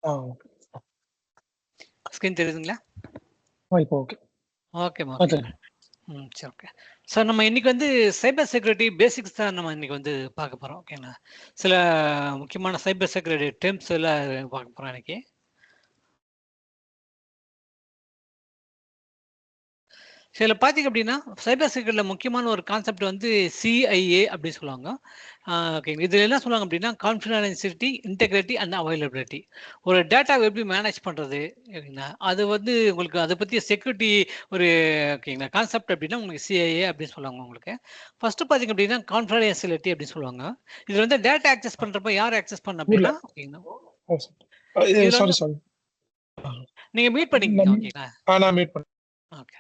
ஆ. Screen தெரியுதுங்களா? இப்போ okay. ஓகேம்மா, ஓகே. சரி, ஓகே. சார் நம்ம இன்னைக்கு வந்து சைபர் செக்யூரிட்டி பேசிக்ஸ் தான் நம்ம இன்னைக்கு வந்து பார்க்க போகிறோம். ஓகேங்களா? சில முக்கியமான சைபர் செக்யூரிட்டி டெர்ம்ஸ் எல்லாம் பார்க்க போகிறோம் இன்னைக்கு. சில பார்த்தீங்க அப்படின்னா சைபர் செக்யூரிட்டியில் முக்கியமான ஒரு கான்செப்ட் வந்து சிஐஏ அப்படி சொல்லுவாங்க. ஓகேங்க. இதில் என்ன சொல்லுவாங்க அப்படின்னா கான்ஃபிடென்சியலிட்டி, இன்டெகிரிட்டி அண்ட் அவைலபிலிட்டி. ஒரு டேட்டாவை எப்படி மேனேஜ் பண்ணுறது ஓகேங்களா, அது வந்து உங்களுக்கு அதை பற்றி செக்யூரிட்டி ஒரு ஓகேங்களா கான்செப்ட் அப்படின்னா உங்களுக்கு சிஐஏ அப்படின்னு சொல்லுவாங்க. உங்களுக்கு ஃபர்ஸ்ட் பார்த்தீங்க அப்படின்னா கான்ஃபிடென்சியலிட்டி அப்படின்னு சொல்லுவாங்க. இதில் வந்து டேட்டா ஆக்சஸ் பண்ணுறப்ப யார் ஆக்சஸ் பண்ண அப்படின்னா ஓகேங்களா, இதில் வந்து சாரி. நீங்கள் மீட் பண்ணிக்கிங்க. ஓகேங்களா? நான் மீட் பண்ணேன். ஓகே.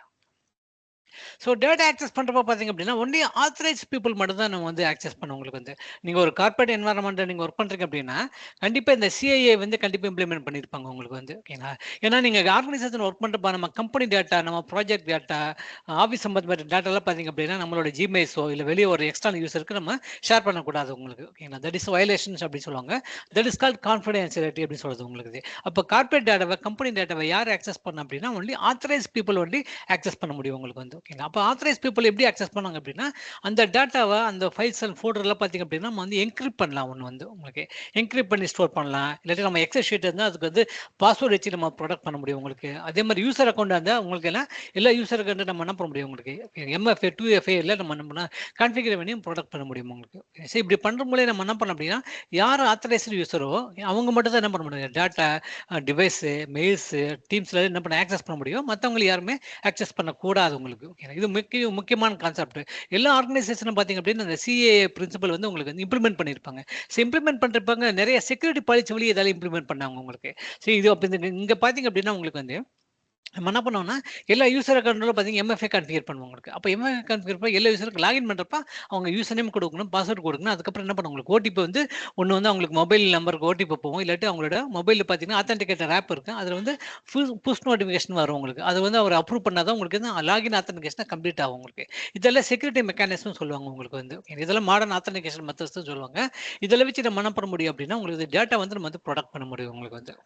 ஸோ டேட்டா ஆக்சஸ் பண்ணுறப்ப பார்த்தீங்க அப்படின்னா ஒன்லி ஆத்தரைஸ் பீப்புள் மட்டும் தான் நம்ம வந்து ஆக்சஸ் பண்ண. உங்களுக்கு வந்து நீங்கள் ஒரு கார்பரேட் என்வரான்மெண்ட்டில் நீங்கள் ஒர்க் பண்ணுறீங்க அப்படின்னா கண்டிப்பாக இந்த சிஐஏ வந்து கண்டிப்பாக இம்ப்ளிமெண்ட் பண்ணியிருப்பாங்க உங்களுக்கு வந்து. ஓகேங்களா? ஏன்னா நீங்கள் ஆர்கனைசேஷன் ஒர்க் பண்ணுறப்ப நம்ம கம்பெனி டேட்டா, நம்ம ப்ராஜெக்ட் டேட்டா, ஆஃபீஸ் சம்பந்தப்பட்ட டேட்டாலாம் பார்த்தீங்க அப்படின்னா நம்மளோட ஜிமெயில்ஸோ இல்லை வெளியே ஒரு எக்ஸ்டர்னல் யூஸருக்கு நம்ம ஷேர் பண்ணக்கூடாது உங்களுக்கு. ஓகேங்களா? தட் இஸ் வயலேஷன்ஸ் அப்படின்னு சொல்லுவாங்க. தட் இஸ் கால்ட் கான்ஃபிடென்சியலிட்டி அப்படின்னு சொல்கிறது உங்களுக்கு. அப்போ கார்பரேட் டேட்டாவை, கம்பெனி டேட்டாவை யார் ஆக்சஸ் பண்ண அப்படின்னா only authorise people only access பண்ண முடியும் உங்களுக்கு வந்து. ஓகேங்களா? அப்போ ஆத்தரைஸ் பீப்புள் எப்படி ஆக்சஸ் பண்ணாங்க அப்படின்னா அந்த டேட்டாவை, அந்த ஃபைல்ஸ் அண்ட் ஃபோல்டர்லாம் பார்த்தீங்க அப்படின்னா நம்ம வந்து என்கிரிப்ட் பண்ணலாம். ஒன்று வந்து உங்களுக்கு என்கிரிப்ட் பண்ணி ஸ்டோர் பண்ணலாம். இல்லாட்டி நம்ம எக்ஸல் ஷீட் இருந்தால் அதுக்கு வந்து பாஸ்வேர்டு வச்சு நம்ம ப்ரொடக்ட் பண்ண முடியும் உங்களுக்கு. அதே மாதிரி யூசர் அக்கௌண்ட் இருந்தால் உங்களுக்கு எல்லாம் எல்லா யூசர் அக்கௌண்ட் நம்ம என்ன பண்ண முடியும் உங்களுக்கு MFA 2FA இல்லை நம்ம என்ன கான்ஃபிகர் பண்ணி ப்ரொடக்ட் பண்ண முடியும் உங்களுக்கு. சரி, இப்படி பண்ணுற மூலம் நம்ம என்ன பண்ண அப்படின்னா யார் ஆத்தரைஸ்டு யூஸரோ அவங்க மட்டும் தான் என்ன பண்ண முடியும் டேட்டா, டிவைஸு, மெயில்ஸு, டீம்ஸில் என்ன பண்ண ஆக்சஸ் பண்ண முடியும். மற்றவங்களுக்கு யாருமே ஆக்சஸ் பண்ணக்கூடாது உங்களுக்கு. ஓகே, இது முக்கியமான கான்செப்ட். எல்லா ஆர்கனைசேஷனும் பார்த்தீங்க அப்படின்னா இந்த சிஏஏ பிரின்சிபல் வந்து உங்களுக்கு வந்து இம்ப்ளிமெண்ட் பண்ணியிருப்பாங்க. ஸோ இம்ப்ளிமெண்ட் பண்ணுறப்பாங்க நிறைய செக்யூரிட்டி பாலிசி வழி இதால இம்ப்ளிமெண்ட் பண்ணாங்க உங்களுக்கு. சரி, இது அப்போ இங்கே பார்த்தீங்க அப்படின்னா உங்களுக்கு வந்து நம்ம என்ன பண்ணுவோம்னா எல்லா யூசர் அக்கௌண்ட்டில் பார்த்தீங்கன்னா MFA கான்ஃபிகர் பண்ணுவாங்க உங்களுக்கு. அப்போ MFA கான்ஃபிகர் பண்ணி எல்லா யூசருக்கு லாகின் பண்ணுறப்ப அவங்க யூசர் நேம் கொடுக்கணும், பாஸ்வேர்டு கொடுக்கணும். அதுக்கப்புறம் என்ன பண்ணுவாங்க உங்களுக்கு ஓடிபி வந்து ஒன்று வந்து அவங்களுக்கு மொபைல் நம்பருக்கு ஓடிபி போகும். இல்லாட்டி அவங்களோட மொபைலில் பார்த்தீங்கன்னா ஆத்தென்டிகேட்டர் ஆப் இருக்குது. அதில் வந்து புஷ் நோட்டிஃபிகேஷன் வரும் உங்களுக்கு. அது வந்து அவர் அப்ரூவ் பண்ணாதான் உங்களுக்கு வந்து லாகின் ஆத்தென்டிகேஷன் கம்ப்ளீட் ஆகும் உங்களுக்கு. இதெல்லாம் செக்யூரிட்டி மெக்கானிசம் சொல்லுவாங்க உங்களுக்கு வந்து. இதெல்லாம் மாடர்ன் ஆத்தென்டிகேஷன் மெத்தட்ஸ் சொல்லுவாங்க. இதெல்லாம் வச்சு நம்ம என்ன பண்ண முடியும் அப்படின்னா உங்களுக்கு டேட்டா வந்து நம்ம வந்து ப்ரொடக்ட் பண்ண முடியும் உங்களுக்கு வந்து.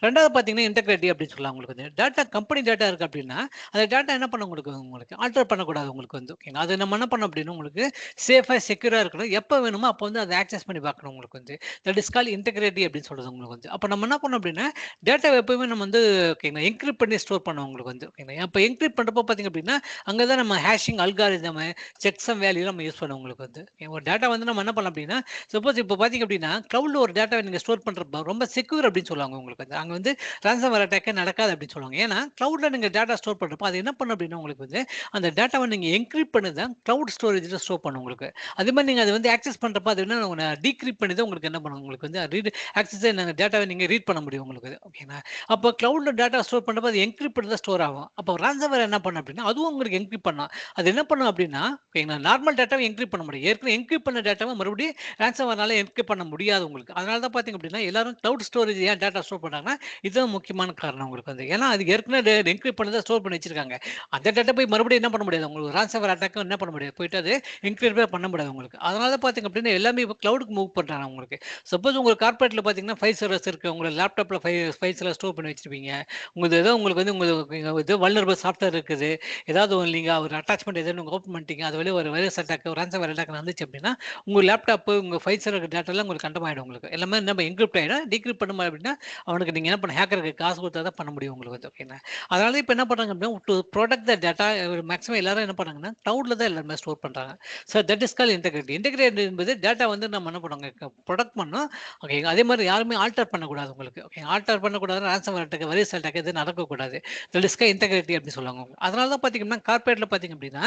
ரெண்டாவது பார்த்தீங்கன்னா இன்டெகிரிட்டி அப்படின்னு சொல்லலாம். உங்களுக்கு வந்து டேட்டா, கம்பெனி டேட்டா இருக்குது அப்படின்னா அந்த டேட்டா என்ன பண்ண உங்களுக்கு ஆல்டர் பண்ணக்கூடாது உங்களுக்கு வந்து. ஓகேங்களா? அது நம்ம என்ன பண்ணோம் அப்படின்னா உங்களுக்கு சேஃபாக செக்யூராக இருக்கணும். எப்போ வேணுமோ அப்போ வந்து அதை ஆக்சஸ் பண்ணி பார்க்கணும் உங்களுக்கு வந்து. தட் இஸ் கால் இன்டெகிரிட்டி அப்படின்னு சொல்கிறது உங்களுக்கு வந்து. அப்போ நம்ம என்ன பண்ணோம் அப்படின்னா டேட்டா எப்பவுமே நம்ம வந்து ஓகேங்களா என்கிரிப்ட் பண்ணி ஸ்டோர் பண்ணுவோம் உங்களுக்கு வந்து. ஓகேங்களா? அப்போ என்கிரிப்ட் பண்ணுறப்போ பார்த்தீங்க அப்படின்னா அங்கே தான் நம்ம hashing algorithm, sex and value நம்ம யூஸ் பண்ணுவோம் உங்களுக்கு வந்து. ஒரு டேட்டா வந்து நம்ம என்ன பண்ணலாம் அப்படின்னா சப்போஸ் இப்போ பார்த்தீங்க அப்படின்னா க்ளவுடில் ஒரு டேட்டாவை நீங்கள் ஸ்டோர் பண்ணுறப்ப ரொம்ப செக்யூர் அப்படின்னு சொல்லுவாங்க உங்களுக்கு வந்து. அங்கே வந்து ரான்சம்வேர் அட்டாக்கே நடக்காது அப்படின்னு சொல்லுவாங்க. ஏன்னா கிளவுட்ல நீங்க டேட்டா ஸ்டோர் பண்றப்போ அது என்ன பண்ணும் அப்படின்னா உங்களுக்கு வந்து அந்த டேட்டாவை நீங்க என்கிரிப்ட் பண்ணி தான் கிளவுட் ஸ்டோரேஜ்ல ஸ்டோர் பண்ணும் உங்களுக்கு. அதே மாதிரி நீங்க அதை வந்து ஆக்சஸ் பண்றப்ப அது என்ன டீக்ரிப்ட் பண்ணி தான் உங்களுக்கு என்ன பண்ணும் உங்களுக்கு வந்து ரீட் ஆக்சஸ் டேட்டாவை நீங்க ரீட் பண்ண முடியும் உங்களுக்கு. ஓகேங்களா? அப்போ கிளவுட்ல டேட்டா ஸ்டோர் பண்றப்போ அது என்கிரிப்ட் பண்ணி தான் ஸ்டோர் ஆகும். அப்போ ரான்சம்வேர் என்ன பண்ணும் அப்படின்னா அதுவும் உங்களுக்கு என்கிரிப்ட் பண்ணலாம். அது என்ன பண்ணும் அப்படின்னா ஓகேங்களா நார்மல் டேட்டாவை என்கிரிப்ட் பண்ண முடியும். ஏற்கனவே என்கிரிப்ட் பண்ண டேட்டாவை மறுபடியும் ரான்சம்வேர்னால என்கிரிப்ட் பண்ண முடியாது உங்களுக்கு. அதனால தான் பாத்தீங்க அப்படின்னா எல்லாரும் கிளவுட் ஸ்டோரேஜ் ஏன் டேட்டா ஸ்டோர் பண்றாங்கன்னா இதுதான் முக்கியமான காரணம் உங்களுக்கு வந்து. ஏன்னா அது ஏற்கனவே என்கிரிப்ட் பண்ணி தான் ஸ்டோர் பண்ணி வச்சிருக்காங்க. அந்த டேட்டா போய் மறுபடியும் என்ன பண்ண முடியாது உங்களுக்கு ரான்சம்வேர் அட்டாக்கும் என்ன பண்ண முடியாது, போயிட்டு அது என்கிரிப்ட் பண்ண முடியாது உங்களுக்கு. அதனால தான் பாத்தீங்க அப்படின்னா எல்லாமே இப்போ கிளவுடுக்கு மூவ் பண்றாங்க உங்களுக்கு. சப்போஸ் உங்களுக்கு கார்பரேட்ல பாத்தீங்கன்னா ஃபைல் சர்வர்ஸ் இருக்கு, உங்களோட லேப்டாப்ல ஃபைல்ஸ் எல்லாம் ஸ்டோர் பண்ணி வச்சிருப்பீங்க. உங்களுக்கு ஏதோ உங்களுக்கு வந்து உங்களுக்கு இது வல்னரபிள் சாஃப்ட்வேர் இருக்குது, ஏதாவது நீங்க ஒரு அட்டாச்மெண்ட் எதாவது நீங்க ஓப்பன் பண்ணிட்டீங்க, அது வழியா ஒரு வைரஸ் அட்டாக், ஒரு ரான்சம்வேர் அட்டாக் வந்துச்சு அப்படின்னா உங்க லேப்டாப், உங்க ஃபைல் சர்வர் டேட்டா எல்லாம் உங்களுக்கு கண்டமாயிடும் உங்களுக்கு. எல்லாமே நம்ம என்கிரிப்ட் ஆயிடும். டீக்ரிப்ட் பண்ண அப்படின்னா அவனுக்கு நீங்க என்ன பண்ண ஹேக்கருக்கு காசு கொடுத்தா தான் பண்ண முடியும் உங்களுக்கு வந்து. ஓகேங்களா? அதனால இப்போ என்ன பண்றாங்க அப்படின்னா to protect the data maximum எல்லாரும் என்ன பண்றாங்கன்னா கிளவுட்ல தான் எல்லாருமே ஸ்டோர் பண்றாங்க. So that is call integrity. Integrity என்பது டேட்டா வந்து நம்ம என்ன பண்ணுவாங்க ப்ரொடெக்ட் பண்ணணும். ஓகே, அதே மாதிரி யாருமே ஆல்டர் பண்ணக்கூடாது உங்களுக்கு. ஓகே, ஆல்டர் பண்ணக்கூடாது, ரான்சம்வேர் அட்டாக், வைரஸ் அட்டாக் இது நடக்கக்கூடாது. தட் இஸ் கால் இன்டெகிரிட்டி அப்படின்னு சொல்லுவாங்க. அதனால தான் பார்த்தீங்கன்னா கார்பரேட்ல பார்த்தீங்க அப்படின்னா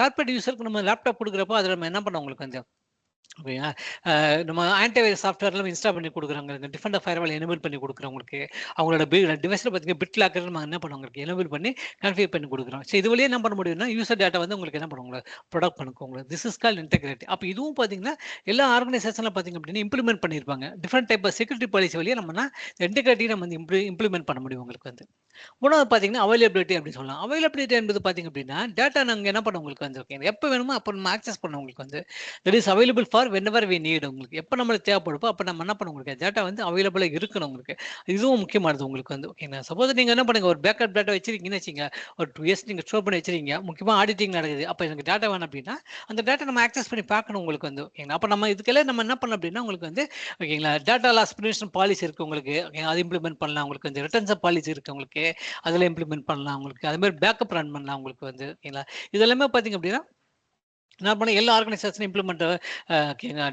கார்பரேட் யூசருக்கு நம்ம லேப்டாப் கொடுக்குறப்போ அதில் நம்ம என்ன பண்ணோம் உங்களுக்கு வந்து ஓகேங்களா நம்ம ஆன்டிவைரஸ் சாஃப்ட்வேர்லாம் இன்ஸ்டால் பண்ணி கொடுக்குறாங்க. டிஃபெண்டர் ஃபயர்வால் எனேபிள் பண்ணி கொடுக்குறவங்களுக்கு அவங்களோட டிவைஸில் பார்த்தீங்கன்னா பிட் லாக்கர் நம்ம என்ன பண்ணுவாங்க எனேபிள் பண்ணி கன்ஃபிகர் பண்ணி கொடுக்குறோம். ஸோ இது வழியே என்ன பண்ண முடியும்னா யூசர் டேட்டா வந்து உங்களுக்கு என்ன பண்ணுவாங்க ப்ரொடக்ட் பண்ணுவாங்க. This is call integrity. அப்போ இதுவும் பார்த்தீங்கன்னா எல்லா ஆர்கனைசேஷனில் பார்த்தீங்க அப்படின்னா இம்ப்ளிமெண்ட் பண்ணியிருப்பாங்க. Different type of security policy வழியே நம்மனா இன்டெகிரிட்டி நம்ம வந்து இம்ப்ளிமெண்ட் பண்ண முடியும் உங்களுக்கு வந்து. மூணாவது பார்த்தீங்கன்னா அவைலபிலிட்டி அப்படின்னு சொல்லலாம். அவைலபிலிட்டி என்பது பார்த்தீங்க அப்படின்னா டேட்டா நாங்கள் என்ன பண்ண உங்களுக்கு வந்து ஓகே எப்போ வேணுமோ அப்போ நம்ம ஆக்சஸ் பண்ண உங்களுக்கு வந்து that is available for for whenever we need. உங்களுக்கு எப்போ நம்மளுக்கு தேவைப்படுப்போ அப்போ நம்ம என்ன பண்ண உங்களுக்கு டேட்டா வந்து அவைலபிளாக இருக்கணும் உங்களுக்கு. இதுவும் முக்கியமானது உங்களுக்கு வந்து. ஓகேங்களா? சப்போஸ் நீங்கள் என்ன பண்ணுங்க, ஒரு பேக்கப் டேட்டா வச்சிருக்கீங்கன்னு வச்சுங்க, ஒரு 2 இயர்ஸ் நீங்கள் ஸ்டோர் பண்ணி வச்சிருக்கீங்க, முக்கியமாக ஆடிட்டிங் நடக்குது, அப்போ எனக்கு டேட்டா வேணும் அப்படின்னா அந்த டேட்டா நம்ம ஆக்சஸ் பண்ணி பார்க்கணும் உங்களுக்கு வந்து. ஓகேங்களா? அப்போ நம்ம இதுக்கெல்லாம் நம்ம என்ன பண்ணணும் அப்படின்னா உங்களுக்கு வந்து ஓகேங்களா, டேட்டா லாஸ் ப்ரிவென்ஷன் பாலிசி இருக்கு உங்களுக்கு. அது இம்ப்ளிமெண்ட் பண்ணலாம் உங்களுக்கு. வந்து ரிட்டர்ன்ஸ் பாலிசி இருக்கு உங்களுக்கு, அதில் இம்ப்ளிமெண்ட் பண்ணலாம் உங்களுக்கு. அது மாதிரி பேக்கப் ரன் பண்ணலாம் உங்களுக்கு வந்து. ஓகேங்களா? இதெல்லாமே பார்த்தீங்க அப்படின்னா என்ன பண்ண எல்லா ஆர்கனைசேஷனும் இம்ப்ளிமெண்ட்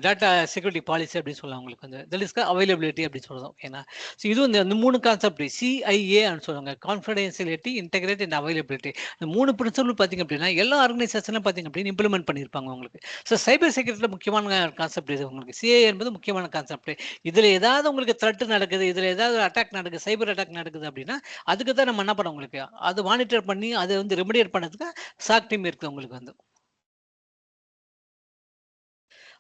டேட்டா செக்யூரிட்டி பாலிசி அப்படின்னு சொல்லலாம் உங்களுக்கு வந்து. தட் இஸ் அவைலபிலிட்டி அப்படின்னு சொல்லுவோம். ஓகேனா? ஸோ இது வந்து அந்த 3 கான்செப்ட் சிஐஏ அப்படின்னு சொல்லுவாங்க. கான்ஃபிடென்ஷியலிட்டி, இன்டெகிரேட் அண்ட் அவைலபிலிட்டி. இந்த 3 பிரின்சிபல் பார்த்தீங்க அப்படின்னா எல்லா ஆர்கனைசேஷனும் பார்த்தீங்க அப்படின்னு இம்ப்ளிமெண்ட் பண்ணியிருப்பாங்க உங்களுக்கு. ஸோ சைபர் செக்யூரிட்டியில் முக்கியமான கான்செப்ட் இது உங்களுக்கு. சிஐஏ என்பது முக்கியமான கான்செப்ட். இதில் ஏதாவது உங்களுக்கு த்ரெட் நடக்குது, இதில் ஏதாவது அட்டாக் நடக்குது, சைபர் அட்டாக் நடக்குது அப்படின்னா அதுக்கு தான் நம்ம என்ன பண்ணோம் உங்களுக்கு, அது மானிட்டர் பண்ணி அதை வந்து ரெமடியேட் பண்ணதுக்கு சாக் டீம் இருக்குது உங்களுக்கு வந்து.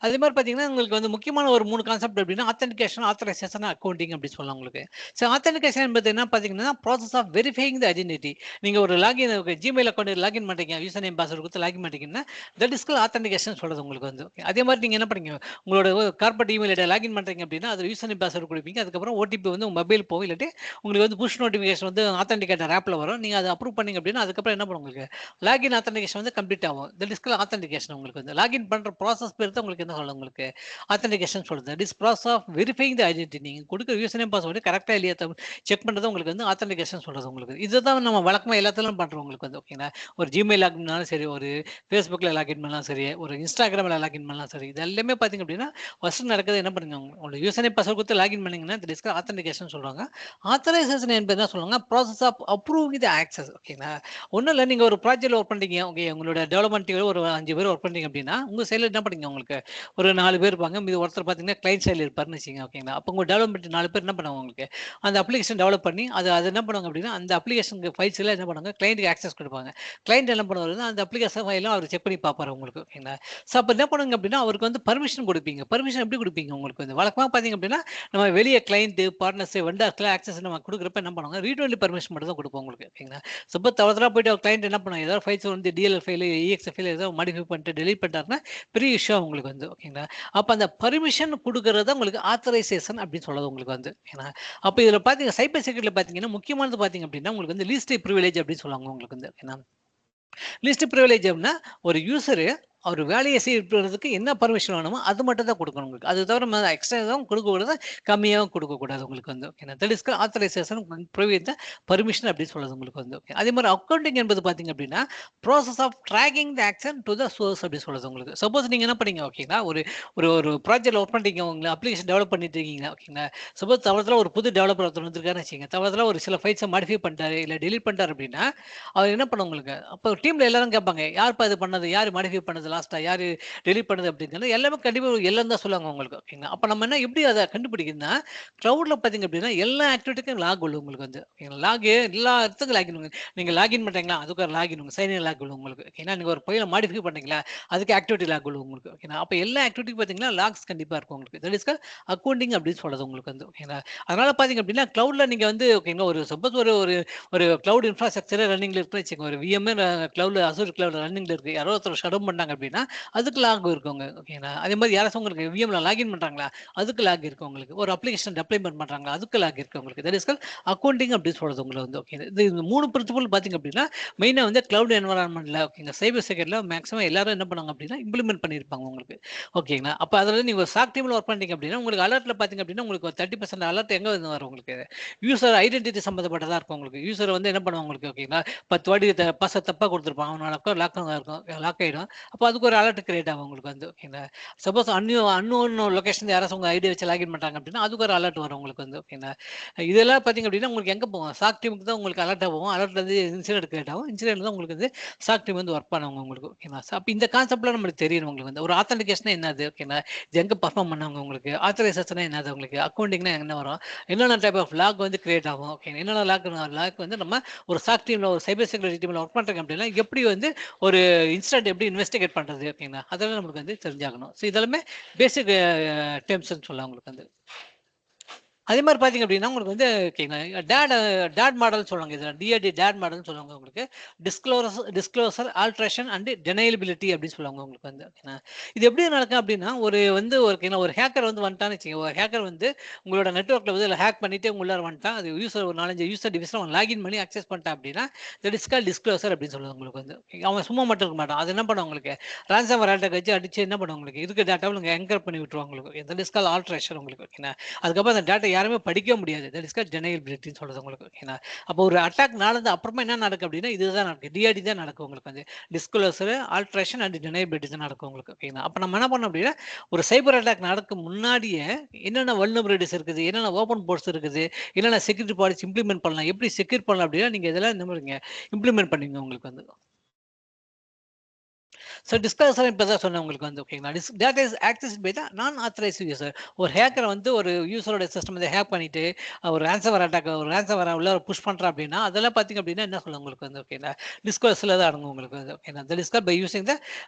அதே மாதிரி பார்த்தீங்கன்னா, உங்களுக்கு வந்து முக்கியமான ஒரு 3 கான்செப்ட் எப்படின்னா, ஆத்தென்டிகேஷன், ஆத்தரைசேஷன், அக்கவுண்டிங் அப்படி சொல்லலாம் உங்களுக்கு. ஸோ ஆத்தென்டிகேஷன் என்பது என்ன பார்த்தீங்கன்னா, process of verifying the identity. நீங்க ஒரு லாகின் Gmail அக்கவுண்ட் லாகின் பண்றீங்க, யூசர் நேம் பாஸ்வேர்ட் குடுத்து லாகின் பண்ணிட்டீங்கன்னா, தட் இஸ் கால்ட் ஆத்தென்டிகேஷன் சொல்றது உங்களுக்கு வந்து. அதே மாதிரி நீங்க என்ன பண்ணீங்க, உங்களோட கார்ப்பரேட் இமெயில் ஐடியா லாகின் பண்றீங்க அப்படின்னா, அதுல யூசர் நேம் பாஸ்வேர்ட் குடுப்பீங்க. அதுக்கப்புறம் ஓடிபி வந்து உங்க மொபைல் போகும். இல்லாட்டி உங்களுக்கு வந்து புஷ் நோட்டிஃபிகேஷன் வந்து ஆத்தென்டிகேட்டர் ஆப்ல வரும். நீங்க அத அப்ரூவ் பண்ணீங்க அப்படின்னா, அதுக்கப்புறம் என்ன பண்ணும் உங்களுக்கு, லாகின் ஆத்தென்டிகேஷன் வந்து கம்ப்ளீட் ஆகும். தட் இஸ் கால்ட் ஆத்தென்டிகேஷன் உங்களுக்கு வந்து. லாகின் பண்ற ப்ராசஸ் பேர் தான் உங்களுக்கு என்ன சொல்ல உங்களுக்கு ஆத்தென்டிகேஷன் சொல்றது. That is process of verifying the identity. நீங்க கொடுக்குற யூசர் நேம் பாஸ்வேர்டு கரெக்ட்டா இல்லையா செக் பண்றது உங்களுக்கு வந்து ஆத்தென்டிகேஷன் சொல்றது உங்களுக்கு. இதுதான் நம்ம வழக்கமா எல்லாத்துலயும் பண்றோம் உங்களுக்கு வந்து. ஓகேங்களா? ஒரு Gmail லாகின் பண்ணாலும் சரி, ஒரு Facebookல லாகின் பண்ணாலும் சரி, ஒரு Instagramல லாகின் பண்ணாலும் சரி, இது எல்லாமே பார்த்தீங்க அப்படின்னா ஃபர்ஸ்ட் நடக்குது என்ன பண்ணுங்க, உங்களோட யூசர் நேம் பாஸ்வேர்ட் கொடுத்து லாகின் பண்ணீங்கன்னா தட் இஸ் ஆத்தென்டிகேஷன் சொல்றாங்க. ஆத்தரைசேஷன் என்பது என்ன சொல்லுவாங்க, process of approving the access. ஓகேங்களா? ஒண்ணும் இல்ல, நீங்க ஒரு ப்ராஜெக்ட்ல ஒர்க் பண்றீங்க. ஓகே, உங்களோட டெவலப்மென்ட் டீம்ல ஒரு 5 பேர் ஒர்க் பண்றீங்க அப்படின்னா, உங்க சைடுல என்ன பண்ணீங்க உங்களுக்கு ஒரு 4 பேர் இருப்பாங்க. மீதி ஒருத்தர் பார்த்தீங்கன்னா கிளையன்ட் சைடுல இருப்பாருன்னு வச்சுக்கோங்க. ஓகேங்களா? அப்போ உங்க டெவலப்மென்ட் 4 பேர் என்ன பண்ணுவாங்க உங்களுக்கு, அந்த அப்ளிகேஷன் டெவலப் பண்ணி அது அது என்ன பண்ணுவாங்க அப்படின்னா, அந்த அப்ளிகேஷனுக்கு ஃபைல்ஸ் எல்லாம் என்ன பண்ணுவாங்க, கிளையன்ட்க்கு ஆக்சஸ் கொடுப்பாங்க. கிளையன்ட் என்ன பண்ணுவாருன்னா, அந்த அப்ளிகேஷன் ஃபைலும் அவர் செக் பண்ணி பார்ப்பாரு உங்களுக்கு. ஓகேங்களா? ஸோ அப்போ என்ன பண்ணுங்க அப்படின்னா, அவருக்கு வந்து பர்மிஷன் கொடுப்பீங்க. பர்மிஷன் எப்படி கொடுப்பீங்க உங்களுக்கு வந்து, வழக்கமா பார்த்தீங்க அப்படின்னா, நம்ம வெளிய கிளையன்ட், பார்ட்னர்ஸ், வெண்டர்ஸ்க்குலாம் ஆக்சஸ் நம்ம கொடுக்குறப்ப என்ன பண்ணுவாங்க, ரீட் ஒன்லி பர்மிஷன் மட்டும் தான் கொடுப்போம் உங்களுக்கு. ஓகேங்களா? சப்போஸ் தவறுதலா போயிட்டு அவர் கிளையன்ட் என்ன பண்ணுவாங்க, ஏதாவது ஃபைல்ஸ் வந்து டிஎல்எல் ஃபைல், EXE ஃபைல் ஏதோ மாடிஃபை பண்ணிட்டு டெலீட் பண்ணிட்டாருன்னா பெரிய இஷ்யூ உங்களுக்கு வந்து. ஓகேங்களா? அப்ப அந்த பர்மிஷன் குடுக்குறது உங்களுக்கு ஆத்தரைசேஷன் அப்படின்னு சொல்றது உங்களுக்கு வந்து. ஏன்னா, அப்ப இதுல பாத்தீங்க சைபர் செக்யூரிட்டில பாத்தீங்கன்னா, முக்கியமானது பாத்தீங்க அப்படின்னா, உங்களுக்கு வந்து லீஸ்ட் பிரிவிலேஜ் அப்படின்னு சொல்லுவாங்க உங்களுக்கு வந்து. ஏன்னா, லீஸ்ட் பிரிவிலேஜ் அப்படின்னா, ஒரு யூசரு அவர் வேலையை செய்யறதுக்கு என்ன பர்மிஷன் வேணுமோ அது மட்டும் தான் கொடுக்கணும் உங்களுக்கு. அது தவிர எக்ஸ்ட்ரா எதுவும் கொடுக்கக்கூடாது, கம்மியாகவும் கொடுக்கக்கூடாது உங்களுக்கு வந்து. Okay, that is authorisation provide the permission அப்படின்னு சொல்லுது உங்களுக்கு வந்து. ஓகே, அதே மாதிரி அக்கௌண்டிங் என்பது பார்த்தீங்க அப்படின்னா, process of tracking the action to the source அப்படின்னு சொல்லுது உங்களுக்கு. சப்போஸ் நீங்க என்ன பண்ணீங்க ஓகேங்களா, ஒரு ஒரு ஒரு ப்ராஜெக்ட்ல ஒர்க் பண்ணிட்டீங்க, உங்களை அப்ளிகேஷன் டெவலப் பண்ணிட்டு இருக்கீங்க. ஓகேங்களா? சப்போஸ் தவறுதலா ஒரு புது டெவலப்பர் ஒருத்தர் வந்திருக்காருன்னு வச்சுக்கோங்க, தவறுதலா ஒரு சில ஃபைல்ஸை மாடிஃபை பண்ணிட்டாரு இல்லை டெலீட் பண்ணிட்டாரு அப்படின்னா, அவர் என்ன பண்ணும் உங்களுக்கு, அப்போ டீம்ல எல்லாரும் கேட்பாங்க, யாருப்பா இது பண்ணது, யார் மாடிஃபை பண்ணது லாஸ்டா, யாரு டெலீட் பண்ணுது அப்படிங்கிறது எல்லாமே கண்டிப்பா எல்லாம் தான் சொல்லுவாங்க உங்களுக்கு. ஓகேங்களா? அப்ப நம்ம என்ன எப்படி அதை கண்டுபிடிக்கிறதுன்னா, கிளவுட்ல பாத்தீங்க அப்படின்னா எல்லா ஆக்டிவிட்டிக்கும் லாக் விழும் உங்களுக்கு வந்து. ஓகேங்களா? லாக் எல்லா இடத்துக்கும் லாகின். நீங்க லாகின் பண்றீங்களா, அதுக்கு ஒரு லாகின் உங்க சைன் இன் லாக் விழும் உங்களுக்கு. ஓகேங்களா? நீங்க ஒரு ஃபைலை மாடிஃபை பண்றீங்களா, அதுக்கு ஆக்டிவிட்டி லாக் விழும் உங்களுக்கு. ஓகேங்களா? அப்ப எல்லா ஆக்டிவிட்டிக்கும் பாத்தீங்கன்னா லாக்ஸ் கண்டிப்பா இருக்கும் உங்களுக்கு. தட் இஸ் அக்கவுண்டிங் அப்படின்னு சொல்றது உங்களுக்கு வந்து. ஓகேங்களா? அதனால பாத்தீங்க அப்படின்னா கிளவுட்ல நீங்க வந்து ஓகேங்களா, ஒரு சப்போஸ் ஒரு ஒரு ஒரு கிளவுட் இன்ஃப்ராஸ்ட்ரக்சர் ரன்னிங்ல இருக்குன்னு வச்சுக்கோங்க, ஒரு விஎம்ஏ கிளவுட்ல அசூர் கிளவுட் ரன்னிங்ல இருக்கு, யாரோ ஒருத்தர் ஷட் டவுன் பண்ணாங்க அப்படின்னா அதுக்கு லாக் இருக்குங்க. ஓகேங்களா? அதே மாதிரி யாராச்சும் உங்களுக்கு விஎம்ல லாகின் பண்றாங்களா, அதுக்கு லாக் இருக்கு உங்களுக்கு. ஒரு அப்ளிகேஷன் டெப்ளாய்மென்ட் பண்றாங்களா, அதுக்கு லாக் இருக்கு உங்களுக்கு. தட் இஸ் கால்ட் அக்கவுண்டிங் அப்படின்னு சொல்றது உங்களுக்கு வந்து. ஓகே, இந்த 3 பிரின்சிபல் பாத்தீங்க அப்படின்னா மெயினா வந்து கிளவுட் என்வரான்மெண்ட்ல ஓகேங்க, சைபர் செக்யூரிட்டில மேக்ஸிமம் எல்லாரும் என்ன பண்ணுவாங்க அப்படின்னா இம்ப்ளிமெண்ட் பண்ணியிருப்பாங்க உங்களுக்கு. ஓகேங்களா? அப்ப அதுல நீங்க ஒரு சாக் டீம்ல ஒர்க் பண்றீங்க அப்படின்னா உங்களுக்கு அலர்ட்ல பாத்தீங்க அப்படின்னா உங்களுக்கு ஒரு 30% அலர்ட் எங்க வந்து வரும் உங்களுக்கு, யூசர் ஐடென்டிட்டி சம்பந்தப்பட்டதா இருக்கும் உங்களுக்கு. யூசர் வந்து என்ன பண்ணுவாங்க உங்களுக்கு, ஓகேங்களா, 10 வாட்டி பாஸ்வேர்ட் தப்பா கொடுத்துருப்பான், அவனோட அக்கௌண்ட் லாக் ஆயிடும். அப்போ அதுக்கு ஒரு அலர்ட் கிரியேட் ஆகும் உங்களுக்கு வந்து. ஓகேங்களா? சப்போஸ் அன்னோன் லொகேஷன் யாராச்சும் உங்க ஐடி வச்சு லாகின் பண்றாங்க அப்படின்னா அதுக்கு ஒரு அலர்ட் வரும் உங்களுக்கு வந்து. ஓகேங்களா? இதெல்லாம் பாத்தீங்க அப்படின்னா உங்களுக்கு எங்க போகும், சாக் டீமுக்கு தான் உங்களுக்கு அலர்ட் ஆகும். அலர்ட்ல இருந்து இன்சிடென்ட் கிரியேட் ஆகும். இன்சிடென்ட் தான் உங்களுக்கு வந்து சாக் டீம் வந்து ஒர்க் பண்ணுவாங்க உங்களுக்கு. ஓகேங்களா? அப்ப இந்த கான்செப்ட்லாம் நம்மளுக்கு தெரியணும் உங்களுக்கு வந்து. ஒரு ஆத்தென்டிகேஷன் என்னது, ஓகேங்களா, இது எங்க பர்ஃபார்ம் பண்ணாங்க உங்களுக்கு, ஆத்தரைசேஷன் என்னது உங்களுக்கு, அக்கவுண்டிங்னா என்ன வரும், என்னென்ன டைப் ஆஃப் லாக் வந்து கிரியேட் ஆகும். ஓகே, என்னென்ன லாக் வந்து நம்ம ஒரு சாக் டீம்ல ஒரு சைபர் செக்யூரிட்டி டீம்ல ஒர்க் பண்றோம் அப்படின்னா எப்படி வந்து ஒரு இன்சிடென்ட் எப்படி இன்வெஸ்டிகேட் பண்றது. ஓகேங்களா? அதெல்லாம் நமக்கு வந்து தெரிஞ்சாகணும். ஸோ இதெல்லாமே பேசிக் டேர்ம்ஸ்ன்னு சொல்லலாம் உங்களுக்கு வந்து. அதே மாதிரி பார்த்தீங்க அப்படின்னா உங்களுக்கு வந்து ஓகேங்களா டேட் மாடல் சொல்லுவாங்க. இதில் டிஏடி டேட் மாடல்னு சொல்லுவாங்க உங்களுக்கு. டிஸ்க்ளோசர் ஆல்ட்ரேஷன் அண்ட் டெனைலபிலிட்டி அப்படின்னு சொல்லுவாங்க உங்களுக்கு வந்து ஓகேங்களா. இது எப்படி நடக்கும் அப்படின்னா ஒரு ஹேக்கர் வந்து வந்துட்டான்னு வச்சுங்க. ஒரு ஹேக்கர் வந்து உங்களோட நெட்ஒர்க்கில் வந்து ஹேக் பண்ணிட்டு உங்கள வந்துட்டான். அது ஒரு 4-5 யூசர் டிவைஸில் அவன் லாகின் பண்ணி அக்சஸ் பண்ணிட்டான் அப்படின்னா தட் இஸ் கால் டிஸ்க்ளோசர் அப்படின்னு சொல்லுவாங்க உங்களுக்கு வந்து. அவன் சும்மா மட்டும் இருக்க மாட்டான். அது என்ன பண்ணும் உங்களுக்கு ரான்சம் அட்டாக் வச்சு அடிச்சு என்ன பண்ணுவாங்க உங்களுக்கு இருக்க டேட்டாவில் உங்களுக்கு என்கர் பண்ணி விட்டுருவாங்க உங்களுக்கு. தட் இஸ் கால் ஆல்ட்ரேஷன் உங்களுக்கு ஓகேங்களா. அதுக்கப்புறம் அந்த டேட்டா யாருமே படிக்க முடியாது. தட் இஸ் கால் டெனைலபிலிட்டின்னு சொல்றது உங்களுக்கு ஓகேங்களா. அப்போ ஒரு அட்டாக் நடந்து அப்புறமா என்ன நடக்கும் அப்படின்னா இதுதான் நடக்கும். டிஆர்டி தான் நடக்கும் உங்களுக்கு வந்து. டிஸ்க்ளோசர் ஆல்ட்ரேஷன் அண்ட் டெனைலபிலிட்டி தான் நடக்கும் உங்களுக்கு ஓகேங்களா. அப்போ நம்ம என்ன பண்ணோம் அப்படின்னா ஒரு சைபர் அட்டாக் நடக்கும் முன்னாடியே என்னென்ன வல்னரபிலிட்டிஸ் இருக்குது, என்னென்ன ஓப்பன் போர்ட்ஸ் இருக்குது, என்னென்ன செக்யூரிட்டி பாலிசி இம்ப்ளிமெண்ட் பண்ணலாம், எப்படி செக்யூர் பண்ணலாம் அப்படின்னா நீங்க இதெல்லாம் இந்த மாதிரி இம்ப்ளிமெண்ட் பண்ணுவீங்க உங்களுக்கு வந்து. ஸோ டிஸ்க்ளோசர் இப்போ தான் சொன்னேன் உங்களுக்கு வந்து ஓகேங்களா. Data is access by the non authorise user. ஒரு ஹேக்கர் வந்து ஒரு யூசரோட சிஸ்டம் வந்து ஹேக் பண்ணிட்டு ஒரு ரேன்சம் உள்ள புஷ் பண்ணுறா அப்படின்னா அதெல்லாம் பார்த்தீங்க அப்படின்னா என்ன சொல்லுங்க உங்களுக்கு வந்து ஓகேங்களா. டிஸ்க்ளோசரில் தான் அடங்கும் உங்களுக்கு வந்து ஓகேங்களா. The discover by using the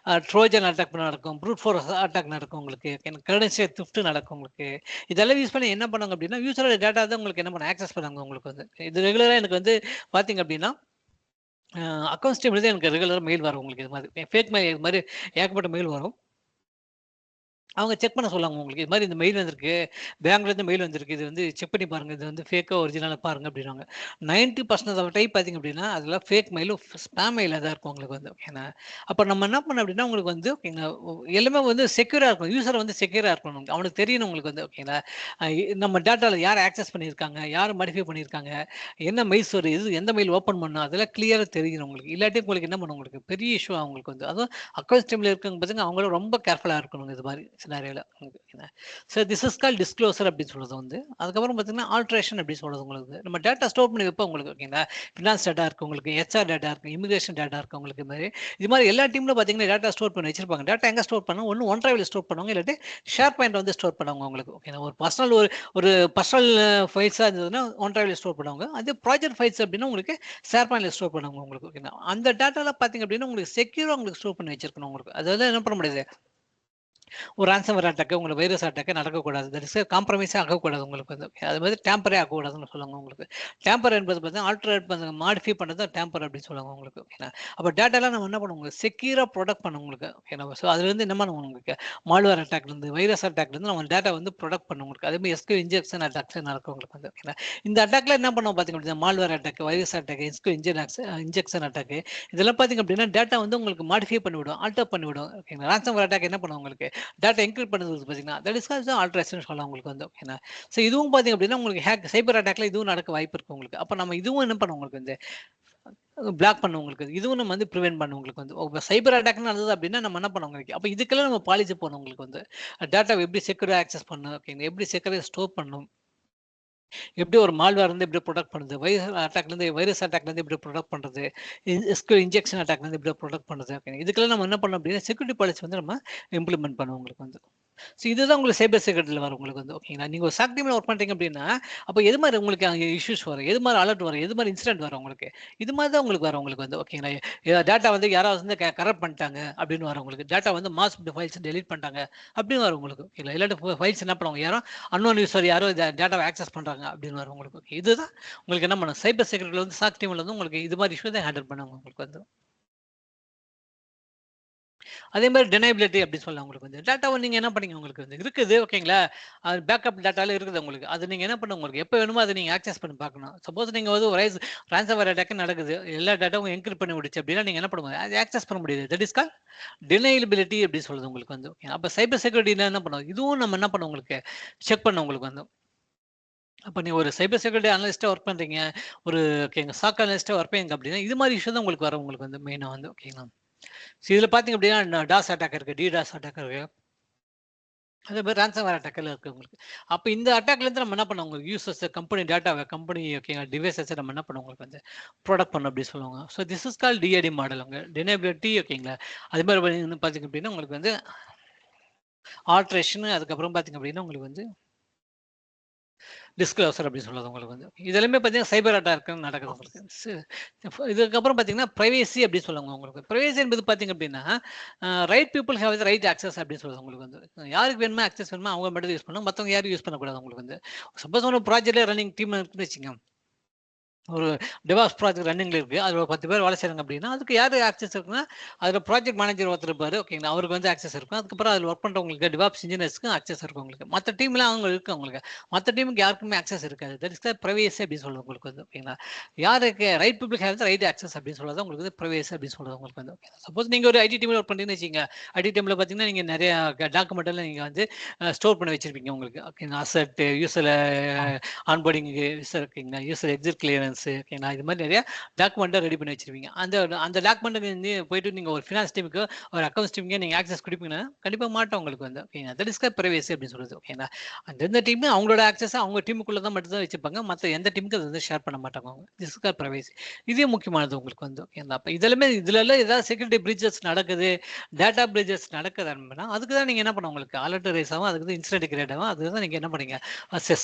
Trojan attack நடக்கும், ப்ரூட் ஃபோர்ஸ் அட்டாக் நடக்கும் உங்களுக்கு, கிரெடென்ஷியல் திஃப்ட் நடக்கும் உங்களுக்கு. இதெல்லாம் யூஸ் பண்ணி என்ன பண்ணுவாங்க அப்படின்னா யூசரோட டேட்டா தான் உங்களுக்கு என்ன பண்ண ஆக்சஸ் பண்ணுவாங்க உங்களுக்கு வந்து. இது ரெகுலராக எனக்கு வந்து பார்த்தீங்க அப்படின்னா அக்கௌண்ட்ஸ் டீம்ல தான் எனக்கு ரெகுலராக மெயில் வரும் உங்களுக்கு. இது மாதிரி ஃபேக் மெயில் இது மாதிரி ஏகப்பட்ட மெயில் வரும். அவங்க செக் பண்ண சொல்லுவாங்க உங்களுக்கு. இது மாதிரி இந்த மெயில் வந்திருக்கு, பேங்க்லேருந்து மெயில் வந்திருக்கு. இது வந்து செக் பண்ணி பாருங்க. இது வந்து ஃபேக்கா ஒரிஜினலா பாருங்க அப்படின்னாங்க. 90% ஆஃப் டைப் பார்த்தீங்க அப்படின்னா, அதெல்லாம் ஃபேக் மெயிலும், ஸ்பாம் மெயிலா தான் இருக்கும் உங்களுக்கு வந்து. ஓகேங்களா. அப்ப நம்ம என்ன பண்ணணும் அப்படின்னா, உங்களுக்கு வந்து ஓகேங்களா, எல்லாமே வந்து செக்யூரா இருக்கணும். யூசர் வந்து செக்யூரா இருக்கணும். அவனுக்கு தெரியணும் உங்களுக்கு வந்து ஓகேங்களா. நம்ம டேட்டால யார் ஆக்சஸ் பண்ணியிருக்காங்க, யார் மாடிஃபை பண்ணியிருக்காங்க, என்ன மெயில்ஸ் வருது, எந்த மெயில் ஓப்பன் பண்ணணும் அதெல்லாம் கிளியரா தெரியணும் உங்களுக்கு. இல்லாட்டி உங்களுக்கு என்ன பண்ணும் உங்களுக்கு பெரிய இஷ்யூ ஆகும் உங்களுக்கு வந்து. அதுவும் அக்கௌண்ட்ஸ் டீம்ல இருக்கவங்க பார்த்தீங்கன்னா, அவங்களும் ரொம்ப கேர்ஃபுல்லா இருக்கணும் இது மாதிரி சினாரியோல. So this is call disclosure அப்படின்னு சொல்றது வந்து. அதுக்கப்புறம் பார்த்தீங்கன்னா ஆல்ட்ரேஷன் அப்படின்னு சொல்றது உங்களுக்கு. நம்ம டேட்டா ஸ்டோர் பண்ணி வைப்போம் உங்களுக்கு ஓகேங்களா. ஃபினான்ஸ் டேட்டா இருக்கு உங்களுக்கு, ஹெச்ஆர் டேட்டா இருக்கு, இமிகிரேஷன் டேட்டா இருக்கு உங்களுக்கு. இது மாதிரி எல்லா டீம்ல பார்த்தீங்கன்னா டேட்டா ஸ்டோர் பண்ணி வச்சிருப்பாங்க. டேட்டா எங்க ஸ்டோர் பண்ணுவோம், ஒன்று ஒன் டிரைவில் ஸ்டோர் பண்ணுவாங்க, இல்லாட்டி ஷேர் பாயிண்ட் வந்து ஸ்டோர் பண்ணுவாங்க உங்களுக்கு ஓகேங்களா. ஒரு பர்சனல் ஃபைல்ஸாக இருந்ததுன்னா ஒன் டிரைவில் ஸ்டோர் பண்ணுவாங்க. அதே ப்ராஜெக்ட் ஃபைல்ஸ் அப்படின்னா உங்களுக்கு ஷேர் பாயிண்ட்ல ஸ்டோர் பண்ணுவாங்க உங்களுக்கு ஓகேங்களா. அந்த டேட்டாலாம் பார்த்தீங்க அப்படின்னா உங்களுக்கு செக்யூராக உங்களுக்கு ஸ்டோர் பண்ணி வச்சிருக்கணும் உங்களுக்கு. அதாவது என்ன பண்ண முடியாது, ஒரு ரான்சம்வேர் அட்டாக், உங்களுக்கு வைரஸ் அட்டாக் நடக்கக்கூடாது. தட் இஸ் காம்ப்ரமைஸே ஆகக்கூடாது உங்களுக்கு வந்து. அது மாதிரி டேம்பரே ஆகக்கூடாதுன்னு சொல்லுவாங்க உங்களுக்கு. டேம்பர் என்பது பார்த்தீங்கன்னா ஆல்டரேட் பண்ண மாடிஃபை பண்ணது தான் டேம்பர் அப்படின்னு சொல்லுவாங்க உங்களுக்கு ஓகேங்களா. அப்போ டேட்டாலாம் நம்ம என்ன பண்ணுவோம் உங்களுக்கு செக்யூராக ப்ரொடக்ட் பண்ண உங்களுக்கு ஓகேங்களா. ஸோ அதுலேருந்து என்ன பண்ணுவோம் உங்களுக்கு மால்வேர் அட்டாக்லேருந்து வைரஸ் அட்டாக்லேருந்து நம்ம டேட்டா வந்து ப்ரொடக்ட் பண்ண உங்களுக்கு. அதே மாதிரி எஸ்கியூ இன்ஜெக்ஷன் அட்டாக்ஸ் நடக்கும் உங்களுக்கு வந்து ஓகேங்களா. இந்த அட்டாக்ல என்ன பண்ணுவோம் பார்த்தீங்க அப்படின்னா malware attack, virus attack, எஸ்கியூ injection attack இதெல்லாம் பார்த்தீங்க அப்படின்னா டேட்டா வந்து உங்களுக்கு மாடிஃபை பண்ணிவிடும், ஆல்டர் பண்ணிவிடும் ஓகேங்களா. ரான்சம்வேர் அட்டாக் என்ன பண்ணுவோம் உங்களுக்கு டேட்டா என்கிரிப்ட் பண்ணுறது பார்த்தீங்கன்னா தட் இஸ் கால்ட் ஆல்ட்ரேஷன் சொல்லலாம் உங்களுக்கு வந்து ஓகேங்களா. ஸோ இதுவும் பார்த்தீங்க அப்படின்னா உங்களுக்கு சைபர் அட்டாக்ல இதுவும் நடக்க வாய்ப்பு இருக்கு உங்களுக்கு. அப்போ நம்ம இதுவும் என்ன பண்ணுவோம் உங்களுக்கு வந்து பிளாக் பண்ண உங்களுக்கு, இதுவும் நம்ம வந்து ப்ரிவென்ட் பண்ண உங்களுக்கு வந்து. இப்போ சைபர் அட்டாக்னு நடந்தது அப்படின்னா நம்ம என்ன பண்ணுவோம் உங்களுக்கு, அப்போ இதுக்கெல்லாம் நம்ம பாலிசி போகணும் உங்களுக்கு வந்து. டேட்டாவை எப்படி செக்யூராக ஆக்சஸ் பண்ணணும் ஓகேங்க, எப்படி செக்யூராக ஸ்டோர் பண்ணணும், எப்படி ஒரு மால்வேர் வந்து எப்படி ப்ரொடக்ட் பண்ணுது, வைரஸ் அட்டாக்லேருந்து எப்படி ப்ரொடக்ட் பண்ணுறது, எஸ்கியூஎல் இன்ஜெக்ஷன் அட்டாக்லேருந்து எப்படி ப்ரொடக்ட் பண்ணுறது ஓகே. இதுக்கெல்லாம் நம்ம என்ன பண்ணோம் அப்படின்னா செக்யூரிட்டி பாலிசி வந்து நம்ம இம்ப்ளிமெண்ட் பண்ணுவோம் உங்களுக்கு வந்து. ஸோ இதுதான் உங்களுக்கு சைபர் செக்யூரிட்டியில் வரும் உங்களுக்கு வந்து ஓகேங்களா. நீங்கள் ஒரு சாக் டீமில் ஒர்க் பண்ணுறீங்க அப்படின்னா அப்போ எது மாதிரி உங்களுக்கு அங்கே இஷ்யூஸ் வரும், எது மாதிரி அலர்ட் வரும், எது மாதிரி இன்சிடென்ட் வரும் உங்களுக்கு, இது மாதிரி தான் உங்களுக்கு வரும் உங்களுக்கு வந்து ஓகேங்களா. டேட்டா வந்து யாராவது வந்து கரெக்ட் பண்ணிட்டாங்க அப்படின்னு வரும் உங்களுக்கு. டேட்டா வந்து மாஸ் ஃபைல்ஸ் டெலீட் பண்ணிட்டாங்க அப்படின்னு வரும் உங்களுக்கு ஓகேங்களா. இல்லாட்டி ஃபைல்ஸ் என்ன பண்ணுவாங்க, யாரும் அன்னோன் யூசர் யாரோ டேட்டாவை ஆக்சஸ் பண்ணுறாங்க அப்படின்னு வரும் உங்களுக்கு. இதுதான் உங்களுக்கு என்ன பண்ணும் சைபர் செக்யூரிட்டியில் வந்து சாக் டீமில் வந்து உங்களுக்கு இது மாதிரி இஷ்யூ தான் ஹேண்டில் பண்ணுவாங்க உங்களுக்கு வந்து. அதே மாதிரி டெனைபிலிட்டி அப்படின்னு சொல்லலாம் உங்களுக்கு வந்து. டேட்டாவை நீங்கள் என்ன பண்ணீங்க உங்களுக்கு வந்து இருக்குது ஓகேங்களா. அது பேக்கப் டேட்டால இருக்குது உங்களுக்கு. அது நீங்கள் என்ன பண்ண உங்களுக்கு எப்போ வேணுமோ அதை நீங்கள் ஆக்சஸ் பண்ணி பார்க்கணும். சப்போஸ் நீங்கள் வந்து ஒரு ட்ரான்ஸ்ஃபர் அட்டாக் நடக்குது, எல்லா டேட்டாவும் என்கிரிப்ட் பண்ணி விடுச்சு அப்படின்னா நீங்கள் என்ன பண்ணுவாங்க அதை ஆக்சஸ் பண்ண முடியாது. தட் இஸ் கால் டெனைபிலிட்டி அப்படின்னு சொல்லுது உங்களுக்கு வந்து. அப்போ சைபர் செக்யூரிட்டியில் என்ன பண்ணுவோம், இதுவும் நம்ம என்ன பண்ணோம் உங்களுக்கு செக் பண்ண உங்களுக்கு வந்து. அப்போ நீங்கள் ஒரு சைபர் செக்யூரிட்டி அனலிஸ்ட்டாக ஒர்க் பண்ணுறீங்க, ஒரு ஓகேங்க சாக் அனலிஸ்ட்டாக ஒர்க் பண்ணுங்க அப்படின்னா இது மாதிரி இஷ்யூ தான் உங்களுக்கு வரும் உங்களுக்கு வந்து மெயினாக வந்து ஓகேங்களா. ஸோ இதில் பார்த்தீங்க அப்படின்னா டாஸ் அட்டாக் இருக்குது, டிடாஸ் அட்டாக் இருக்குது, அதே மாதிரி ரான்சம்வேர் அட்டாக்ல இருக்குது உங்களுக்கு. அப்போ இந்த அட்டாக்லேருந்து நம்ம என்ன பண்ணோம் உங்களுக்கு யூசர்ஸ் கம்பெனி டேட்டாவை கம்பெனி ஓகேங்க டிவைசஸ் நம்ம என்ன பண்ணோம் உங்களுக்கு வந்து ப்ரொடக்ட் பண்ணோம் அப்படி சொல்லுவாங்க. So this is call TAD model உங்க டெனைபிலிட்டி ஓகேங்களா. அது மாதிரி பார்த்தீங்க அப்படின்னா உங்களுக்கு வந்து ஆல்ட்ரேஷன், அதுக்கப்புறம் பார்த்தீங்க அப்படின்னா உங்களுக்கு வந்து டிஸ்க்ளோசர் அப்படின்னு சொல்றது உங்களுக்கு வந்து இதெல்லாமே பார்த்தீங்கன்னா சைபர் அட்டாக் நடக்குது உங்களுக்கு. இதுக்கப்புறம் பார்த்தீங்கன்னா பிரைவேசி அப்படின்னு சொல்லுவாங்க உங்களுக்கு. பிரைவேசி என்பது பார்த்தீங்க அப்படின்னா right people have right access அப்படின்னு சொல்லுவாங்க உங்களுக்கு வந்து. யாருக்கு வேணுமோ ஆக்சஸ் வேணுமோ அவங்க மட்டும் யூஸ் பண்ணணும், மற்றவங்க யாரும் யூஸ் பண்ணக்கூடாது உங்களுக்கு வந்து. சப்போஸ் ஒரு ப்ராஜெக்ட்ல ரன்னிங் டீம் இருக்குன்னு வச்சுங்க, ஒரு டிவாஸ் ப்ராஜெக்ட் ரன்னிங்ல இருக்கு, அதில் ஒரு 10 பேர் வேலை செய்றாங்க அப்படின்னா அதுக்கு யார் ஆக்சஸ் இருக்குன்னா அதில் ப்ராஜெக்ட் மேனேஜர் ஒருத்தர் இருப்பாரு, ஓகேங்களா, அவருக்கு வந்து ஆக்சஸ் இருக்கும். அதுக்கப்புறம் அதில் ஒர்க் பண்ணுறவங்களுக்கு டிவாப்ஸ் இன்ஜினியர்ஸ்க்கு ஆக்சஸ் இருக்கும் உங்களுக்கு. மற்ற டீம்ல அவங்க இருக்கு அவங்களுக்கு, மற்ற டீமுக்கு யாருக்குமே ஆக்சஸ் இருக்காது. தட் இஸ் த ப்ரைவேசி அப்படின்னு சொல்லுவது உங்களுக்கு வந்து, ஓகேங்களா. யாருக்கு right people have right access அப்படின்னு சொல்றது உங்களுக்கு வந்து ப்ரைவேசி அப்படின்னு சொல்றது உங்களுக்கு வந்து. சப்போஸ் நீங்க ஒரு ஐடி டீம்ல ஒர்க் பண்ணுறீங்கன்னு வச்சுங்க, ஐடி டீம்ல பார்த்தீங்கன்னா நீங்க நிறைய டாக்குமெண்ட் எல்லாம் நீங்க வந்து ஸ்டோர் பண்ணி வச்சிருப்பீங்க உங்களுக்கு, ஓகேங்களா. அசெட், யூசர் ஆன்போர்டிங், யூசர், ஓகேங்களா, யூசர் எக்ஸிட் கிளியரன்ஸ், ஓகேங்களா, இது மாதிரி நிறைய டாக்குமெண்ட்டை ரெடி பண்ணி வச்சிருப்பீங்க. அந்த அந்த டாக்குமெண்ட்டுக்கு வந்து போயிட்டு நீங்கள் ஒரு ஃபினான்ஸ் டீமுக்கு ஒரு அக்கௌண்ட்ஸ் டீமுக்கு நீங்கள் ஆக்சஸ் கொடுப்பீங்கன்னா கண்டிப்பாக மாட்டோம் உங்களுக்கு வந்து, ஓகேங்களா. தட் இஸ் பிரைவேசி அப்படின்னு சொல்றது, ஓகேங்களா. அந்தந்த டீம் அவங்களோட ஆக்சஸ் அவங்க டீமுக்குள்ள தான் மட்டும் தான் வச்சுப்பாங்க, மற்ற எந்த டீமுக்கு அதை வந்து ஷேர் பண்ண மாட்டாங்க அவங்க. This is privacy. இதே முக்கியமானது உங்களுக்கு வந்து, ஓகேங்களா. அப்போ இதெல்லாமே இதுலலாம் ஏதாவது செக்யூரிட்டி பிரீச்சஸ் நடக்குது, டேட்டா பிரீச்சஸ் நடக்குது அப்படின்னா அதுக்கு தான் நீங்கள் என்ன பண்ண, உங்களுக்கு அலர்ட் ரைஸ் ஆகும், அதுக்கு தான் இன்சிடென்ட் கிரியேட் ஆகும், அதுக்கு தான் நீங்கள் என்ன பண்ணீங்க,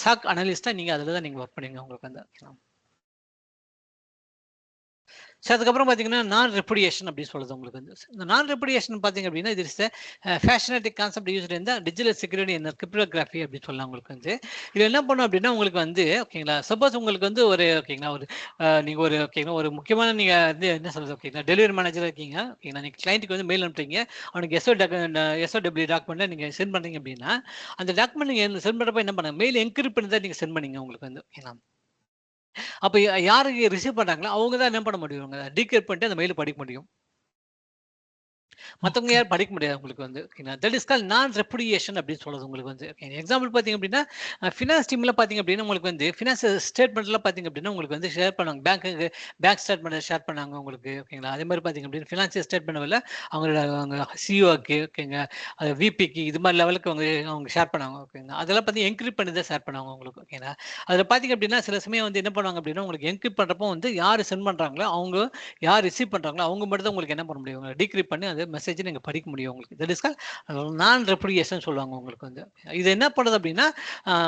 சாக் அனலிஸ்ட்டாக நீங்கள் அதில் தான் நீங்கள் ஒர்க் பண்ணுவீங்க உங்களுக்கு வந்து, ஓகேங்களா. ஸோ அதுக்கப்புறம் பார்த்தீங்கன்னா நான் ரெப்புடியேஷன் அப்படின்னு சொல்லுது உங்களுக்கு வந்து. இந்த நான் ரெப்புடியேஷன் பார்த்தீங்க அப்படின்னா இது இஸ் ஃபேஷனேட்டிக் கான்செப்ட் யூஸ் இந்த டிஜிட்டல் செக்யூரிட்டி என்ன கிரிப்டோகிராஃபி அப்படின்னு சொல்லலாம் உங்களுக்கு வந்து. இது என்ன பண்ணும் அப்படின்னா உங்களுக்கு வந்து, ஓகேங்களா, சப்போஸ் உங்களுக்கு வந்து ஒரு, ஓகேங்களா, ஒரு நீங்கள் ஒரு, ஓகேங்களா, ஒரு முக்கியமான நீங்கள் வந்து என்ன சொல்றது, ஓகேங்களா, டெலிவரி மேனேஜராக இருக்கீங்க, ஓகேங்களா, நீங்கள் கிளைண்ட்டுக்கு வந்து மெயில் அனுப்புறீங்க, அவனுக்கு எஸ்ஓடபிள்யூ டாக்குமெண்ட்டை நீங்கள் சென்ட் பண்ணுறீங்க அப்படின்னா அந்த டாக்குமெண்ட் நீங்கள் சென்ட் பண்ணுறப்ப என்ன பண்ணுங்க, மெயில் என்கிரிப்ட் பண்ணி தான் நீங்கள் சென்ட் பண்ணீங்க உங்களுக்கு வந்து, ஓகேங்களா. அப்ப யாருக்கு ரிசீவ் பண்றாங்களோ அவங்க தான் என்ன பண்ண முடியும், டீகோட் பண்ணிட்டு அந்த மெயில் படிக்க முடியும். மத்தவங்க ஓகே. யாரும் படிக்க முடியாது உங்களுக்கு வந்து, ஓகேங்களா. தட் இஸ் கால்ட் நான் ரெப்புடியேஷன் அப்படின்னு சொல்றது உங்களுக்கு வந்து. எக்ஸாம்பிள் பார்த்தீங்க அப்படின்னா ஃபினான்ஸ் டீம்ல பார்த்தீங்க அப்படின்னா உங்களுக்கு வந்து ஃபினான்ஸ் ஸ்டேட்மெண்ட்ல பார்த்தீங்க அப்படின்னா உங்களுக்கு வந்து ஷேர் பண்ணுவாங்க, பேங்க் ஸ்டேட்மெண்ட் ஷேர் பண்ணாங்க உங்களுக்கு, ஓகேங்களா. அதே மாதிரி பார்த்தீங்க அப்படின்னா ஃபினான்சியல் ஸ்டேட்மெண்ட் அவங்களோட அவங்க சிஓக்கு, ஓகேங்க, அது விபிக்கு, இது மாதிரி லெவலுக்கு அவங்க ஷேர் பண்ணாங்க, ஓகேங்களா. அதெல்லாம் பார்த்து என்கிரிப்ட் பண்ணி தான் ஷேர் பண்ணுவாங்க உங்களுக்கு, ஓகேங்களா. அதில் பார்த்தீங்க அப்படின்னா சில சமயம் வந்து என்ன பண்ணுவாங்க அப்படின்னா உங்களுக்கு என்கிரிப்ட் பண்ணுறப்போ வந்து யார் சென்ட் பண்ணுறாங்களோ அவங்க, யார் ரிசீவ் பண்ணுறாங்களோ அவங்க மட்டும் தான் உங்களுக்கு என்ன பண்ண முடியும், டீக்ரிப்ட் பண்ணி அந்த மெசேஜ் நீங்க படிக்க முடியும் உங்களுக்கு. தட் இஸ் கால்ட் நான் ரெப்புடியேஷன் சொல்லுவாங்க உங்களுக்கு வந்து. இது என்ன பண்ணுது அப்படின்னா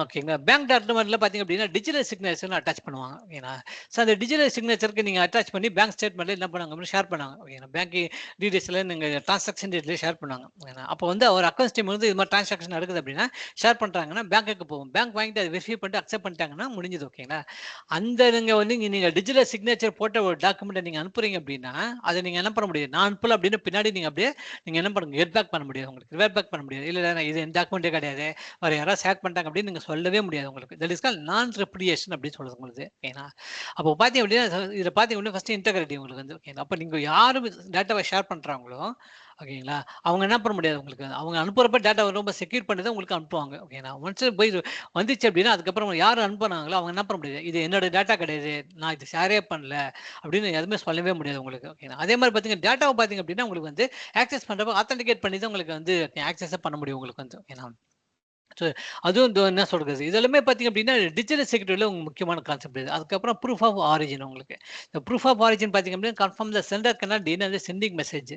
ஓகேங்களா, பேங்க் டாக்குமெண்ட்ல பார்த்தீங்க அப்படின்னா டிஜிட்டல் சிக்னேச்சர் அட்டாச் பண்ணுவாங்க, ஓகேங்களா. ஸோ அந்த டிஜிட்டல் சிக்னேச்சருக்கு நீங்க அட்டாச் பண்ணி பேங்க் ஸ்டேட்மெண்ட்ல என்ன பண்ணுவாங்க அப்படின்னு ஷேர் பண்ணாங்க, ஓகேங்களா. பேங்க் டீடைல்ஸ்ல நீங்க டிரான்சாக்ஷன் டீடைல்ஸ் ஷேர் பண்ணுவாங்க, ஓகேங்களா. அப்போ வந்து ஒரு அக்கௌண்ட்ஸ் டீம் வந்து இது மாதிரி டிரான்சாக்ஷன் நடக்குது அப்படின்னா ஷேர் பண்றாங்கன்னா பேங்க்குக்கு போகும், பேங்க் வாங்கிட்டு அதை வெரிஃபை பண்ணிட்டு அக்செப்ட் பண்ணிட்டாங்கன்னா முடிஞ்சது, ஓகேங்களா. அந்த நீங்க வந்து நீங்க டிஜிட்டல் சிக்னேச்சர் போட்ட ஒரு டாக்குமெண்ட்டை நீங்க அனுப்புறீங்க அப்படின்னா அதை நீங்க என்ன பண்ண முடியும், நான் அனுப்பல அப்படின்னு பின்னாடி நீங்க அப்படியே நீங்க என்ன பண்ணுங்க, கெட் பேக் பண்ண முடியாது உங்களுக்கு, ரிவர்ட் பேக் பண்ண முடியாது. இல்ல இது என் டாக்குமெண்ட்டே கிடையாது, வேற யாராவது ஷேர் பண்ணிட்டாங்க அப்படின்னு நீங்க சொல்லவே முடியாது உங்களுக்கு. தட் இஸ் கால்ட் நான் ரெப்புடியேஷன் அப்படின்னு சொல்றது உங்களுக்கு, ஓகேங்களா. அப்போ பார்த்தீங்க அப்படின்னா இதில் பார்த்தீங்க அப்படின்னா ஃபர்ஸ்ட் இன்டெகிரிட்டி உங்களுக்கு வந்து, ஓகேங்களா. அப்போ நீங்க யாரு டேட்டாவை ஷேர் பண்றாங்களோ, ஓகேங்களா, அவங்க என்ன பண்ண முடியாது உங்களுக்கு, அவங்க அனுப்புறப்ப டேட்டா ரொம்ப செக்யூர் பண்ணி தான் உங்களுக்கு அனுப்புவாங்க, ஓகேங்களா. ஒன்ஸ் போய் வந்துச்சு அப்படின்னா அதுக்கப்புறம் யார் அனுப்புனாங்களோ அவங்க என்ன பண்ண முடியாது, இது என்னோட டேட்டா கிடையாது, நான் இது ஷேரே பண்ணல அப்படின்னு எதுவுமே சொல்லவே முடியாது உங்களுக்கு, ஓகேங்களா. அதே மாதிரி பார்த்தீங்க டேட்டாவை பார்த்தீங்க அப்படின்னா உங்களுக்கு வந்து ஆக்சஸ் பண்றப்ப ஆத்தென்டிகேட் பண்ணி தான் உங்களுக்கு வந்து ஆக்சஸ் பண்ண முடியும் உங்களுக்கு வந்து, ஓகேங்களா. ஸோ அதுவும் என்ன சொல்றது, இதெல்லாமே பார்த்தீங்க அப்படின்னா டிஜிட்டல் செக்யூரிட்டியில் உங்களுக்கு முக்கியமான கான்செப்ட் இது. அதுக்கப்புறம் ப்ரூஃப் ஆஃப் ஆரிஜின் உங்களுக்கு. இந்த ப்ரூஃப் ஆஃப் ஆரிஜின் பார்த்தீங்க அப்படின்னா confirm the centre cannot deny the sending message.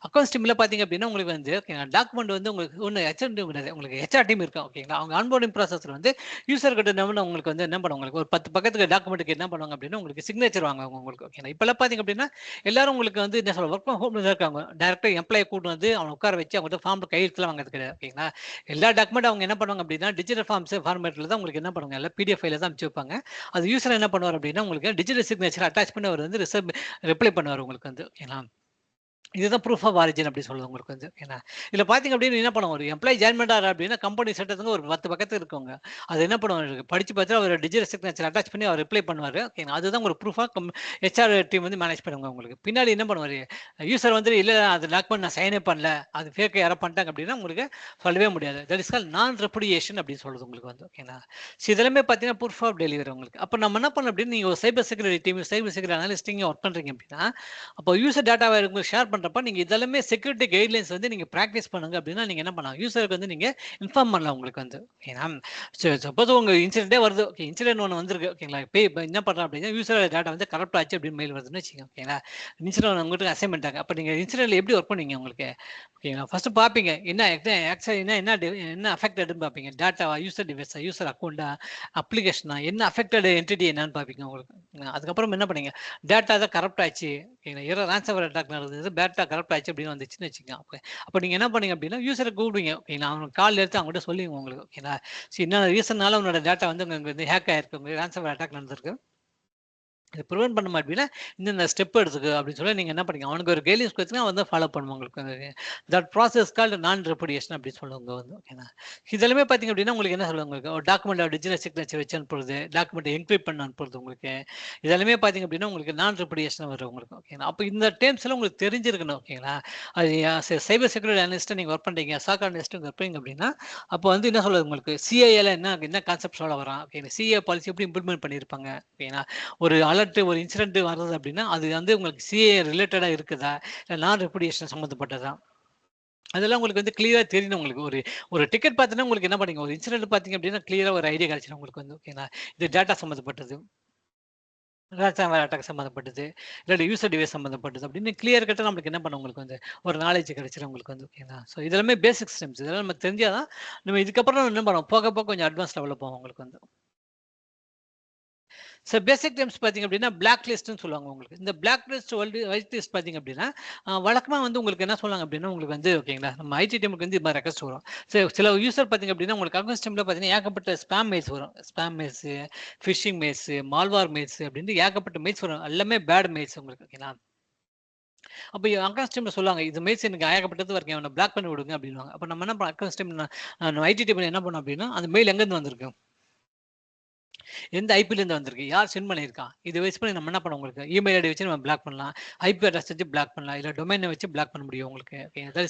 Accounts டீமில் பார்த்தீங்க அப்படின்னா உங்களுக்கு வந்து டாக்குமெண்ட் வந்து உங்களுக்கு ஒன்று ஹெச்ஆர் டீம் கிடையாது, உங்களுக்கு ஹெச்ஆர் டீம் இருக்கும், ஓகேங்களா. அவங்க ஆன்போர்டிங் ப்ராசஸில் வந்து யூசர் கிட்ட என்ன உங்களுக்கு வந்து என்ன பண்ணுவாங்க, உங்களுக்கு ஒரு 10 பக்கத்துக்கு டாக்குமெண்ட்டுக்கு என்ன பண்ணுவாங்க அப்படின்னா உங்களுக்கு சிக்னேச்சர் வாங்குவாங்க உங்களுக்கு, ஓகேங்களா. இப்போல்லாம் பார்த்தீங்க அப்படின்னா எல்லாரும் உங்களுக்கு வந்து என்ன சொல்ல ஒர்க் ஃப்ரம் ஹோம்ல தான் இருக்காங்க. டேரக்டாக எம்ப்ளாயை கூட்டு வந்து அவங்க உட்கார வச்சு அவங்க ஃபார்ம் கையெழுத்துலாம் வாங்குறது கிடையாது, ஓகேங்களா. எல்லா டாக்குமெண்ட் அவங்க என்ன பண்ணுவாங்க அப்படின்னா டிஜிட்டல் ஃபார்மேட்ல தான் உங்களுக்கு என்ன பண்ணுவாங்க, எல்லாம் பிடிஎஃப் ஃபைல தான் அனுப்பிச்சு வைப்பாங்க. அது யூசர் என்ன பண்ணுவார் அப்படின்னா உங்களுக்கு டிஜிட்டல் சிக்னேச்சர் அட்டாச் பண்ணி அவர் வந்து ரிப்ளை பண்ணுவார் உங்களுக்கு வந்து, ஓகேங்களா. இதுதான் ப்ரூஃப் ஆஃப் ஆரிஜின் அப்படி சொல்லுது உங்களுக்கு வந்து, ஏன்னா இதில் பார்த்தீங்க அப்படின்னு என்ன பண்ணுவோம், ஒரு எம்ப்ளாயி ஜாயின் பண்ணுறாரு அப்படின்னா கம்பெனி சட்டத்துக்கு ஒரு 10 பக்கத்து இருக்குங்க. அது என்ன பண்ணுவாங்க படிச்சு பார்த்து அவர் டிஜிட்டல் சிக்னேச்சர் அட்டாச் பண்ணி அவர் ரிப்ளை பண்ணுவார், ஓகேங்களா. அதுதான் ஒரு ப்ரூஃபாக ஹெச்ஆர் டீம் வந்து மேனேஜ் பண்ணுவாங்க உங்களுக்கு. பின்னாடி என்ன பண்ணுவார் யூசர் வந்து இல்லை அது டாக்குமெண்ட் நான் சைனே பண்ணல, அது ஃபேக் யாரோ பண்ணிட்டாங்க அப்படின்னா உங்களுக்கு சொல்லவே முடியாது. தட் இஸ் கால் நான் ரெப்புடியேஷன் அப்படின்னு சொல்லுது உங்களுக்கு வந்து, ஓகேங்களா. ஸோ இதெல்லாமே பார்த்தீங்கன்னா ப்ரூஃப் ஆஃப் டெலிவரி உங்களுக்கு. அப்போ நம்ம என்ன பண்ணணும் அப்படின்னு நீங்கள் ஒரு cyber security team, cyber security அனலிஸ்டிங் ஒர்க் பண்ணுறீங்க அப்படின்னா அப்போ யூசர் டேட்டாவை ஷேர் பண்றப்ப நீங்க இதெல்லாமே செக்யூரிட்டி கைட்லைன்ஸ் வந்து நீங்க பிராக்டிஸ் பண்ணுங்க அப்படின்னா நீங்க என்ன பண்ணலாம் யூசருக்கு வந்து நீங்க இன்ஃபார்ம் பண்ணலாம் உங்களுக்கு வந்து ஏன்னா சப்போஸ் உங்க இன்சிடென்ட்டே வருது ஓகே இன்சிடென்ட் ஒன்று வந்திருக்கு ஓகேங்களா இப்போ என்ன பண்றோம் அப்படின்னா யூசர் டேட்டா வந்து கரப்ட் ஆச்சு அப்படின்னு மெயில் வருதுன்னு வச்சுக்கோங்க ஓகேங்களா இன்சிடென்ட் உங்களுக்கு அசைன்மெண்ட் ஆகும் அப்போ நீங்க இன்சிடென்ட்ல எப்படி ஒர்க் பண்ணீங்க உங்களுக்கு ஓகேங்களா ஃபர்ஸ்ட் பார்ப்பீங்க என்ன ஆக்சுவலி என்ன அஃபெக்டட்னு பார்ப்பீங்க டேட்டா யூசர் டிவைஸ் யூசர் அக்கௌண்டா அப்ளிகேஷனா என்ன அஃபெக்டட் என்டிட்டி என்னன்னு பார்ப்பீங்க உங்களுக்கு அதுக்கப்புறம் என்ன பண்ணீங்க டேட்டா தான் கரப்ட் ஆச்சு ஓகேங்களா ரான்சம்வேர் அட்டாக் நடந்தது டேட்டா கரப்ட் ஆச்சு அப்படின்னு வந்துச்சுன்னு வச்சுக்கோங்க அப்போ நீங்க என்ன பண்ணீங்க அப்படின்னா யூசரை கூப்பிடுவீங்க ஓகேங்களா அவங்க கால் எடுத்து அவங்ககிட்ட சொல்லுவீங்க உங்களுக்கு ஓகேங்களா சரி என்ன ரீசன்னால உன்னோட டேட்டா வந்து உங்களுக்கு வந்து ஹேக் ஆயிருக்கு உங்களுக்கு ரான்சம்வேர் அட்டாக் நடந்திருக்கு இதை ப்ரிவென்ட் பண்ண அப்படின்னா இந்த ஸ்டெப் எடுத்துக்கு அப்படின்னு சொல்லி நீங்கள் என்ன பண்ணீங்க அவனுக்கு ஒரு கைட்லைன்ஸ் கொடுத்தீங்கன்னா வந்து ஃபாலோ பண்ணுவோம் உங்களுக்கு தட் ப்ராசஸ் கால்டு நான் ரெப்புடியேஷன் அப்படின்னு சொல்லுவாங்க வந்து ஓகேண்ணா இதெல்லாமே பார்த்தீங்க அப்படின்னா உங்களுக்கு என்ன சொல்லுவாங்க உங்களுக்கு ஒரு டாக்குமெண்ட் டிஜிட்டல் சிக்னேச்சர் வச்சு அனுப்புறது டாக்குமெண்ட் என்கிரிப்ட் பண்ண அனுப்புறது உங்களுக்கு இதெல்லாமே பார்த்தீங்க அப்படின்னா உங்களுக்கு நான் ரெப்புடியேஷன் வரும் உங்களுக்கு ஓகேங்களா அப்போ இந்த டேர்ம்ஸ் எல்லாம் உங்களுக்கு தெரிஞ்சிருக்கணும் ஓகேங்களா அது சைபர் செக்யூரிட்டி அனலிஸ்ட்டை நீங்கள் ஒர்க் பண்ணுறீங்க சாக் அனலிஸ்ட்டு ஒர்க் பண்ணுறீங்க அப்படின்னா அப்போ வந்து என்ன சொல்லுது உங்களுக்கு சிஐஏல என்ன கான்செப்ட் சொல்ல வரான் ஓகே சிஏ பாலிசி எப்படி இம்ப்ளிமெண்ட் பண்ணியிருப்பாங்க ஓகேங்களா ஒரு அலர்ட் ஒரு இன்சிடென்ட் வருது அப்படின்னா அது வந்து உங்களுக்கு சிஏ ரிலேட்டடா இருக்குதா இல்லை நான் ரெப்புடியேஷன் சம்மந்தப்பட்டதா அதெல்லாம் உங்களுக்கு வந்து கிளியரா தெரியணும் உங்களுக்கு ஒரு டிக்கெட் பார்த்தீங்கன்னா உங்களுக்கு என்ன பண்ணீங்க ஒரு இன்சிடென்ட் பார்த்தீங்க அப்படின்னா கிளியரா ஒரு ஐடியா கிடைச்சிடும் உங்களுக்கு வந்து ஓகேங்களா இது டேட்டா சம்மந்தப்பட்டது ரான்சம்வேர் அட்டாக் சம்மந்தப்பட்டது இல்லாட்டி யூசர் டிவைஸ் சம்மந்தப்பட்டது அப்படின்னு கிளியர் கட்டாக நம்மளுக்கு என்ன பண்ண உங்களுக்கு வந்து ஒரு நாலேஜ் கிடைச்சிடும் உங்களுக்கு வந்து ஓகேங்களா ஸோ இதெல்லாமே பேசிக் ஸ்டெம்ஸ் இதெல்லாம் நம்ம தெரிஞ்சாதான் நம்ம இதுக்கப்புறம் என்ன பண்ணுவோம் போக போக கொஞ்சம் அட்வான்ஸ் லெவலில் போவோம் உங்களுக்கு வந்து ஸோ பேசிக் டேர்ம்ஸ் பார்த்தீங்க அப்படின்னா பிளாக் லிஸ்ட்னு சொல்லுவாங்க உங்களுக்கு இந்த பிளாக் லிஸ்ட் ஒயிட் லிஸ்ட் பார்த்தீங்க அப்படின்னா வழக்கமாக வந்து உங்களுக்கு என்ன சொல்லுவாங்க அப்படின்னா உங்களுக்கு வந்து ஓகேங்களா நம்ம ஐடி டீமுக்கு வந்து இது மாதிரி ரெக்வஸ்ட் வரும் ஸோ சில யூசர் பார்த்தீங்க அப்படின்னா உங்களுக்கு அக்கௌண்ட் டைமில் பார்த்தீங்கன்னா ஏகப்பட்ட ஸ்பேம் மெயில்ஸ் வரும் spam mails phishing mails malware mails அப்படின்னு ஏகப்பட்ட மெயில்ஸ் வரும் எல்லாமே பேட் மெயில்ஸ் உங்களுக்கு ஓகேங்களா அப்போ அக்கௌண்ட் டைமில் சொல்லுவாங்க இது மெயில்ஸ் எனக்கு ஏகப்பட்டது வரைக்கும் அவனை பிளாக் பண்ணி விடுங்க அப்படின்வாங்க அப்போ நம்ம என்ன பண்ண அக்கௌண்ட் டைம் ஐடி டீமில் என்ன பண்ணோம் அப்படின்னா அந்த மெயில் எங்கேருந்து வந்திருக்கு எந்த ஐபிலேருந்து வந்திருக்கு யார் சென்ட் பண்ணியிருக்கான் இது வச்சு பண்ணி நம்ம என்ன பண்ண உங்களுக்கு இமெயில் ஐடி வச்சு நம்ம பிளாக் பண்ணலாம் ஐபி அட்ரஸ் வச்சு பிளாக் பண்ணலாம் இல்லை டொமைனை வச்சு பிளாக் பண்ண முடியும் உங்களுக்கு ஓகே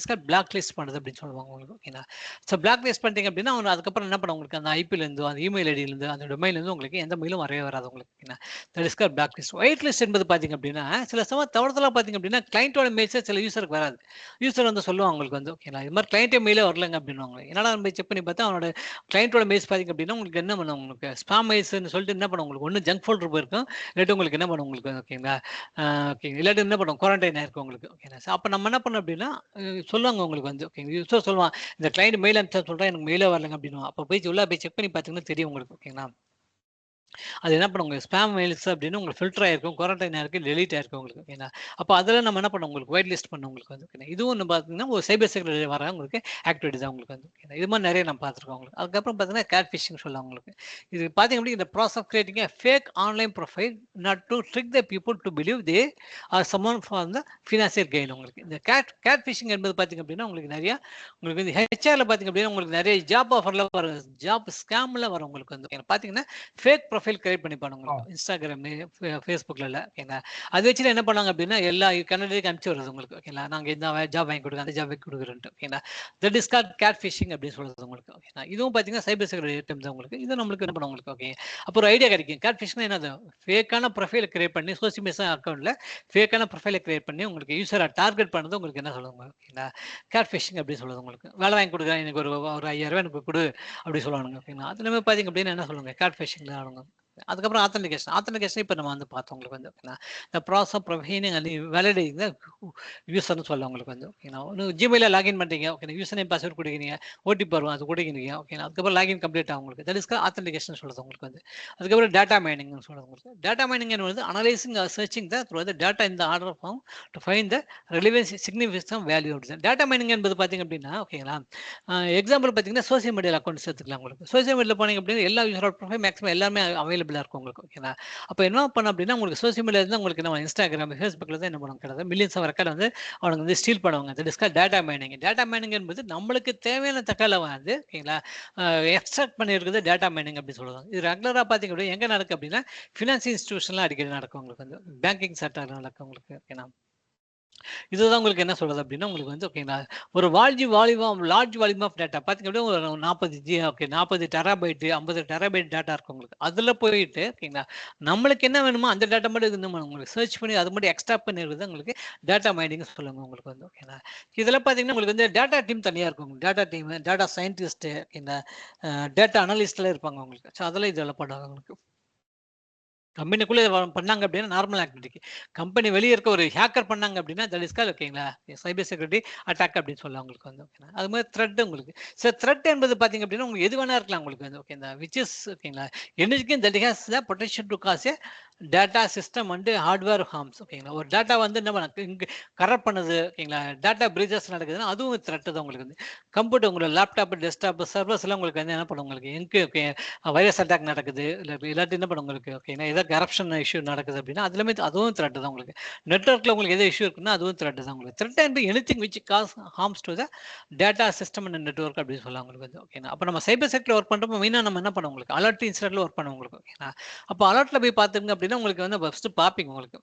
பிளாக் லிஸ்ட் பண்ணுறது அப்படின்னு சொல்லுவாங்க உங்களுக்கு ஓகேங்களா ஸோ பிளாக் லிஸ்ட் பண்ணிட்டீங்க அப்படின்னா அவங்க அதுக்கப்புறம் என்ன பண்ண உங்களுக்கு அந்த ஐபிலேருந்து அந்த இமெயில் ஐடியிலேருந்து அந்த டொமைன்லேருந்து உங்களுக்கு எந்த மெயிலும் வரவே வராது உங்களுக்கு ஓகேங்களா that is call black list white list என்பது பார்த்தீங்க அப்படின்னா சில சமயம் தவறுதலாக பார்த்தீங்க அப்படின்னா கிளைண்ட்டோட மெயில்ஸே சில யூசருக்கு வராது யூசர் வந்து சொல்லுவாங்க உங்களுக்கு வந்து ஓகேங்களா இது மாதிரி கிளைண்ட்டே மெயிலே வரலங்க அப்படின்னு என்னடா நம்ம செக் பண்ணி பார்த்தா அவனோட கிளைண்ட்டோட மெயில்ஸ் பார்த்தீங்க அப்படின்னா உங்களுக்கு என்ன பண்ணும் உங்களுக்கு ஸ்பாம் மெயில்ஸ்னு சொல்லிட்டு என்ன பண்ணும் உங்களுக்கு ஒன்று ஜங்க் ஃபோல்டர் போயிருக்கும் இல்லாட்டி உங்களுக்கு என்ன பண்ணும் உங்களுக்கு ஓகேங்களா ஓகே இல்லாட்டி என்ன பண்ணும் குவாரண்டைன் ஆயிருக்கும் உங்களுக்கு ஓகேங்களா அப்போ நம்ம என்ன பண்ணோம் அப்படின்னா சொல்லுவாங்க உங்களுக்கு வந்து ஓகே யூஸர் சொல்லுவான் இந்த கிளைண்ட் மெயில் அனுப்பிச்சா சொல்கிறேன் எனக்கு மெயிலே வரலங்க அப்படின்னு அப்போ போய் உள்ள போய் செக் பண்ணி பார்த்தீங்கன்னா தெரியும் உங்களுக்கு ஓகேங்களா அது என்ன பண்ணுங்க ஸ்பேம் மெயில்ஸ் அப்படின்னு உங்களுக்கு ஃபில்டர் ஆயிருக்கும் குவாரண்டைன் ஆயிருக்கு டெலிட் ஆயிருக்கும் உங்களுக்கு ஓகேங்களா அப்போ அதில் நம்ம என்ன பண்ணோம் உங்களுக்கு ஒயிட் லிஸ்ட் பண்ண உங்களுக்கு வந்து ஓகே இதுவும் ஒன்று பார்த்தீங்கன்னா ஒரு சைபர் செக்யூரிட்டி வர உங்களுக்கு ஆக்டிவிட்டி தான் உங்களுக்கு வந்து ஓகே இது மாதிரி நிறைய நம்ம பார்த்துருக்கோம் உங்களுக்கு அதுக்கப்புறம் பார்த்தீங்கன்னா கேட் ஃபிஷிங் சொல்லலாம் உங்களுக்கு இது பார்த்தீங்க அப்படின்னா இந்த process of creating fake online profile not to trick the people to believe they are summon for the financial gain உங்களுக்கு இந்த கேட் ஃபிஷிங் என்பது பார்த்தீங்க அப்படின்னா உங்களுக்கு நிறைய உங்களுக்கு வந்து ஹெச்ஆர்ல பார்த்தீங்க அப்படின்னா உங்களுக்கு நிறைய ஜாப் ஆஃபர்ல வரும் ஜாப் ஸ்கேம்ல வரும் உங்களுக்கு வந்து பார்த்தீங்கன்னா ஃபேக் ப்ரொஃபைல் கிரியேட் பண்ணி பண்ணுங்க இன்ஸ்டாகிராம் ஃபேஸ்புக்ல இல்ல ஓகேங்களா அது வச்சு என்ன பண்ணாங்க அப்படின்னா எல்லா கன்னடிக்கு அனுப்பிச்சு வருது உங்களுக்கு ஓகேங்களா நாங்க இந்த ஜாப் வாங்கி கொடுங்க அந்த ஜாப் வாங்கி கொடுக்குறேன் ஓகேங்களா that is called catfishing அப்படின்னு சொல்றது உங்களுக்கு ஓகேங்களா இதுவும் பாத்தீங்கன்னா சைபர் செக்யூரிட்டி ஐட்டம் தான் உங்களுக்கு இது நம்மளுக்கு என்ன பண்ணும் உங்களுக்கு ஓகே அப்போ ஒரு ஐடியா கிடைக்கும் கேட் ஃபிஷிங் என்னது ஃபேக்கான ப்ரொஃபைல் கிரியேட் பண்ணி சோசியல் மீடியா அக்கௌண்ட்ல ஃபேக்கான ப்ரொஃபைலை கிரியேட் பண்ணி உங்களுக்கு யூசரை டார்கெட் பண்ணது உங்களுக்கு என்ன சொல்லுவாங்க ஓகேங்களா கேட் ஃபிஷிங் அப்படின்னு சொல்றது உங்களுக்கு வேலை வாங்கி கொடுக்குறேன் எனக்கு ஒரு 5000 எனக்கு கொடு அப்படி சொல்லுவாங்க ஓகேங்களா அதுல பாத்தீங்க அப்படின்னு என்ன சொல்லுவாங்க கேட் ஃபிஷிங்ல ஆடுங்க அதுக்கப்புறம் ஆத்தன்டிகேஷன் இப்போ நம்ம வந்து பார்த்தோம் உங்களுக்கு வந்து ஓகேங்களா இந்த process of profiling and validating யூசர்னு சொல்லலாம் உங்களுக்கு வந்து ஓகேங்களா ஒன்று ஜிமெயிலில் லாகின் பண்ணுறீங்க ஓகே யூசர் நேம் பாஸ்வேர்ட் கொடுக்குறீங்க ஓடிபி வரும் அது கொடுக்குறீங்க ஓகேங்களா அதுக்கப்புறம் லாகின் கம்ப்ளீட் ஆகும் உங்களுக்கு தட் இஸ் ஆத்தன்டிகேஷன் சொல்லுறது உங்களுக்கு வந்து அதுக்கப்புறம் டேட்டா மைனிங்னு சொல்லுறது உங்களுக்கு டேட்டா மைனிங் வந்து analysing searching the through the data இந்த order form to find the relevance significant value அப்படின்னு டேட்டா மைனிங் என்பது பார்த்தீங்க அப்படின்னா ஓகேங்களா எக்ஸாம்பிள் பார்த்தீங்கன்னா சோசியல் மீடியா அக்கௌண்ட்ஸ் எடுத்துக்கலாம் உங்களுக்கு சோசியல் மீடியாவில் போனீங்க அப்படின்னா எல்லா யூசரோட ப்ரொஃபைல் மேக்ஸிமம் எல்லாமே அவைலபிளாக இருக்கும் உங்களுக்கு ஓகேங்களா அப்போ என்ன பண்ண அப்படின்னா உங்களுக்கு சோசியல் மீடியா தான் உங்களுக்கு நம்ம இன்ஸ்டாகிராம் ஃபேஸ்புக்கில் தான் என்ன பண்ணுவாங்க கிடையாது மில்லியன்ஸ் ஆஃப் ரெக்கார்ட் வந்து அவங்க வந்து ஸ்டீல் பண்ணுவாங்க that is called data mining என்பது நம்மளுக்கு தேவையான தகவலை வந்து ஓகேங்களா எக்ஸ்ட்ராக்ட் பண்ணியிருக்கிறது டேட்டா மைனிங் அப்படின்னு சொல்லுவாங்க இது ரெகுலராக பார்த்தீங்க அப்படின்னா எங்கே நடக்கும் அப்படின்னா ஃபினான்ஸ் இன்ஸ்டியூஷன்லாம் அடிக்கடி நடக்கும் உங்களுக்கு வந்து பேங்கிங் செக்டர் நடக்கும் உங்களுக்கு ஓகேனா இதுதான் உங்களுக்கு என்ன சொல்றது அப்படின்னா, உங்களுக்கு வந்து ஓகேங்களா, ஒரு லார்ஜ் வால்யூம் ஆஃப் டேட்டா பார்த்தீங்க அப்படின்னா, ஒரு 40 ஓகே 40 டெராபைட், 50 டெராபைட் டேட்டா இருக்கும் உங்களுக்கு. அதுல போயிட்டு ஓகேங்களா, நம்மளுக்கு என்ன வேணுமோ அந்த டேட்டா மட்டும் இது நம்ம உங்களுக்கு சர்ச் பண்ணி அது மட்டும் எக்ஸ்ட்ராக்ட் பண்ணிடுறது உங்களுக்கு டேட்டா மைனிங்னு சொல்லுவாங்க உங்களுக்கு வந்து ஓகேங்களா. இதெல்லாம் பார்த்தீங்கன்னா, உங்களுக்கு வந்து டேட்டா டீம் தனியா இருக்கும். டேட்டா டீம், டேட்டா சயின்டிஸ்ட், இந்த டேட்டா அனலிஸ்ட்லாம் இருப்பாங்க உங்களுக்கு. ஸோ அதெல்லாம் இதெல்லாம் பண்ணுவாங்க உங்களுக்கு. கம்பெனிக்குள்ள பண்ணாங்க அப்படின்னா நார்மல் ஆக்டிவிட்டிக்கு. கம்பெனி வெளிய இருக்க ஒரு ஹேக்கர் பண்ணாங்க அப்படின்னா, தட் இஸ் கால்ட் ஓகேங்களா, சைபர் செக்யூரிட்டி அட்டாக் அப்படின்னு சொல்லலாம் உங்களுக்கு வந்து ஓகேங்களா. அது மாதிரி த்ரெட் உங்களுக்கு. த்ரெட் என்பது பார்த்தீங்க அப்படின்னா, உங்களுக்கு எது வேணா இருக்கலாம் உங்களுக்கு வந்து ஓகே. விச் இஸ் ஓகேங்களா, anything that has the potential to cause a data system and hardware harms ஓகேங்களா. ஒரு டேட்டா வந்து என்ன பண்ண இங்க கரப்ட் பண்ணுது ஓகேங்களா, டேட்டா பிரீச்சஸ் நடக்குதுன்னா அதுவும் த்ரெட் தான் உங்களுக்கு வந்து. கம்ப்யூட்டர் உங்களோட லேப்டாப், டெஸ்க்டாப், சர்வர்ஸ்லாம் உங்களுக்கு வந்து என்ன பண்ணும் உங்களுக்கு ஓகே வைரஸ் அட்டாக் நடக்குது, இல்லாட்டி என்ன பண்ணும் உங்களுக்கு ஓகேங்களா, ஏதாவது கரப்ஷன் இஷ்யூ நடக்குது அப்படின்னா அதுலமே அதுவும் த்ரெட் தான் உங்களுக்கு. நெட்வொர்க்ல உங்களுக்கு எது இஷ்யூ இருக்குன்னா அதுவும் த்ரெட் தான் உங்களுக்கு. Threat and anything which cause harms to the data system and network அப்படின்னு சொல்லலாம் உங்களுக்கு வந்து ஓகேங்களா. அப்போ நம்ம சைபர் செக்டர்ல ஒர்க் பண்றப்போ மெயினாக நம்ம என்ன பண்ணுவோம் உங்களுக்கு அலர்ட் இன்சிடென்ட்ல ஒர்க் பண்ணுவோம் உங்களுக்கு ஓகேங்களா. அப்போ அலர்ட்ல போய் பார்த்துங்க அப்படின்னா உங்களுக்கு வந்து ஃபர்ஸ்ட் பார்ப்பீங்க உங்களுக்கு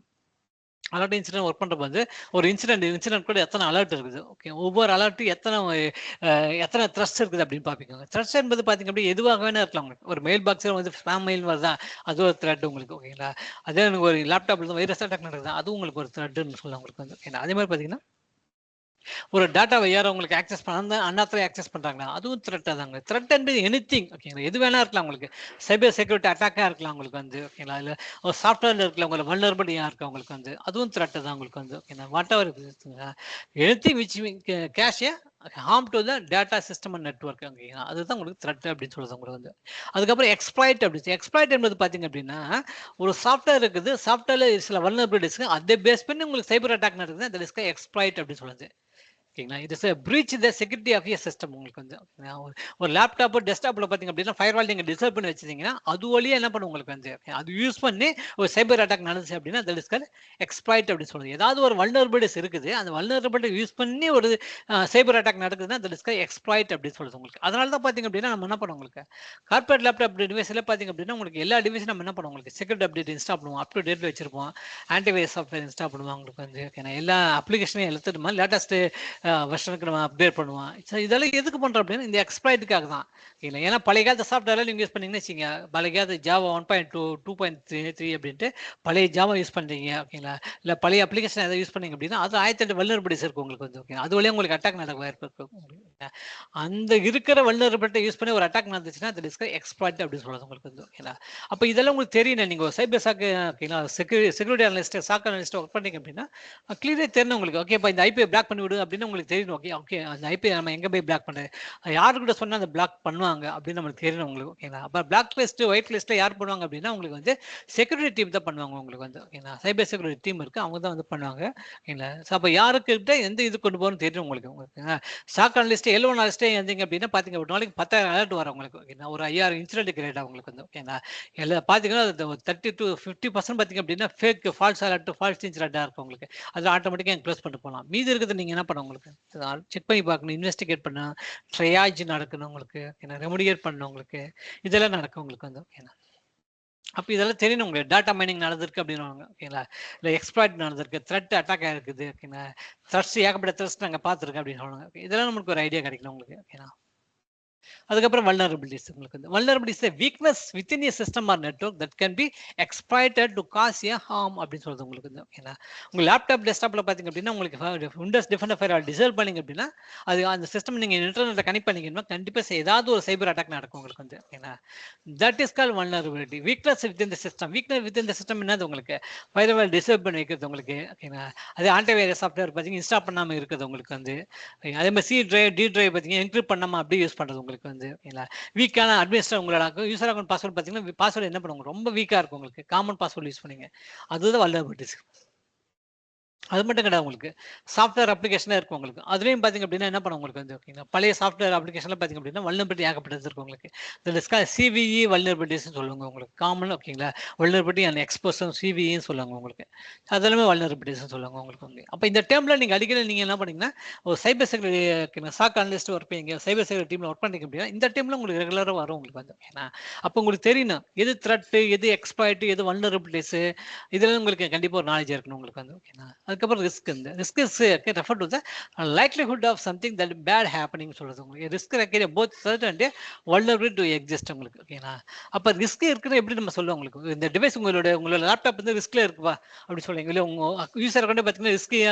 அலர்ட் இன்சிடென்ட் ஒர்க் பண்றப்ப வந்து ஒரு இன்சிடென்ட் கூட எத்தனை அலர்ட் இருக்குது ஓகே, ஒவ்வொரு அலர்ட் எத்தனை த்ரஸ்ட் இருக்குது அப்படின்னு பார்ப்பீங்க. த்ரஸ்ட் என்பது பார்த்தீங்க அப்படி எதுவாக வேணா இருக்கலாம் உங்களுக்கு. ஒரு மெயில் பாக்ஸில் வந்து ஸ்பாம் மெயில் வருதா, அது ஒரு த்ரெட் உங்களுக்கு ஓகேங்களா. அதே எனக்கு ஒரு லேப்டாப்ல இருந்து வைரஸ் அட்டாக் நடக்குது, அதுவும் உங்களுக்கு ஒரு த்ரெட்னு சொல்லலாம் உங்களுக்கு வந்து ஓகேங்களா. அதே மாதிரி பார்த்தீங்கன்னா ஒரு டேட்டாவை யாரும் உங்களுக்கு ஆக்சஸ் பண்ண அண்ணாத்திரை ஆக்சஸ் பண்றாங்களா, அதுவும் த்ரெட் தாங்க. த்ரெட் என்பது எனிதிங் ஓகேங்களா, எது வேணா இருக்கலாம் உங்களுக்கு. சைபர் செக்யூரிட்டி அட்டாக்கா இருக்கலாம் உங்களுக்கு வந்து ஓகேங்களா, இல்ல ஒரு சாஃப்ட்வேர்ல இருக்கலாம் உங்களுக்கு வல்னரபிலிட்டியா இருக்கு உங்களுக்கு வந்து அதுவும் த்ரெட் தான் உங்களுக்கு வந்து ஓகேங்களா. What ever anything which cash harm to the data system and network ஓகேங்களா, அதுதான் உங்களுக்கு த்ரெட் அப்படின்னு சொல்றது உங்களுக்கு வந்து. அதுக்கப்புறம் எக்ஸ்ப்ளாய்ட் அப்படின்னு எக்ஸ்ப்ளாய்ட் என்பது பார்த்தீங்க அப்படின்னா, ஒரு சாஃப்ட்வேர் இருக்குது, சாஃப்ட்வேர்ல சில வல்னரபிலிட்டிஸ் அதை பேஸ் பண்ணி உங்களுக்கு சைபர் அட்டாக் நடக்குது, தட் இஸ் எக்ஸ்ப்ளாய்ட் அப்படின்னு சொல்லுது ஓகேங்களா. It is breach the security of your system உங்களுக்கு வந்து ஒரு லேப்டாப் டெஸ்க்டாப்ல பார்த்தீங்க அப்படின்னா ஃபயர்வால் நீங்கள் டிசர்வ் பண்ணி வச்சிருந்தீங்கன்னா அது வழியா என்ன பண்ணும் உங்களுக்கு வந்து அது யூஸ் பண்ணி ஒரு சைபர் அட்டாக் நடந்துச்சு அப்படின்னா தட் இஸ் கால் எக்ஸ்ப்ளாய்ட் அப்படின்னு சொல்லுது. ஏதாவது ஒரு வல்னரபிலிட்டிஸ் இருக்குது, அந்த வல்னரபிலிட்டி யூஸ் பண்ணி ஒரு சைபர் அட்டாக் நடக்குதுன்னா தட் இஸ் கால் எக்ஸ்ப்ளாய்ட் அப்படின்னு சொல்லுது உங்களுக்கு. அதனால தான் பார்த்தீங்க அப்படின்னா நம்ம என்ன பண்ணுவோம் உங்களுக்கு கார்பரேட் லேப்டாப் டிவைஸ்ல பார்த்தீங்க அப்படின்னா உங்களுக்கு எல்லா டிவைஸும் நம்ம என்ன பண்ணுவோம் உங்களுக்கு செக்யூரிட்டி அப்டேட் இன்ஸ்டால் பண்ணுவோம், அப் டு டேட்ல வச்சிருப்போம், ஆன்டிவைரஸ் சாஃப்ட்வேர் இன்ஸ்டால் பண்ணுவோம் உங்களுக்கு வந்து ஓகேனா எல்லா அப்ளிகேஷனையும் எடுத்துட்டு லேட்டஸ்ட் வெர்ஷனுக்கு நம்ம அப்டேட் பண்ணுவோம். ஸோ இதெல்லாம் எதுக்கு பண்ணுறோம் அப்படின்னா இந்த எக்ஸ்ப்ளாய்ட்டுக்காக தான் இல்லை. ஏன்னா பழைய காலத்து சாஃப்ட்வேர்லாம் நீங்கள் யூஸ் பண்ணீங்கன்னு வச்சுங்க, பழைய காலத்து ஜாவா 1.2 2.3 அப்படின்ட்டு பழைய ஜாவா யூஸ் பண்ணுறீங்க ஓகேங்களா, இல்லை பழைய அப்ளிகேஷன் எதாவது யூஸ் பண்ணீங்க அப்படின்னா அது 1008 வல்னரபிலிட்டிஸ் இருக்கும் உங்களுக்கு வந்து ஓகே, அது வழியாக உங்களுக்கு அட்டாக் நடக்க வாய்ப்பு இருக்கும். அந்த இருக்கிற வல்னரபிலிட்டி யூஸ் பண்ணி ஒரு அட்டாக் நடந்துச்சுன்னா அது டிஸ்க எக்ஸ்ப்ளாய்ட் அப்படின்னு சொல்றது உங்களுக்கு வந்து ஓகேங்களா. அப்போ இதெல்லாம் உங்களுக்கு தெரியணும், நீங்கள் சைபர் சாக்கு ஓகேங்களா security analyst SOC analyst work பண்ணீங்க அப்படின்னா கிளியரே தெரியணும் உங்களுக்கு. ஓகே இப்போ இந்த ஐபிஐ பிளாக் பண்ணி விடு அப்படின்னு உங்களுக்கு தெரியணும். ஓகே ஓகே அந்த ஐபிஐ நம்ம எங்கே போய் பிளாக் பண்ணுறது, யாருக்கிட்ட சொன்னால் அந்த பிளாக் பண்ணுவாங்க அப்படின்னு நம்மளுக்கு தெரியணும் உங்களுக்கு ஓகேங்களா. அப்போ பிளாக் லிஸ்ட் ஒயிட் லிஸ்ட்டில் யார் பண்ணுவாங்க அப்படின்னா உங்களுக்கு வந்து செக்யூரிட்டி டீம் தான் பண்ணுவாங்க உங்களுக்கு வந்து ஓகேங்களா. சைபர் செக்யூரிட்டி டீம் இருக்குது, அவங்க தான் வந்து பண்ணுவாங்க ஓகேங்களா. ஸோ அப்போ யாருக்கிட்ட எந்த இது கொண்டு போகணும்னு தெரியும் உங்களுக்கு உங்களுக்கு ஸ்டாக் அனலிஸ்ட் எல்லோ அனலிஸ்ட்டே இருந்தீங்க அப்படின்னா பார்த்தீங்க ஒரு நாளைக்கு 10,000 அலர்ட் வரும் உங்களுக்கு ஓகேங்களா. ஒரு 5000 இன்சிடென்ட் கிரியேட் ஆகும் உங்களுக்கு வந்து ஓகேங்களா. எல்லாம் பார்த்தீங்கன்னா 30 to 50% பார்த்தீங்க அப்படின்னா ஃபேக் ஃபால்ஸ் அலர்ட் ஃபால்ஸ் இன்சிடென்ட்டாக இருக்கும் உங்களுக்கு. அதில் ஆட்டோமேட்டிக்காக க்ளோஸ் பண்ணிட்டு போகலாம். மீதி இருக்கிறது நீங்கள் என்ன பண்ணணும் உங்களுக்கு செக் பண்ணி பார்க்கணும், இன்வெஸ்டிகேட் பண்ணணும், ட்ரையாஜ் நடக்கணும் உங்களுக்கு ஓகேங்களா, ரெமடியேட் பண்ணணும் உங்களுக்கு, இதெல்லாம் நடக்கும் உங்களுக்கு வந்து ஓகேங்களா. அப்போ இதெல்லாம் தெரியணும் உங்களுக்கு. டேட்டா மைனிங் நடந்திருக்கு அப்படின்னு ஓகேங்களா, இல்லை எக்ஸ்ப்ளாய்ட் நடந்திருக்கு, த்ரெட் அட்டாக் ஆகிருக்குது ஓகேங்களா, த்ரெட்ஸ் ஏகப்பட்ட த்ரெட்ஸ் நாங்கள் பார்த்துருக்கோம் அப்படின்னு சொல்லுவாங்க. இதெல்லாம் நமக்கு ஒரு ஐடியா கிடைக்கணும் உங்களுக்கு ஓகேங்களா. அதுக்கப்புறம் வல்னரபிலிட்டிஸ் உங்களுக்கு வந்து vulnerabilities weakness within a system or network that can be exploited to cause a harm அப்படின்னு சொல்றது உங்களுக்கு வந்து ஓகேங்களா. உங்க லேப்டாப் டெஸ்க்டாப்ல பார்த்தீங்க அப்படின்னா உங்களுக்கு விண்டோஸ் டிஃபெண்டர் ஃபயர் டிசேபிள் பண்ணீங்க அப்படின்னா அது அந்த சிஸ்டம் நீங்கள் இன்டர்நெட்டை கனெக்ட் பண்ணிக்கணும்னா கண்டிப்பாக ஏதாவது ஒரு சைபர் அட்டாக் நடக்கும் உங்களுக்கு வந்து ஓகேங்களா. That is call vulnerability. Weakness within the system, weakness within the system என்னது உங்களுக்கு ஃபயர்வால் டிசேபிள் பண்ணி வைக்கிறது உங்களுக்கு ஓகேங்களா. அது ஆன்டிவைரஸ் சாஃப்ட்வேர் பார்த்தீங்கன்னா இன்ஸ்டால் பண்ணாமல் இருக்குது உங்களுக்கு வந்து. அதே மாதிரி சி டிரைவ் டி டிரைவ் பார்த்தீங்கன்னா என்கிரிப்ட் பண்ணாமல் அப்படியே யூஸ் பண்ணுறது உங்களுக்கு வந்து ஓகேங்களா. வீக்கான அட்மினிஸ்டர் உங்களோட யூசர் அக்கௌண்ட் பாஸ்வேர்டு பார்த்தீங்கன்னா பாஸ்வேர்டு என்ன பண்ணுவாங்க ரொம்ப வீக்காக இருக்கும் உங்களுக்கு, காமன் பாஸ்வேர்டு யூஸ் பண்ணீங்க, அதுதான் வல்னரபிலிட்டிஸ். அது மட்டும் கிடையாது உங்களுக்கு சாஃப்ட்வேர் அப்ளிகேஷனாக இருக்கும் உங்களுக்கு. அதுலேயும் பார்த்தீங்க அப்படின்னா என்ன பண்ணும் உங்களுக்கு வந்து ஓகேங்களா. பழைய சாஃப்ட்வேர் அப்ளிகேஷனில் பார்த்தீங்க அப்படின்னா வல்னரபிலிட்டி ஏகப்பட்டது இருக்கும் உங்களுக்கு. இந்த சிவிஇ வல்னரபிலிட்டிஸ்னு சொல்லுவாங்க உங்களுக்கு காமன் ஓகேங்களா. வல்னரபிலிட்டி அண்ட் எக்ஸ்போஷன் சிவிஇன்னு சொல்லுவாங்க உங்களுக்கு. அதெல்லாமே வல்னரபிலிட்டிஸ்னு சொல்லுவாங்க உங்களுக்கு வந்து. அப்போ இந்த டைமில் நீங்கள் அடிக்கடி நீங்கள் என்ன பண்ணீங்கன்னா ஒரு cyber security SOC analyst work பண்ணீங்க, சைபர் செக்யூரிட்டி டீமில் ஒர்க் பண்ணிங்க அப்படின்னா இந்த டைமில் உங்களுக்கு ரெகுலராக வரும் உங்களுக்கு வந்து ஓகேனா. அப்போ உங்களுக்கு தெரியணும் எது த்ரெட்டு, எது எக்ஸ்ப்ளாய்ட், எது வல்னரபிலிட்டிஸ், இதெல்லாம் உங்களுக்கு கண்டிப்பாக ஒரு நாலேஜ் இருக்கணும் உங்களுக்கு வந்து ஓகேனா. அதுக்கப்புறம் ரிஸ்க். இந்த risk is refer to the likelihood of something that bad happening சொல்றது உங்களுக்கு. ரிஸ்க் இருக்கிற both certain and vulnerability to exist உங்களுக்கு. ஓகேங்களா? அப்ப ரிஸ்க் இருக்குன்னு எப்படி நம்ம சொல்லுவோம் உங்களுக்கு? இந்த டிவைஸ் உங்களோட லேப்டாப் வந்து ரிஸ்க்ல இருக்குப்பா அப்படி சொல்லுவீங்க. இல்லை உங்க யூசர் அக்கௌண்ட் பார்த்தீங்கன்னா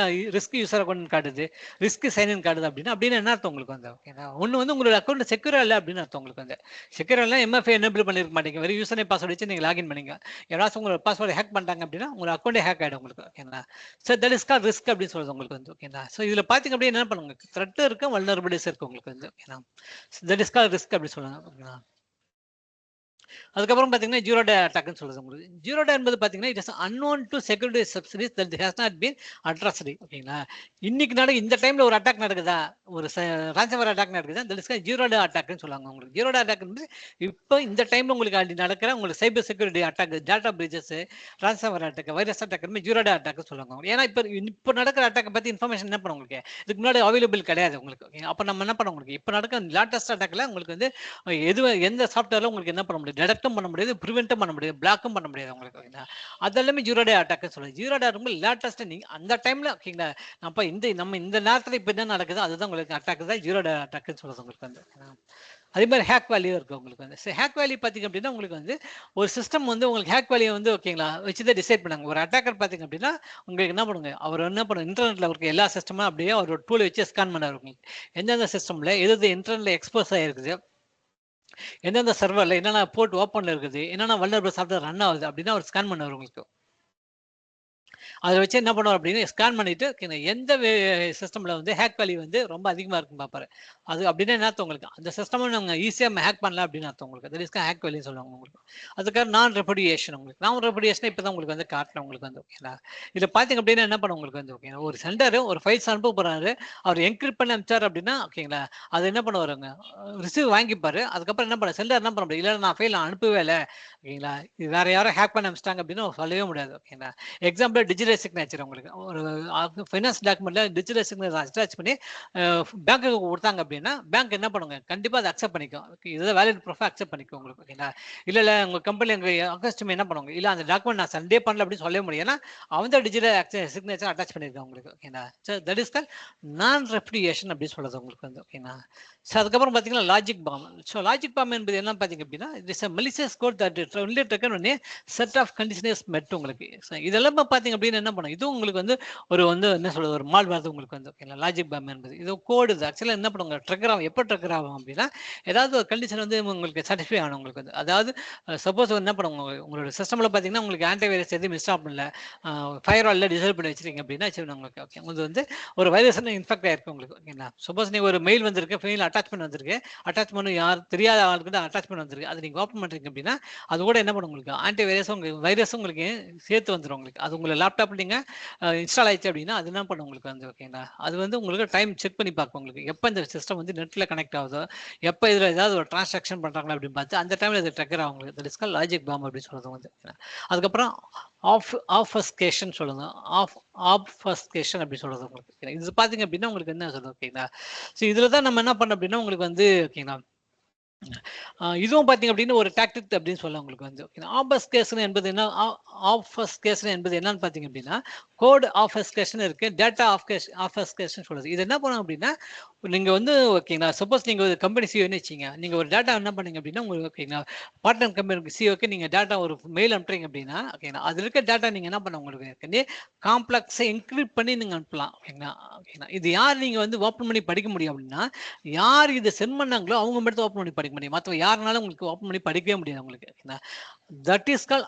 ரிஸ்க் யூசர் அக்கௌண்ட் காட்டுது, ரிஸ்க் சைன் காட்டுது அப்படின்னு என்ன அர்த்தம் உங்களுக்கு வந்து? ஓகேங்களா? ஒன்று வந்து உங்களோட அக்கௌண்ட் செக்யூரா இல்லை அப்படின்னு அர்த்தம் உங்களுக்கு வந்து. செக்யூரா இல்லை, எம்எஃப்ஐ எனேபிள் பண்ணிருக்க மாட்டீங்க, வெறும் யூசர் நேம் பாஸ்வேர்ட் வச்சு நீங்க லாகின் பண்ணீங்க, யாராச்சும் உங்களோட பாஸ்வேர்டு ஹேக் பண்ணிட்டாங்க அப்படின்னா உங்களோட அக்கௌண்டே ஹேக் ஆகிடும் உங்களுக்கு. ஓகேங்களா? So that is call risk அப்படின்னு சொல்றது உங்களுக்கு வந்து. ஓகேங்களா? ஸோ இதில் பார்த்தீங்க அப்படின்னா என்ன பண்ணுங்க, த்ரெட் இருக்கு, வல்னரபிலிட்டிஸ் இருக்கு உங்களுக்கு வந்து. ஓகேங்களா? தட் இஸ் கால் ரிஸ்க் அப்படி சொல்லுவாங்க. ஓகேங்களா? அதுக்கப்புறம் பார்த்தீங்கன்னா ஜீரோ டே அட்டாக்னு சொல்றது உங்களுக்கு. ஜீரோ டே என்பது பார்த்தீங்கன்னா it is unknown to security subsidies that has not been addressed. ஓகேங்களா? இன்னைக்கு இந்த டைம்ல ஒரு அட்டாக் நடக்குதா, ஒரு ரான்சம்வேர் அட்டாக் நடக்குதா, தட் இஸ் ஜீரோ டே அட்டாக்னு சொல்லுவாங்க உங்களுக்கு. ஜீரோ டே அட்டாக் வந்து இப்போ இந்த டைம்ல உங்களுக்கு அப்படி நடக்கிற உங்களுக்கு cyber security attack, data breaches, ransomware attack, virus attack zero day attack சொல்லுவாங்க. ஏன்னா இப்போ நடக்கிற அட்டாக் பத்தி இன்ஃபர்மேஷன் என்ன பண்ணும் உங்களுக்கு, இதுக்கு முன்னாடி அவைலபிள் கிடையாது உங்களுக்கு. அப்போ நம்ம என்ன பண்ண உங்களுக்கு, இப்போ நடக்கிற லேட்டஸ்ட் அட்டாக்ல உங்களுக்கு வந்து எந்த சாஃப்ட்வேர்ல உங்களுக்கு என்ன பண்ண முடியும், டிடெக்டும் பண்ண முடியாது, ப்ரிவென்ட்டும் பண்ண முடியாது, பிளாக்கும் பண்ண முடியாது உங்களுக்கு. அதெல்லாமே ஜீரோ டே அட்டாக் சொல்லுது. ஜீரோ டே ரொம்ப லேட்டஸ்ட் நீங்க அந்த டைம்ல. ஓகேங்களா? அப்ப நம்ம இந்த நேரத்துல இப்ப என்ன நடக்குது அதுதான் உங்களுக்கு அட்டாக் தான் ஜீரோ டே அட்டாக்னு சொல்றது உங்களுக்கு வந்து. அதே மாதிரி ஹேக் வேல்யூ இருக்கு உங்களுக்கு வந்து. ஹேக் வேல்யூ பாத்தீங்க அப்படின்னா உங்களுக்கு வந்து ஒரு சிஸ்டம் வந்து உங்களுக்கு ஹேக் வேல்யூ வந்து ஓகேங்களா வச்சுதான் டிசைட் பண்ணாங்க. ஒரு அட்டாக்கர் பாத்தீங்க அப்படின்னா உங்களுக்கு என்ன பண்ணுங்க, அவர் என்ன பண்ணுங்க, இன்டர்நெட்ல இருக்க எல்லா சிஸ்டமும் அப்படியே ஒரு டூல் வச்சு ஸ்கேன் பண்ணாரு உங்களுக்கு. எந்தெந்த சிஸ்டம்ல எது இன்டர்நெட்ல எக்ஸ்போஸ் ஆயிருக்குது, எந்தெந்த சர்வர்ல என்னென்ன போர்ட் ஓப்பன்ல இருக்குது, என்னென்ன வல்னரபிள் சாஃப்ட்வேர் ரன் ஆகுது அப்படின்னா அவர் ஸ்கேன் பண்ணுவார் உங்களுக்கு. அதை வச்சு என்ன பண்ணுவார் அப்படின்னு ஸ்கேன் பண்ணிட்டு எந்த சிஸ்டம்ல வந்து ஹேக் வேல்யூ வந்து ரொம்ப அதிகமா இருக்குன்னு பார்ப்பாரு. அது அப்படின்னா என்ன அர்த்தம் உங்களுக்கு, அந்த சிஸ்டம் நாங்க ஈஸியா ஹேக் பண்ணலாம் அப்படின்னு அர்த்தம் உங்களுக்கு. தட் இஸ் ஹேக் வேல்யூ சொல்லுவாங்க உங்களுக்கு. அதுக்காக நான் ரெப்புடியேஷன் உங்களுக்கு. நான் ரெப்புடியேஷன் இப்பதான் உங்களுக்கு வந்து காட்டுறேன் உங்களுக்கு வந்து. ஓகேங்களா? இதை பாத்தீங்க அப்படின்னா என்ன பண்ண உங்களுக்கு வந்து, ஓகேங்களா, ஒரு சென்டர் ஒரு ஃபைல்ஸ் அனுப்ப போறாரு, அவர் என்கிரிப்ட் பண்ணி அனுப்பிச்சாரு அப்படின்னா ஓகேங்களா, அது என்ன பண்ணுவாருங்க, ரிசீவ் வாங்கிப்பாரு. அதுக்கப்புறம் என்ன பண்ண சென்டர் என்ன பண்ண முடியும், இல்லை நான் ஃபைல் அனுப்பவே இல்லை, ஓகேங்களா, இது வேற யாரும் ஹேக் பண்ணி அனுப்பிச்சிட்டாங்க அப்படின்னு சொல்லவே முடியாது. ஓகேங்களா? எக்ஸாம்பிள் டிஜிட்டல் சிக்னேச்சர் உங்களுக்கு ஒரு ஃபைனான்ஸ் டாக்குமெண்ட்ல டிஜிட்டல் சிக்னேச்சர் அட்டாச் பண்ணி பேங்க்குக்கு கொடுத்தாங்க அப்படின்னா பேங்க் என்ன பண்ணுங்க, கண்டிப்பா அதை அக்செப்ட் பண்ணிக்கும். இதுதான் வேலிட் ப்ரூஃப் அக்செப்ட் பண்ணிக்கும் உங்களுக்கு. ஓகேங்களா? இல்ல உங்க கம்பெனி கஸ்டமர் என்ன பண்ணுவாங்க, இல்ல அந்த டாக்குமெண்ட் நான் சண்டே பண்ணல அப்படின்னு சொல்ல முடியும், ஏன்னா அவன் தான் டிஜிட்டல் சிக்னேச்சர் அட்டாச் பண்ணிருக்காங்க உங்களுக்கு. ஓகேங்களா? தட் இஸ் கால் நான் ரெப்ளிகேஷன் அப்படின்னு சொல்றது உங்களுக்கு வந்து. ஓகேங்களா? ஸோ அதுக்கப்புறம் பார்த்தீங்கன்னா logic bomb. So logic bomb என்பது என்ன பார்த்தீங்க அப்படின்னா it is malicious code that only taken on a set of conditions met உங்களுக்கு. இதெல்லாம் பார்த்தீங்க அப்படின்னு என்ன பண்ணும், இதுவும் உங்களுக்கு வந்து வந்து என்ன சொல்றது, ஒரு மால் வருது உங்களுக்கு வந்து. ஓகேங்களா? லாஜிக் பாம் என்பது இது கோடு. இது ஆக்சுவலாக என்ன பண்ணுவாங்க, ட்ரிகர் ஆகும். எப்போ ட்ரிகர் ஆகும் அப்படின்னா ஏதாவது ஒரு கண்டிஷன் வந்து உங்களுக்கு சாட்டிஸ்ஃபை ஆகணும் உங்களுக்கு வந்து. அதாவது சப்போஸ் என்ன பண்ணுவாங்க, உங்களோட சிஸ்டமில் பார்த்தீங்கன்னா உங்களுக்கு ஆன்டிவைரஸ் எதுவும் இன்ஸ்டால் பண்ணல, ஃபயர்வாலில் டிசேபிள் பண்ணி வச்சிருக்கீங்க அப்படின்னா உங்களுக்கு. ஓகே, உங்களுக்கு வந்து ஒரு வைரஸ் இன்ஃபெக்ட் ஆயிருக்கு உங்களுக்கு. ஓகேங்களா? சப்போஸ் நீங்கள் ஒரு மெயில் வந்திருக்கு, மெயில் அட்டாச்மெண்ட் வந்திருக்கு, அட்டாச்மெண்ட் யார் தெரியாத ஆளுக்கு அட்டாச்மெண்ட் வந்திருக்கு, அது நீங்கள் ஓப்பன் பண்ணுறீங்க அப்படின்னா அது கூட என்ன பண்ணும் உங்களுக்கு, ஆன்டி வைரஸும் உங்களுக்கு வைரஸும் உங்களுக்கு சேர்த்து வந்துடும் உங்களுக்கு. அது உங்களை லேப்டாப்பில் நீங்கள் இன்ஸ்டால் ஆயிடுச்சு அப்படின்னா அது என்ன பண்ணும் உங்களுக்கு வந்து. ஓகேங்களா? அது வந்து உங்களுக்கு டைம் செக் பண்ணி பார்க்கும் உங்களுக்கு, எப்போ இந்த சிஸ்டம் வந்து நெட்டில் கனெக்ட் ஆகுதோ, எப்போ இதில் ஏதாவது ஒரு டிரான்சாக்ஷன் பண்ணுறாங்களா அப்படின்னு பார்த்து அந்த டைமில் இது ட்ரிகர் ஆகும் உங்களுக்கு. That is called logic bomb அப்படின்னு சொல்றது வந்து. அதுக்கப்புறம் ஆஃப்ஸ்கேஷன் சொல்லுங்க. ஆப்ஃபஸ்கேஷன் அப்படி சொல்றது உங்களுக்கு. இது பாத்தீங்க அப்படின்னா உங்களுக்கு என்ன சொல்றது, ஓகேங்களா? ஸோ இதுல தான் நம்ம என்ன பண்ணோம் அப்படின்னா உங்களுக்கு வந்து, ஓகேங்களா, இதுவும் பாத்தீங்க அப்படின்னா ஒரு டாக்டிக் அப்படின்னு சொல்ல உங்களுக்கு வந்து. ஆப்ஃபஸ்கேஷன் என்பது என்ன, ஆப்ஃபஸ்கேஷன் என்பது என்னன்னு பாத்தீங்க அப்படின்னா கோட் ஆப்ஃபஸ்கேஷன் இருக்கு, டேட்டா ஆப்ஃபஸ்கேஷன் சொல்றது. இது என்ன பண்ணும் அப்படின்னா நீங்க வந்து ஓகேங்களா, சப்போஸ் நீங்க ஒரு கம்பெனி சிஓன்னு வச்சீங்க, நீங்க ஒரு டேட்டா என்ன பண்ணீங்க அப்படின்னா உங்களுக்கு, ஓகேங்களா, பார்ட்னர் கம்பெனி சிஓக்கு நீங்க டேட்டா ஒரு மெயில் அனுப்புறீங்க அப்படின்னா ஓகேங்களா, அது இருக்க டேட்டா நீங்க என்ன பண்ண உங்களுக்கு காம்ப்ளெக்ஸை என்கிரிப்ட் பண்ணி நீங்க அனுப்பலாம். ஓகேங்களா? ஓகேங்களா? இது யார் நீங்க வந்து ஓப்பன் பண்ணி படிக்க முடியும் அப்படின்னா யார் இதை சென்ட் பண்ணாங்களோ அவங்க மட்டும் ஓப்பன் பண்ணி படிக்க முடியும், மற்றவங்க யாருனாலும் உங்களுக்கு ஓப்பன் பண்ணி படிக்கவே முடியாது உங்களுக்கு. ஓகேங்களா? தட் இஸ் கால்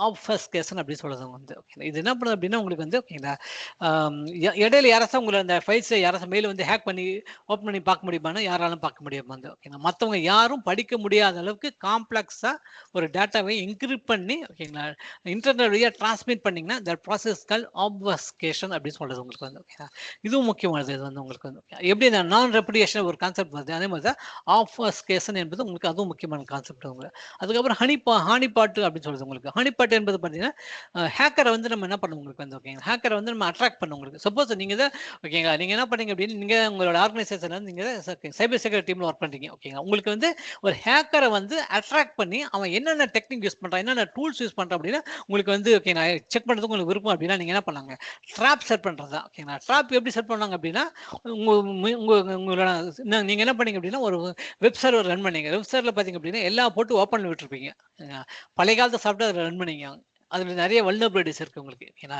ஆப்ஃபஸ்கேஷன் அப்படி சொல்றது வந்து. ஓகேங்களா? இது என்ன பண்ணுது அப்படின்னா உங்களுக்கு வந்து, ஓகேங்களா, இடையில யாராச்சும் உங்களை அந்த ஃபைல்ஸ் யாராச்சும் மெயில் வந்து ஹேக் பண்ணி ஓப்பன் பண்ணி பார்க்க முடியுமானா யாராலும் பார்க்க முடியும் வந்து. ஓகேங்களா? மற்றவங்க யாரும் படிக்க முடியாத அளவுக்கு காம்ப்ளெக்ஸா ஒரு டேட்டாவை என்கிரிப்ட் பண்ணி, ஓகேங்களா, இன்டர்நெட் வழியா டிரான்ஸ்மிட் பண்ணீங்கன்னா தட் ப்ராசஸ் கால் ஆப்ஃபஸ்கேஷன் அப்படின்னு சொல்றது உங்களுக்கு வந்து. ஓகேங்களா? இதுவும் முக்கியமானது. இது வந்து உங்களுக்கு வந்து எப்படி இந்த நான் ரெப்புடியேஷன் ஒரு கான்செப்ட் வருது, அதே மாதிரி தான் ஆப்ஃபஸ்கேஷன் என்பது உங்களுக்கு அதுவும் முக்கியமான கான்செப்ட் உங்களுக்கு. அதுக்கப்புறம் ஹனிபாட் அப்படின்னு சொல்றது உங்களுக்கு. ஹனிபாட் என்பது பார்த்தீங்கன்னா அப்படின்னா ஹேக்கரை வந்து நம்ம என்ன பண்ணுவோம் உங்களுக்கு வந்து ஓகேங்களா, ஹேக்கரை வந்து நம்ம அட்ராக்ட் பண்ணுவோம் உங்களுக்கு. சப்போஸ் நீங்க தான் ஓகேங்களா, நீங்க என்ன பண்ணீங்க அப்படின்னு நீங்க உங்களோட ஆர்கனைசேஷன்ல வந்து நீங்க சைபர் செக்யூரிட்டி டீம்ல ஒர்க் பண்றீங்க ஓகேங்களா. உங்களுக்கு வந்து ஒரு ஹேக்கரை வந்து அட்ராக்ட் பண்ணி அவன் என்னென்ன டெக்னிக் யூஸ் பண்றான், என்னென்ன டூல்ஸ் யூஸ் பண்றான் அப்படின்னா உங்களுக்கு வந்து ஓகேங்களா செக் பண்றதுக்கு உங்களுக்கு விருப்பம் அப்படின்னா நீங்க என்ன பண்ணாங்க, ட்ராப் செட் பண்றது தான் ஓகேங்களா. ட்ராப் எப்படி செட் பண்ணாங்க அப்படின்னா உங்க உங்க உங்களோட நீங்க என்ன பண்ணீங்க அப்படின்னா ஒரு வெப் சர்வர் ரன் பண்ணீங்க. வெப் சர்வர்ல பாத்தீங்க அப்படின்னா எல்லா போட்டு ஓப்பன்ல விட்டுருப்பீங்க. பழைய காலத்து சாஃப்ட்வேர் ரன் பண்ணீங்க. அதுல நிறைய வல்னரபிலிட்டிஸ் இருக்கு உங்களுக்கு. ஏன்னா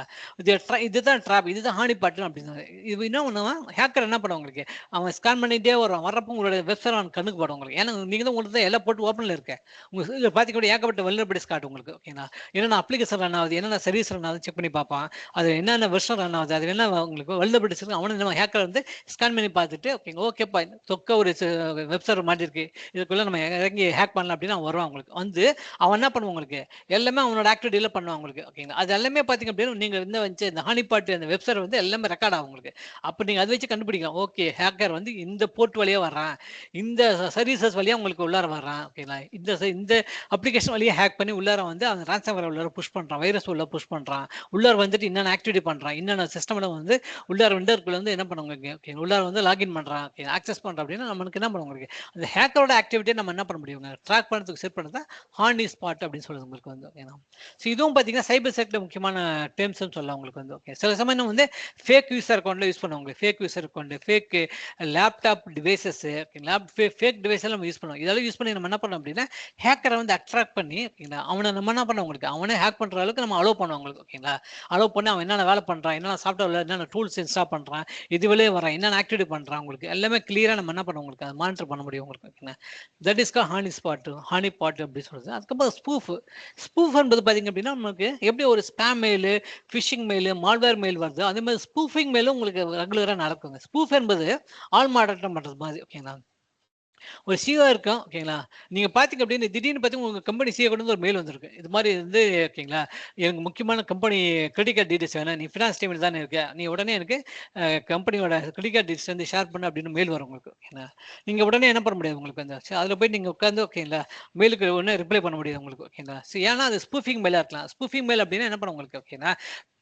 இதுதான் ட்ராப், இதுதான் ஹானி பாட்டன் அப்படின்னு. இது என்ன பண்ணுவான் ஹேக்கர் என்ன பண்ணுவாங்க உங்களுக்கு, அவன் ஸ்கேன் பண்ணிட்டே வருவான். வர்றப்போ உங்களோட வெப்சைட் அவன் கண்ணுக்கு படும் உங்களுக்கு. ஏன்னா நீங்க தான் உங்களுக்கு தான் எல்லாம் போட்டு ஓப்பன்ல இருக்க. உங்க இதில் பார்த்தீங்கன்னா ஏகப்பட்ட வல்னரபிலிட்டிஸ் காட்டும் உங்களுக்கு. ஓகேங்களா, என்னென்ன அப்ளிகேஷன் ரன் ஆகுது, என்னென்ன சர்வீஸ் ரன் ஆகுது செக் பண்ணி பார்ப்பான். அது என்னென்ன வெர்ஷன் ரன் ஆகுது, அது என்ன உங்களுக்கு வல்னரபிலிட்டிஸ் இருக்கு. அவனை நம்ம ஹேக்கர் வந்து ஸ்கேன் பண்ணி பார்த்துட்டு ஓகேங்க ஓகேப்பா தொக்க ஒரு வெப்சைட் மாட்டிருக்கு, இதுக்குள்ள நம்ம இறங்கி ஹேக் பண்ணலாம் அப்படின்னு அவன் வருவான் உங்களுக்கு. வந்து அவன் என்ன பண்ணுவான் உங்களுக்கு, எல்லாமே அவனோட ஆக்டிவிட்டியில பண்ணுவான் உங்களுக்கு. ஓகேங்களா, அது எல்லாமே பார்த்தீங்க அப்படின்னா நீங்க இந்த ஹானி பாட் அந்த வெப்சைட் வந்து எல்லாமே ரெக்கார்ட் ஆகும் உங்களுக்கு. அப்போ நீங்க அதை வச்சு கண்டுபிடிக்கலாம். ஓகே ஹேக்கர் வந்து இந்த போர்ட் வழியா வர்றான், இந்த சர்வீசஸ் வழியா உங்களுக்கு உள்ளார வர்றான். ஓகேங்களா, இந்த அப்ளிகேஷன் வழியா ஹேக் பண்ணி உள்ளார வந்து அவன் ரான்சம்வேர் உள்ளார புஷ் பண்றான், வைரஸ் உள்ள புஷ் பண்றான், உள்ளார வந்துட்டு என்னென்ன ஆக்டிவிட்டி பண்றான், என்னென்ன சிஸ்டம்ல வந்து உள்ளார விண்டோக்குள்ள வந்து என்ன பண்ணுவாங்க, ஓகே உள்ளார வந்து லாகின் பண்றான், ஓகே ஆக்சஸ் பண்றான் அப்படின்னா நமக்கு என்ன பண்ணுவாங்க, அந்த ஹேக்கரோட ஆக்டிவிட்டியை நம்ம என்ன பண்ண முடியுங்க, ட்ராக் பண்ணுறதுக்கு செட் பண்ணதான் ஹானி ஸ்பாட் அப்படின்னு சொல்லுது உங்களுக்கு வந்து. ஓகேங்களா, ஸோ இதுவும் பார்த்தீங்கன்னா சைபர் செக்யூரிட்டி முக்கியமான டேர்ம்ஸ்னு சொல்லலாம் உங்களுக்கு வந்து. ஓகே சில சமயம் வந்து ஃபேக் யூசர் அக்கௌண்ட்ல யூஸ் பண்ணுவாங்க, fake user account, fake laptop devices, fake device எல்லாம் நம்ம யூஸ் பண்ணுவோம். இதெல்லாம் யூஸ் பண்ணி நம்ம என்ன பண்ணோம் அப்படின்னா ஹேக்கரை வந்து அட்ராக்ட் பண்ணி ஓகேங்களா அவனை நம்ம என்ன பண்ண உங்களுக்கு, அவனே ஹேக் பண்ற அளவுக்கு நம்ம அலோவ் பண்ணுவோம் உங்களுக்கு. ஓகேங்களா, அலோவ் பண்ணி அவன் என்னென்ன வேலை பண்றான், என்னென்ன சாஃப்ட்வேர்ல என்னென்ன டூல்ஸ் இன்ஸ்டால் பண்றான், இதுவிலே வரான், என்னென்ன ஆக்டிவிட்டி பண்றான் உங்களுக்கு எல்லாமே கிளியரா நம்ம என்ன பண்ணுவோம் உங்களுக்கு, அதை மானிட்டர் பண்ண முடியும் உங்களுக்கு. ஓகேங்களா, தட் இஸ் கா ஹானி ஸ்பாட், ஹானி பாட் அப்படி சொல்றது. அதுக்கப்புறம் ஸ்பூஃப். ஸ்பூஃப் என்பது பார்த்தீங்க அப்படின்னா நமக்கு எப்படி ஒரு spam mail, phishing mail, malware mail வருது, அதே மாதிரி ஸ்பூஃபிங் மெயிலும் உங்களுக்கு ரெகுலராக நடக்குங்க. ஸ்பூஃப் என்பது ஆள் மாறாட்டம் பண்றது மாதிரி. ஓகேங்களா, ஒரு சிஓ இருக்கும். ஓகேங்களா, நீங்க பாத்தீங்க அப்படின்னு திடீர்னு பாத்தீங்க உங்க கம்பெனி சிஓ கொண்டு வந்து ஒரு மெயில் வந்திருக்கு. இது மாதிரி வந்து ஓகேங்களா எனக்கு முக்கியமான கம்பெனி கிரெடிட் கார்டு டீடைல்ஸ் வேணும், நீ ஃபினான்ஸ் டீமில் தானே இருக்க, நீ உடனே எனக்கு கம்பெனியோட கிரெடிட் கார்டு டீடைல்ஸ் வந்து ஷேர் பண்ணு அப்படின்னு மெயில் வரும் உங்களுக்கு. ஓகேங்களா, நீங்க உடனே என்ன பண்ண முடியாது உங்களுக்கு அந்த அதில் போய் நீங்க உட்காந்து ஓகேங்களா மெயிலுக்கு ஒன்று ரிப்ளை பண்ண முடியாது உங்களுக்கு. ஓகேங்களா, ஏன்னா அது ஸ்பூஃபிங் மெயிலாக இருக்கலாம். ஸ்பூஃபிங் மெயில் அப்படின்னா என்ன பண்ண உங்களுக்கு, ஓகேங்களா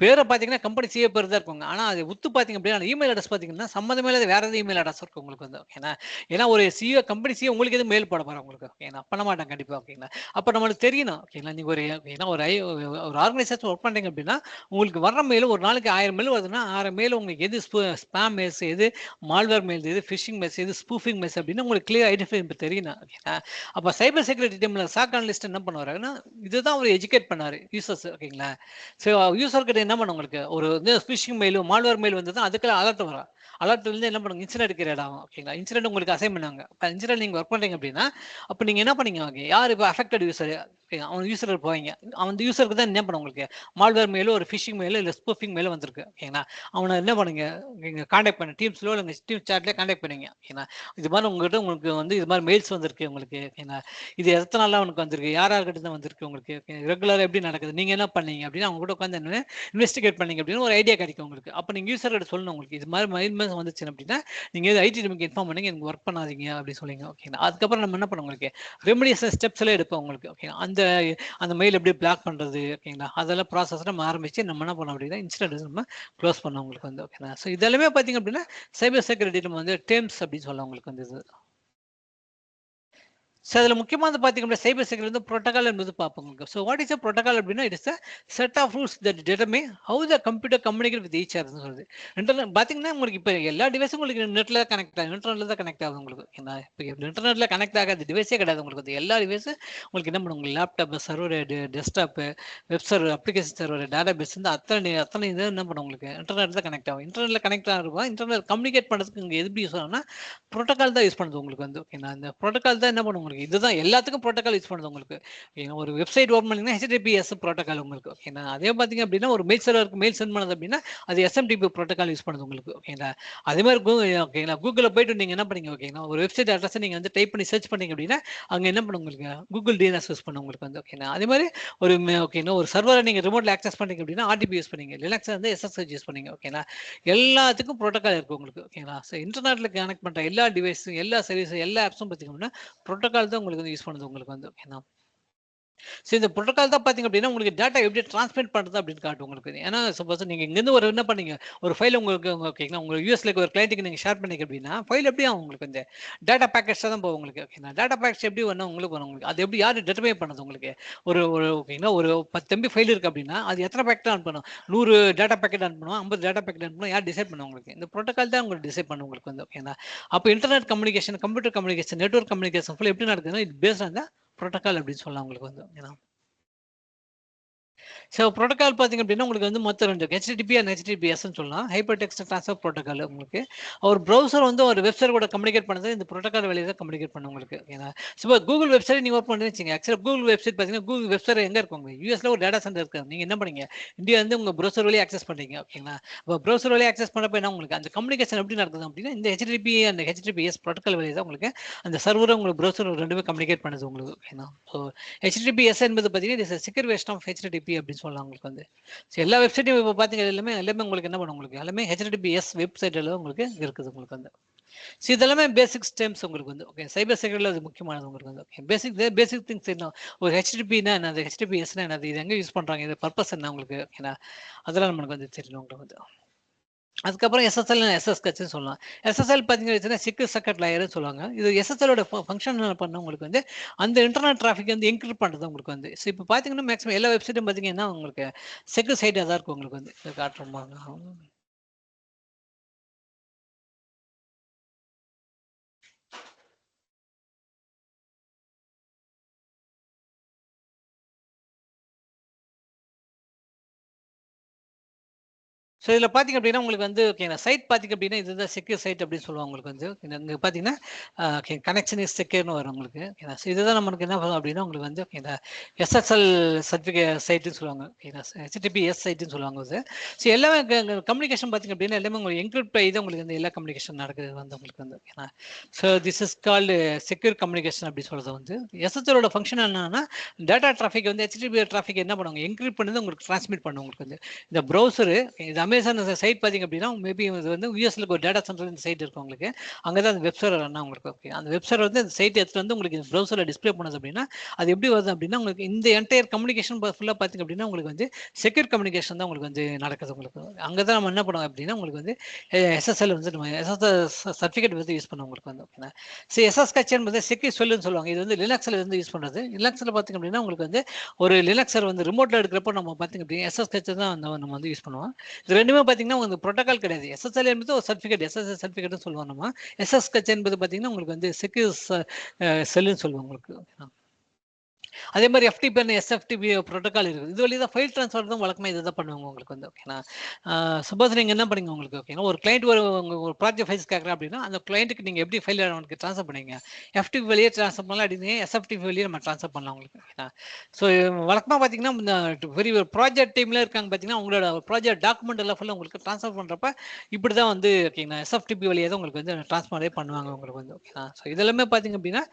பேரை பார்த்தீங்கன்னா கம்பெனி சிஏ பேர் தான் இருக்குங்க. ஆனால் அது உத்து பார்த்தீங்க அப்படின்னா இமெயில் அட்ரஸ் பார்த்தீங்கன்னா சம்மந்தமே இல்லாத வேற எதாவது இமெயில் அட்ரஸ் இருக்கும் உங்களுக்கு வந்து. ஓகேங்களா, ஏன்னா ஒரு சிஓ கம்பெனி சிஓ உங்களுக்கு எதுவும் மெயில் போட போறோம் உங்களுக்கு. ஓகேங்களா, பண்ண மாட்டாங்க கண்டிப்பா. ஓகேங்களா, அப்போ நம்மளுக்கு தெரியணும். ஓகேங்களா, நீங்க ஒரு ஏன்னா ஒரு ஆர்கனைசேஷன் ஒர்க் பண்றீங்க அப்படின்னா உங்களுக்கு வர்ற மெயில் ஒரு நாளைக்கு 1000 மெயில் வருதுன்னா 1000 மெயில் உங்களுக்கு எது ஸ்பாம் மெயில்ஸ், எது மால்வேர் மெயில்ஸ், எது ஃபிஷிங் மெயில்ஸ், எது ஸ்பூஃபிங் மெயில்ஸ் அப்படின்னு உங்களுக்கு கிளியர் ஐடென்டிஃபை தெரியணும். ஓகேங்களா, அப்போ சைபர் செக்யூரிட்டி டீம்ல சாக் அனலிஸ்ட் என்ன பண்ணுவாருன்னா இதுதான் அவர் எஜுகேட் பண்ணாரு யூசர்ஸ். ஓகேங்களா, ஸோ யூசர் கிட்ட என்ன பண்ண உங்களுக்கு ஒரு ஃபிஷிங் மெயில், மால்வேர் மெயில் வந்து தான் அதுக்கெல்லாம் அலர்ட் வரும். அலர்ட் வந்து என்ன பண்ணுங்க, இன்சிடென்ட் கிரியேட் ஆகும். ஓகேங்களா, இன்சிடென்ட் உங்களுக்கு அசைன் பண்ணாங்க. இன்சிடென்ட் நீங்க ஒர்க் பண்றீங்க அப்படின்னா அப்போ நீங்க என்ன பண்ணீங்க, ஓகே யார் இப்போ அஃபெக்டட் யூசர், அவன் யூசர் போவீங்க, அவன் யூசருக்கு தான் என்ன பண்ண உங்களுக்கு மால்வேர் மெயிலோ ஒரு ஃபிஷிங் மெயிலோ இல்லை ஸ்பூஃபிங் மெயிலோ வந்திருக்கு. ஓகேங்களா, அவனை என்ன பண்ணுங்க, நீங்க கான்டாக்ட் பண்ணி டீம்ஸ்லோ இல்லை டீம் சாட்லேயே கான்டாக்ட் பண்ணுவீங்க. ஓகேங்களா, இது மாதிரி உங்ககிட்ட உங்களுக்கு வந்து இது மாதிரி மெயில்ஸ் வந்திருக்கு உங்களுக்கு. ஓகேங்களா, இது எத்தனை நாளாக உனக்கு வந்திருக்கு, யார் யார்கிட்ட தான் வந்திருக்கு உங்களுக்கு, ரெகுலராக எப்படி நடக்குது, நீங்க என்ன பண்ணீங்க அப்படின்னு அவங்க கூட உட்காந்து என்ன இன்வெஸ்டிகேட் பண்ணீங்க அப்படின்னு ஒரு ஐடியா கிடைக்கும் உங்களுக்கு. அப்போ நீங்க யூசர் கிட்ட சொல்லணும் உங்களுக்கு இது மாதிரி மெயில் வந்துச்சு அப்படின்னா நீங்க ஐடி டீமுக்கு இன்ஃபார்ம் பண்ணுங்க, எனக்கு ஒர்க் பண்ணாதீங்க அப்படின்னு சொல்லிங்க. ஓகேங்களா, அதுக்கப்புறம் நம்ம என்ன பண்ண உங்களுக்கு ரெமடியேஷன் ஸ்டெப்ஸ் எல்லாம் எடுப்போம் உங்களுக்கு. ஓகே அந்த அந்த மெயில் எப்படி பிளாக் பண்றது, ஓகேங்களா அதெல்லாம் ப்ராசஸ் நம்ம ஆரம்பிச்சு நம்ம என்ன பண்ணோம் அப்படின்னா இன்சிடென்ட் நம்ம க்ளோஸ் பண்ணோம் உங்களுக்கு வந்து. ஓகேங்களா, ஸோ இதெல்லாமே பார்த்தீங்க அப்படின்னா சைபர் செக்யூரிட்டி நம்ம வந்து டேர்ம்ஸ் அப்படின்னு சொல்ல உங்களுக்கு வந்து இது. ஸோ அதில் முக்கியமாக பார்த்தீங்கன்னா சைபர் செக்யூரிட்டி வந்து ப்ரோட்டோகால் என்பது பார்ப்போங்க. So what is a protocol அப்படின்னா it is a set of rules that determine how the computer communicate with each அதர்னு சொல்லுது. இன்டர்நெட் பார்த்தீங்கன்னா உங்களுக்கு இப்போ எல்லா டிவைஸும் உங்களுக்கு நெட்டில் தான் கனெக்ட் ஆகும், இன்டர்நெட்டில் தான் கனெக்ட் ஆகும் உங்களுக்கு. ஏன்னா இப்போ இன்டர்நெட்டில் கனெக்ட் ஆகாத டிவைஸே கிடையாது உங்களுக்கு வந்து. எல்லா டிவைஸும் உங்களுக்கு என்ன பண்ணுங்க laptop, server, desktop, web server, application server, database வந்து அத்தனை இது என்ன பண்ணும் உங்களுக்கு இன்டர்நெட் தான் கனெக்ட் ஆகும். இன்டர்நெட்டில் கனெக்ட் ஆகும், இன்டர்நெட் கம்யூனிகேட் பண்ணுறதுக்கு இங்கே எப்படி யூஸ் ஆகும்னா ப்ரோட்டோகால் தான் யூஸ் பண்ணுது உங்களுக்கு வந்து. ஓகேங்களா, இந்த ப்ரோட்டோகால் தான் என்ன பண்ணும் உங்களுக்கு, இதுதான் எல்லாத்துக்கும் ப்ரோட்டோகால் யூஸ் பண்ணுது உங்களுக்கு. ஒரு வெப்சைட் ஓப்பன் பண்ணீங்கன்னா HTTPS ப்ரோட்டோகால் உங்களுக்கு. ஓகேங்களா, அதே பார்த்தீங்க அப்படின்னா ஒரு மெயில் சர்வருக்கு மெயில் சென்ட் பண்ணது அப்படின்னா அது SMTP ப்ரோட்டோகால் யூஸ் பண்ணுது உங்களுக்கு. ஓகேங்களா, அதே மாதிரி ஓகேங்களா கூகுளில் போயிட்டு நீங்கள் என்ன பண்ணீங்க, ஓகேங்களா ஒரு வெப்சைட் அட்ரஸ் நீங்கள் வந்து டைப் பண்ணி சர்ச் பண்ணீங்க அப்படின்னா அங்கே என்ன பண்ணும் உங்களுக்கு கூகுள் DNS யூஸ் பண்ணும் உங்களுக்கு வந்து. ஓகேங்களா, அதே மாதிரி ஓகேங்களா ஒரு சர்வரை நீங்கள் ரிமோட்ல ஆக்சஸ் பண்ணீங்க அப்படின்னா RDP யூஸ் பண்ணீங்க, லினக்ஸ் வந்து SSH யூஸ் பண்ணீங்க. ஓகேங்களா, எல்லாத்துக்கும் ப்ரோட்டோகால் இருக்கு உங்களுக்கு. ஓகேங்களா, ஸோ இன்டர்நெட்டில் கனெக்ட் பண்ணுற எல்லா டிவைஸும், எல்லா சர்வீஸும், எல்லா ஆப்ஸும் பார்த்தீங்கன்னா ப்ரோட்டோகால் தான் உங்களுக்கு வந்து யூஸ் பண்ணுது உங்களுக்கு வந்து. ஓகேங்களா, ஸோ இந்த புரோட்டோகால் தான் பார்த்தீங்க அப்படின்னா, உங்களுக்கு டேட்டா எப்படி டிரான்ஸ்மிட் பண்றது அப்படின்னு காட்டும் உங்களுக்கு. ஏன்னா சப்போஸ் நீங்க இங்கேருந்து ஒரு என்ன பண்ணீங்க, ஒரு ஃபைல் உங்களுக்கு ஓகேங்களா, உங்க யுஎஸ்ல இருக்க ஒரு கிளையண்ட்டுக்கு நீங்க ஷேர் பண்ணீங்க அப்படின்னா, ஃபைல் எப்படி ஆகும் உங்களுக்கு இந்த டேட்டா பேக்கெட்ஸா தான் போகும் உங்களுக்கு. ஓகேங்களா. டேட்டா பேக்கெட்ஸ் எப்படி வேணும் உங்களுக்கு வரும் உங்களுக்கு. அது எப்படி யாரு டிட்டர்மைன் பண்ணது உங்களுக்கு. ஒரு ஒரு ஓகேங்களா, ஒரு 10 MB ஃபைல் இருக்கு அப்படின்னா, அது எத்தனை பேக்கெட் அனுப்பணும்? 100 டேட்டா பேக்கெட் அனுப்பணும், 50 டேட்டா பேக்கெட் அனுப்பணும், யார் டிசைட் பண்ணும் உங்களுக்கு. இந்த புரோட்டோகால் தான் உங்களுக்கு டிசைட் பண்ணும் உங்களுக்கு வந்து. ஓகேங்களா. அப்ப internet communication, computer communication, network communication full எப்படி நடக்குதுன்னா, it based on the protocol அப்படின்னு சொல்லலாம் உங்களுக்கு வந்து. ஓகேங்களா. ஸோ புரோட்டோகால் பார்த்தீங்க அப்படின்னா, உங்களுக்கு வந்து மொத்தம் 2 HTTP அண்ட் HTTPSன்னு சொல்லலாம். ஹைப்பர் டெக்ஸ்ட் ட்ரான்ஸ்ஃபர் புரோட்டோகால் உங்களுக்கு. ஒரு ப்ரௌசர் வந்து ஒரு வெப்சைட் கூட கம்யூனிகேட் பண்ணது இந்த புரோட்டோகால் வழியா தான் கம்யூனிகேட் பண்ணும் உங்களுக்கு. ஏன்னா சப்போஸ் கூகுள் வெப்சைட் நீங்க ஒர்க் பண்ணுறீங்கன்னு வச்சுக்கங்க. ஆக்சுவலா கூகுள் வெப்சைட் பார்த்தீங்கன்னா, கூகுள் வெப்சைட் எங்க இருக்கும் உங்களுக்கு? யுஎஸ்ல ஒரு டேட்டா சென்டர் இருக்கு. நீங்க என்ன பண்ணீங்க? இந்தியா வந்து உங்க ப்ரௌசர் வழியா ஆக்சஸ் பண்றீங்க. ஓகேங்களா. அப்ப ப்ரௌசர் வழியா ஆக்சஸ் பண்றப்ப என்ன உங்களுக்கு அந்த கம்யூனிகேஷன் எப்படி நடக்குது அப்படின்னா, இந்த HTTP அண்ட் HTTPS புரோட்டோகால் வழியா தான் உங்களுக்கு அந்த சர்வரும் உங்களுக்கு ப்ரௌசர் 2மே கம்யூனிகேட் பண்ணுது உங்களுக்கு. ஓகேங்களா. ஸோ HTTPS என்பது பார்த்தீங்கன்னா, it is secure version of HTTP அப்படின்னு சொல்லலாம் உங்களுக்கு வந்து. ஸோ எல்லா வெப்சைட்டும் இப்போ பார்த்தீங்க எல்லாமே எல்லாமே உங்களுக்கு என்ன பண்ணும் உங்களுக்கு எல்லாமே HTTPS வெப்சைட்டில் உங்களுக்கு இருக்குது உங்களுக்கு வந்து. ஸோ இதெல்லாமே பேசிக்ஸ் டேர்ம்ஸ் உங்களுக்கு வந்து. ஓகே சைபர் செக்யூரிட்டியில் அது முக்கியமானது உங்களுக்கு வந்து. ஓகே பேசிக் திங்ஸ் என்ன ஒரு HTTPனா என்னது, HTTPSனா என்னது, இது எங்கே யூஸ் பண்ணுறாங்க, இது பர்பஸ் என்ன உங்களுக்கு. ஓகேனா அதெல்லாம் நமக்கு வந்து தெரியணும் உங்களுக்கு வந்து. அதுக்கப்புறம் எஸ்எஸ்எல் எஸ்எஸ்கட்ச்னு சொல்லலாம். எஸ்எஸ்எல் பார்த்தீங்கன்னா செக்யூர் சர்க்யூட் லேயர்னு சொல்லுவாங்க. இது எஸ்எஸ்எல்லோட ஃபங்க்ஷன் என்ன பண்ண உங்களுக்கு வந்து அந்த இன்டர்நெட் டிராஃபிக் வந்து என்கிரிப்ட் பண்ணுறது உங்களுக்கு வந்து. ஸோ இப்போ பார்த்தீங்கன்னா மேக்ஸிமம் எல்லா வெப்சைட்டும் பார்த்தீங்கன்னா உங்களுக்கு செக்யூர் சைட்டாக தான் இருக்கும் உங்களுக்கு வந்து. இது காட்டுறோமாங்க. ஸோ இதில பார்த்தீங்க அப்படின்னா, உங்களுக்கு வந்து ஓகே சைட் பார்த்தீங்க அப்படின்னா, இதுதான் செக்யூர் சைட் அப்படின்னு சொல்லுவாங்க உங்களுக்கு வந்து. இங்க பார்த்தீங்கன்னா, கனெக்ஷன் இஸ் செக்யூர்ன்னு வரும் உங்களுக்கு. ஓகேங்களா. ஸோ இதுதான் நமக்கு என்ன பண்ணும் அப்படின்னா, உங்களுக்கு வந்து ஓகேங்களா எஸ்எஸ்எல் சர்டிஃபிகேட் சைட்டுன்னு சொல்லுவாங்க. ஓகேங்களா. HTTPS சைட்டுன்னு சொல்லுவாங்க அது. ஸோ எல்லாமே கம்யூனிகேஷன் பார்த்தீங்க அப்படின்னா, எல்லாமே உங்களுக்கு என்கிரிப்ட் ஆகி தான் உங்களுக்கு வந்து எல்லா கம்யூனிகேஷன் நடக்குது வந்து உங்களுக்கு வந்து. ஓகேங்களா. So this is called secure communication அப்படி சொல்றது வந்து. எஸ்எஸ்எல்லோட ஃபங்ஷன் என்னன்னா, டேட்டா டிராஃபிக் வந்து HTTP டிராஃபிக் என்ன பண்ணுவாங்க, என்கிரிப்ட் பண்ணி உங்களுக்கு டிரான்ஸ்மிட் பண்ணும் உங்களுக்கு வந்து. இந்த ப்ரௌசரு இது அமேசான் சைட் பார்த்தீங்க அப்படின்னா, மேபி இது வந்து யுஎஸ்ல ஒரு டேட்டா சென்டர் இந்த சைட் இருக்கு உங்களுக்கு. அங்க தான் அந்த வெப் சர்வர் ரன் ஆகும் உங்களுக்கு. ஓகே. அந்த வெப் சர்வர் வந்து அந்த சைட் எடுத்துட்டு வந்து உங்களுக்கு ப்ரௌசர்ல டிஸ்ப்ளே பண்ணுது அப்படின்னா, அது எப்படி வருது அப்படின்னா, உங்களுக்கு இந்த என்டையர் கம்யூனிகேஷன் ஃபுல்லா பார்த்தீங்க அப்படின்னா, உங்களுக்கு வந்து செக்யூர் கம்யூனிகேஷன் தான் உங்களுக்கு வந்து நடக்குது உங்களுக்கு. அங்க தான் நம்ம என்ன பண்ணுவோம் அப்படின்னா, உங்களுக்கு வந்து எஸ்எஸ்எல் வந்து நம்ம எஸ்எஸ்எல் சர்டிஃபிகேட் வந்து யூஸ் பண்ணுவோம் உங்களுக்கு வந்து. ஓகேங்களா. ஸோ எஸ்எஸ்கட்ச் என்பது செக்யூர் ஷெல்லுன்னு சொல்லுவாங்க. இது வந்து லினக்ஸ்ல இருந்து யூஸ் பண்றது. லினக்ஸ்ல பார்த்தீங்க அப்படின்னா, உங்களுக்கு வந்து ஒரு லினக்ஸர் வந்து ரிமோட்ல எடுக்கிறப்போ நம்ம பார்த்தீங்க அப்படின்னா, எஸ்எஸ்கட்ச் தான் நம்ம வந்து யூஸ் பண்ணுவோம். இது 2மே பார்த்தீங்கன்னா, உங்களுக்கு புரோட்டோகால் கிடையாது. எஸ்எஸ்எல் என்பது ஒரு சர்டிஃபிகேட். எஸ்எஸ்எல் சர்டிஃபிகேட்னு சொல்லுவோம் நம்ம. எஸ்எஸ்கட்ச் என்பது பார்த்தீங்கன்னா, உங்களுக்கு வந்து செக்யூர் செல்லுன்னு சொல்லுவோம் உங்களுக்கு. அதே மாதிரி எஃப்டிபி அண்ட் எஸ்எஃப்டிபி புரோட்டோகால் இருக்குது. இது வழியா தான் ஃபைல் ட்ரான்ஸ்ஃபர் தான் வழக்கமா இதை தான் பண்ணுவாங்க உங்களுக்கு வந்து. ஓகேனா சப்போஸ் நீங்க என்ன பண்ணீங்க உங்களுக்கு ஓகேனா ஒரு கிளைண்ட் ஒரு ப்ராஜெக்ட் ஃபைல்ஸ் கேட்குறேன் அப்படின்னா அந்த கிளைண்ட்டுக்கு நீங்க எப்படி ஃபைல் அவனுக்கு ட்ரான்ஸ்ஃபர் பண்ணீங்க எஃப்டிபி வழியே ட்ரான்ஸ்ஃபர் பண்ணலாம் அப்படின்னு எஸ்எஃப்டிபி வழியே நம்ம ட்ரான்ஸ்ஃபர் பண்ணலாம் உங்களுக்கு. ஓகேனா ஸோ வழக்கமாக பார்த்தீங்கன்னா இந்த வெரி ப்ராஜெக்ட் டீம்ல இருக்காங்க பார்த்தீங்கன்னா உங்களோட ப்ராஜெக்ட் டாக்குமெண்ட் எல்லாம் ஃபுல்லாக உங்களுக்கு ட்ரான்ஸ்ஃபர் பண்ணுறப்ப இப்படி தான் வந்து ஓகேங்களா எஸ்எஃப்டிபி வழியாக தான் உங்களுக்கு வந்து ட்ரான்ஸ்ஃபரே பண்ணுவாங்க உங்களுக்கு வந்து. ஓகேங்களா ஸோ இதெல்லாமே பார்த்தீங்க அப்படின்னா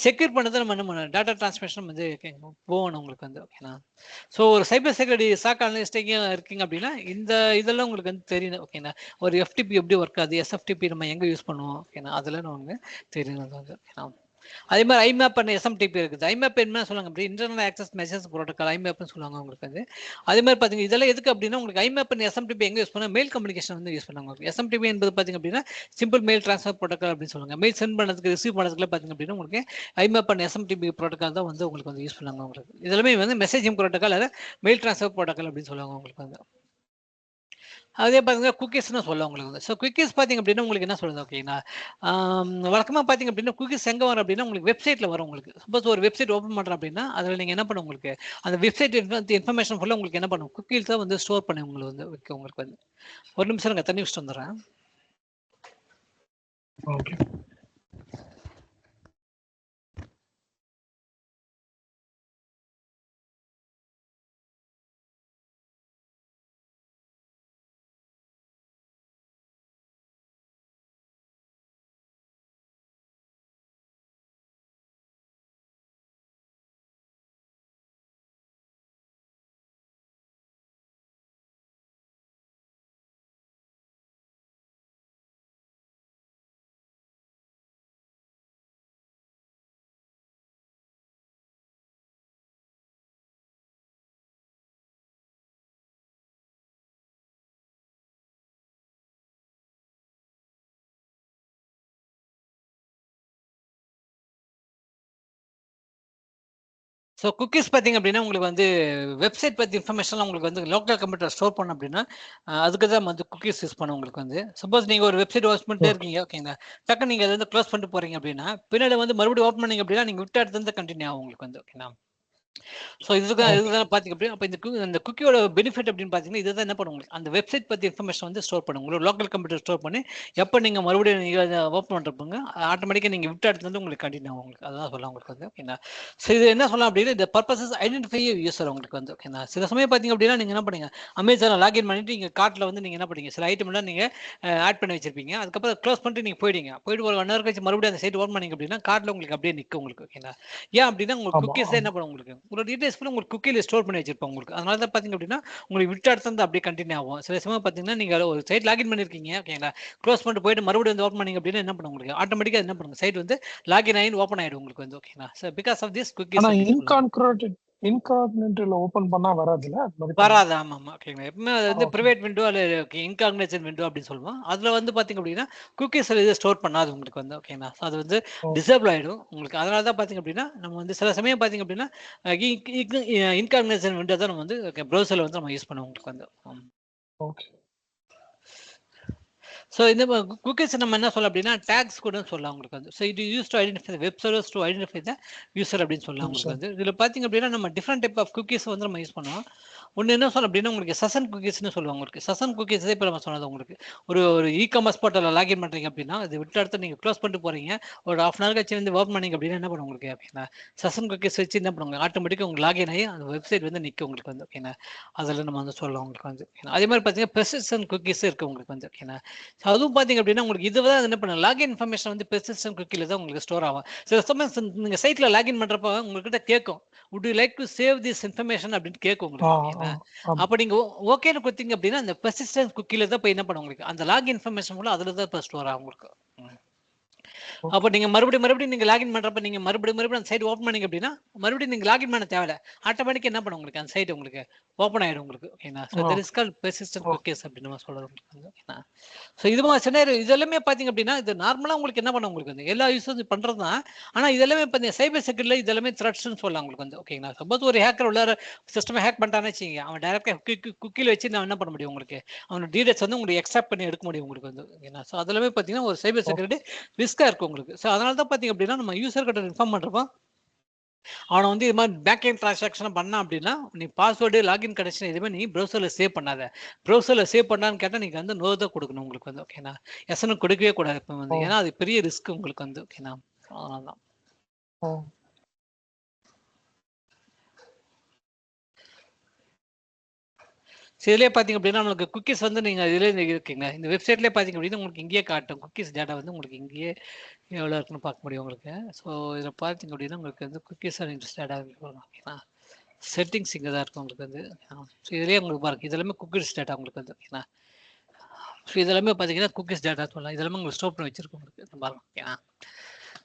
செக்யூர் பண்ணது நம்ம என்ன பண்ணணும் டேட்டா ட்ரான்ஸ்மிஷன் வந்து போகணும் உங்களுக்கு வந்து. ஓகேங்களா ஸோ ஒரு சைபர் செக்யூரிட்டி சாக் அனலிஸ்டிங்கும் இருக்கீங்க அப்படின்னா இந்த இதெல்லாம் உங்களுக்கு வந்து தெரியணும். ஓகேங்களா ஒரு எஃப்டிபி எப்படி ஒர்க் ஆகுது எஸ்எஃப்டிபி நம்ம எங்கே யூஸ் பண்ணுவோம். ஓகேங்களா அதெல்லாம் நமக்கு தெரியணும் வந்து. ஓகேங்களா அதே மாதிரி ஐமேப் அண்ட் எஸ்எம்டிபி இருக்குது. ஐமேப் என்ன சொல்லுவாங்க அப்படி இன்டர்னல் ஆக்சஸ் மெசேஜ் புரோட்டோகால் ஐமேப்னு சொல்லுவாங்க உங்களுக்கு வந்து. அதே மாதிரி பார்த்தீங்கன்னா இதெல்லாம் எதுக்கு அப்படின்னா உங்களுக்கு ஐமேப் அண்ட் எஸ்எம்டிபி எங்கே யூஸ் பண்ணால் மெயில் கம்யூனிகேஷன் வந்து யூஸ் பண்ணுவாங்க. எஸ்எம்டிபி என்பது பார்த்தீங்க அப்படின்னா சிம்பிள் மெயில் ட்ரான்ஸ்ஃபர் புரோட்டோகால் அப்படின்னு சொல்லுவாங்க. மெயில் சென்ட் பண்ணதுக்கு ரிசீவ் பண்ணதுக்குலாம் பார்த்தீங்க அப்படின்னா உங்களுக்கு ஐமேப் அண்ட் எஸ்எம்டிபி புரோட்டோகால் தான் வந்து உங்களுக்கு வந்து யூஸ் பண்ணுவாங்க உங்களுக்கு. இதெல்லாமே வந்து மெசேஜிங் புரோட்டோகால் அதை மெயில் ட்ரான்ஸ்ஃபர் புரோட்டோகால் அப்படின்னு சொல்லுவாங்க உங்களுக்கு வந்து. அதே பார்த்தீங்கன்னா குக்கீஸ்னு சொல்லுவாங்க உங்களுக்கு வந்து. ஸோ குக்கீஸ் பார்த்தீங்க அப்படின்னா உங்களுக்கு என்ன சொல்லுது ஓகேங்களா வழக்கமாக பார்த்தீங்க அப்படின்னா குக்கீஸ் எங்கே வரும் அப்படின்னா உங்களுக்கு வெப்சைட்டில் வரும் உங்களுக்கு. சப்போஸ் ஒரு வெப்சைட் ஓப்பன் பண்ணுறோம் அப்படின்னா அதில் நீங்கள் என்ன பண்ணும் உங்களுக்கு அந்த வெப்சைட் இன்ஃபர்மேஷன் ஃபுல்லாக உங்களுக்கு என்ன பண்ணும் குக்கீஸ் தான் வந்து ஸ்டோர் பண்ணி உங்களுக்கு வந்து வைக்க உங்களுக்கு வந்து. ஒரு நிமிஷம் இருங்க தண்ணி வச்சுட்டு வந்துடுறேன். ஓகே. ஸோ குக்கீஸ் பார்த்தீங்க அப்படின்னா உங்களுக்கு வந்து வெப்சைட் பற்றி இன்ஃபர்மேஷன்லாம் உங்களுக்கு வந்து லோக்கல் கம்ப்யூட்டர் ஸ்டோர் பண்ணணும் அப்படின்னா அதுக்கு தான் வந்து குக்கீஸ் யூஸ் பண்ண உங்களுக்கு வந்து சப்போஸ் நீங்கள் ஒரு வெப்சைட் வாட்ச் பண்ணிட்டே ஓகே. இருக்கீங்க ஓகேங்களா டக்கு நீங்கள் அதை வந்து க்ளோஸ் பண்ணிட்டு போறீங்க அப்படின்னா பின்னாடி வந்து மறுபடியும் ஓப்பன் பண்ணீங்க அப்படின்னா நீங்கள் விட்ட இடத்துல இருந்து கண்டினியூ ஆகும் உங்களுக்கு வந்து ஓகேங்களா ஸோ ஓகே. இதுதான் பார்த்தீங்க அப்படின்னா அப்போ இந்த குக்கியோட பெனிஃபிட் அப்படின்னு பார்த்தீங்கன்னா இதுதான் என்ன பண்ணும் உங்களுக்கு அந்த வெப்சைட் பற்றி இன்ஃபர்மேஷன் வந்து ஸ்டோர் பண்ணும் உங்களோட லோக்கல் கம்ப்யூட்டர் ஸ்டோர் பண்ணி எப்போ நீங்கள் மறுபடியும் நீங்கள் ஓப்பன் பண்ணுறப்பங்க ஆட்டோமேட்டிக்காக நீங்கள் விட்ட இடத்துல இருந்து உங்களுக்கு கண்டினியூ ஆகும் உங்களுக்கு அதான் சொல்லலாம் உங்களுக்கு வந்து ஓகேங்களா ஸோ இது என்ன சொல்லலாம் அப்படின்னா இந்த பர்பஸஸ் ஐடென்டிஃபை யூஸர் உங்களுக்கு வந்து ஓகேங்களா சில சமயம் பார்த்தீங்க அப்படின்னா நீங்கள் என்ன பண்ணுங்க அமேசானில் லாகின் பண்ணிட்டு நீங்கள் கார்ட்டில் வந்து நீங்கள் என்ன பண்ணுங்க சில ஐட்டம்லாம் நீங்கள் ஆட் பண்ணி வச்சிருப்பீங்க அதுக்கப்புறம் க்ளோஸ் பண்ணிட்டு நீங்கள் போயிட்டு ஒரு 1 hour கழிச்சு மறுபடியும் அந்த சைட் ஓப்பன் பண்ணிங்க அப்படின்னா கார்ட்டில் உங்களுக்கு அப்படியே நிற்கும் உங்களுக்கு ஓகேங்களா ஏன் அப்படின்னா உங்களுக்கு ஆமா, குக்கீஸ் என்ன ஆமா. பண்ணும் உங்களுக்கு உங்களோட டீடைல்ஸ் ஃபுல்லாக உங்களுக்கு குக்கியில் ஸ்டோர் பண்ணி வச்சிருப்போம் உங்களுக்கு அதனால தான் பார்த்தீங்க அப்படின்னா உங்களுக்கு விட்ட இடத்துல இருந்து அப்படியே கண்டினியூ ஆகும் சில சமயம் பார்த்தீங்கன்னா நீங்கள் ஒரு சைட் லாகின் பண்ணிருக்கீங்க ஓகேங்களா க்ளோஸ் பண்ணிட்டு போயிட்டு மறுபடியும் வந்து ஓப்பன் பண்ணிங்க அப்படின்னா என்ன பண்ணும் உங்களுக்கு ஆட்டோமேட்டிக்காக என்ன பண்ணுங்க சைட் வந்து லாகின் ஆகி ஓப்பன் ஆயிடும் உங்களுக்கு வந்து ஓகேங்களா ஸோ பிகாஸ் ஆஃப் திஸ் ஆனா குக்கீஸ் அப்படின்னு சொல்லலாம் இன்கார்டினேட்டர்ல ஓபன் பண்ணா வராதுல்ல? அது மாதிரி பண்ணா. வராது. ஆமாமா. ஓகேங்களா. எப்பவுமே அது வந்து ஓகே. பிரைவேட் விண்டோ அல்ல இன்காக்னிசன்ட் விண்டோ அப்படின்னு சொல்லுவோம். அதுல வந்து பார்த்தீங்க அப்படின்னா, குக்கீஸ்ல இது ஸ்டோர் பண்ணாது உங்களுக்கு வந்து ஓகேங்களா. அது வந்து ஓ டிசேபிள் ஆயிடும். உங்களுக்கு அதனால தான் பார்த்தீங்க அப்படின்னா, நம்ம வந்து சில சமயம் பார்த்தீங்க அப்படின்னா, இன்காக்னிசன்ட் விண்டோ தான் நம்ம வந்து ப்ரௌசர்ல வந்து நம்ம யூஸ் பண்ணுவோம் உங்களுக்கு வந்து. ஓகே. ஸோ இந்த குக்கீஸ் நம்ம என்ன சொல்லலாம் அப்படின்னா டேக்ஸ் கூட சொல்லலாம் உங்களுக்கு வந்து ஸோ இது use to identify web servers to identify the user அப்படின்னு சொல்லலாம் உங்களுக்கு சார். வந்து இதில் பார்த்தீங்க அப்படின்னா நம்ம டிஃப்ரெண்ட் டைப் ஆஃப் குக்கீஸ் வந்து நம்ம யூஸ் பண்ணுவோம் ஒன்று என்ன சொல்லலாம் அப்படின்னா உங்களுக்கு சசன் குக்கீஸ்னு சொல்லுவாங்க உங்களுக்கு சசன் குக்கீஸ் இப்போ நம்ம சொன்னது உங்களுக்கு ஒரு இ காமர்ஸ் போர்ட்டலில் லாகின் பண்ணுறீங்க அப்படின்னா அது விட்டு அடுத்து நீங்கள் க்ளோஸ் பண்ணிட்டு போகிறீங்க ஒரு ½ hour கழிச்சு வந்து ஓப்பன் பண்ணிங்க அப்படின்னா என்ன பண்ணும் உங்களுக்கு அப்படின்னா சசன் குக்கீஸ் வச்சு என்ன பண்ணுவாங்க ஆட்டோமேட்டிக்காக உங்களுக்கு லாகின் ஆகி அந்த வெப்சைட் வந்து நிற்கும் உங்களுக்கு வந்து ஓகேண்ணா அதில் நம்ம வந்து சொல்லலாம் உங்களுக்கு வந்து அதே மாதிரி பார்த்தீங்கன்னா பெர்சிஸ்டன்ட் குக்கீஸ் இருக்குது உங்களுக்கு வந்து ஓகேண்ணா அதுவும் பார்த்தீங்க அப்படின்னா உங்களுக்கு இதுதான் என்ன பண்ண லாகின் இன்ஃபர்மேஷன் வந்து பெர்சிஸ்டன்ட் குக்கில தான் உங்களுக்கு ஸ்டோர் ஆகும் சில சமயம் நீங்க சைட்ல லாகின் பண்றப்ப உங்ககிட்ட கேட்கும் would you like to save this information அப்படின்னு கேட்கும் ஆ, உங்களுக்கு ஆ. ஓகேங்களா ஆமா. அப்ப நீங்க ஓகேன்னு கொடுத்தீங்க அப்படின்னா அந்த பெர்சிஸ்டன்ட் குக்கில தான் போய் என்ன பண்ணும் உங்களுக்கு அந்த லாகின் இன்ஃபர்மேஷன் கூட அதுல தான் இப்போ ஸ்டோர் ஆகும் உங்களுக்கு அப்போ ஓகே. நீங்க மறுபடியும் நீங்க லாகின் பண்றப்ப நீங்க மறுபடியும் அந்த சைட் ஓப்பன் பண்ணீங்க அப்படின்னா மறுபடியும் நீங்க லாகின் பண்ண தேவையில்ல ஆட்டோமேட்டிக்கா என்ன பண்ணும் உங்களுக்கு அந்த சைட் உங்களுக்கு ஓப்பன் ஆயிடும் உங்களுக்கு ஓகேனா so ah. That is call persistent oh cookies அப்படின்னு நம்ம சொல்றது உங்களுக்கு வந்து ஓகேனா ஸோ இது மாதிரி சினாரியோ இதெல்லாமே பார்த்தீங்க அப்படின்னா இது நார்மலாக உங்களுக்கு என்ன பண்ண உங்களுக்கு வந்து எல்லா யூஸும் பண்ணுறது தான் ஆனால் இதெல்லாமே இப்போ இந்த சைபர் செக்யூரிட்டியில் இதெல்லாமே த்ரெட்ஸ்னு சொல்லலாம் உங்களுக்கு வந்து ஓகேங்களா சப்போஸ் ஒரு ஹேக்கர் உள்ளார சிஸ்டம் ஹேக் பண்ணிட்டானே வச்சுங்க அவன் டேரக்டாக குக்கியில் வச்சு நான் என்ன பண்ண முடியும் உங்களுக்கு அவனோட டீடைல்ஸ் வந்து உங்களுக்கு எக்ஸ்ட்ராக்ட் பண்ணி எடுக்க முடியும் உங்களுக்கு வந்து ஓகேங்களா ஸோ அதெல்லாமே பார்த்தீங்கன்னா ஒரு சைபர் ஓ செக்யூரிட்டி ரிஸ்க்காக இருக்கும் உங்களுக்கு ஸோ அதனால தான் பார்த்தீங்க அப்படின்னா நம்ம யூசர் கிட்ட இன்ஃபார்ம் பண்ணுறப்போ அவனை வந்து இது மாதிரி பேக் எண்ட் ட்ரான்சாக்ஷன் பண்ணா அப்படின்னா நீ பாஸ்வேர்டு லாகின் கனெக்ஷன் எதுவுமே நீ ப்ரௌசரில் சேவ் பண்ணாத ப்ரௌசரில் சேவ் பண்ணான்னு கேட்டால் நீங்கள் வந்து நோ தான் கொடுக்கணும் உங்களுக்கு வந்து ஓகேனா எஸ்என்னு கொடுக்கவே கூடாது இப்போ ஓ வந்து ஏன்னா அது பெரிய ரிஸ்க் உங்களுக்கு வந்து ஓகேனா அதனால தான் ஓ இதுலேயே பார்த்தீங்க அப்படின்னா நம்மளுக்கு குக்கீஸ் வந்து நீங்கள் இதிலே இருக்கீங்க இந்த வெப்சைட்லேயே பார்த்தீங்க அப்படின்னா உங்களுக்கு இங்கேயே காட்டும் குக்கீஸ் டேட்டா வந்து உங்களுக்கு இங்கேயே எவ்வளோ இருக்குன்னு பார்க்க முடியும் உங்களுக்கு ஸோ இதில் பார்த்தீங்க அப்படின்னா உங்களுக்கு வந்து குக்கீஸ் அண்ட் இன்ட்ரெஸ்டடாக இருக்கும் ஓகேனா செட்டிங்ஸ் இங்கே தான் இருக்கும் உங்களுக்கு வந்து ஸோ இதுலேயே உங்களுக்கு பாருங்க இதெல்லாமே குக்கீஸ் டேட்டா உங்களுக்கு வந்து ஓகேனா ஸோ இதெல்லாமே பார்த்தீங்கன்னா குக்கீஸ் டேட்டா சொல்லலாம் இதெல்லாமே உங்களுக்கு ஸ்டோர் பண்ணி வச்சிருக்கோம் உங்களுக்கு பாருங்க ஓகேனா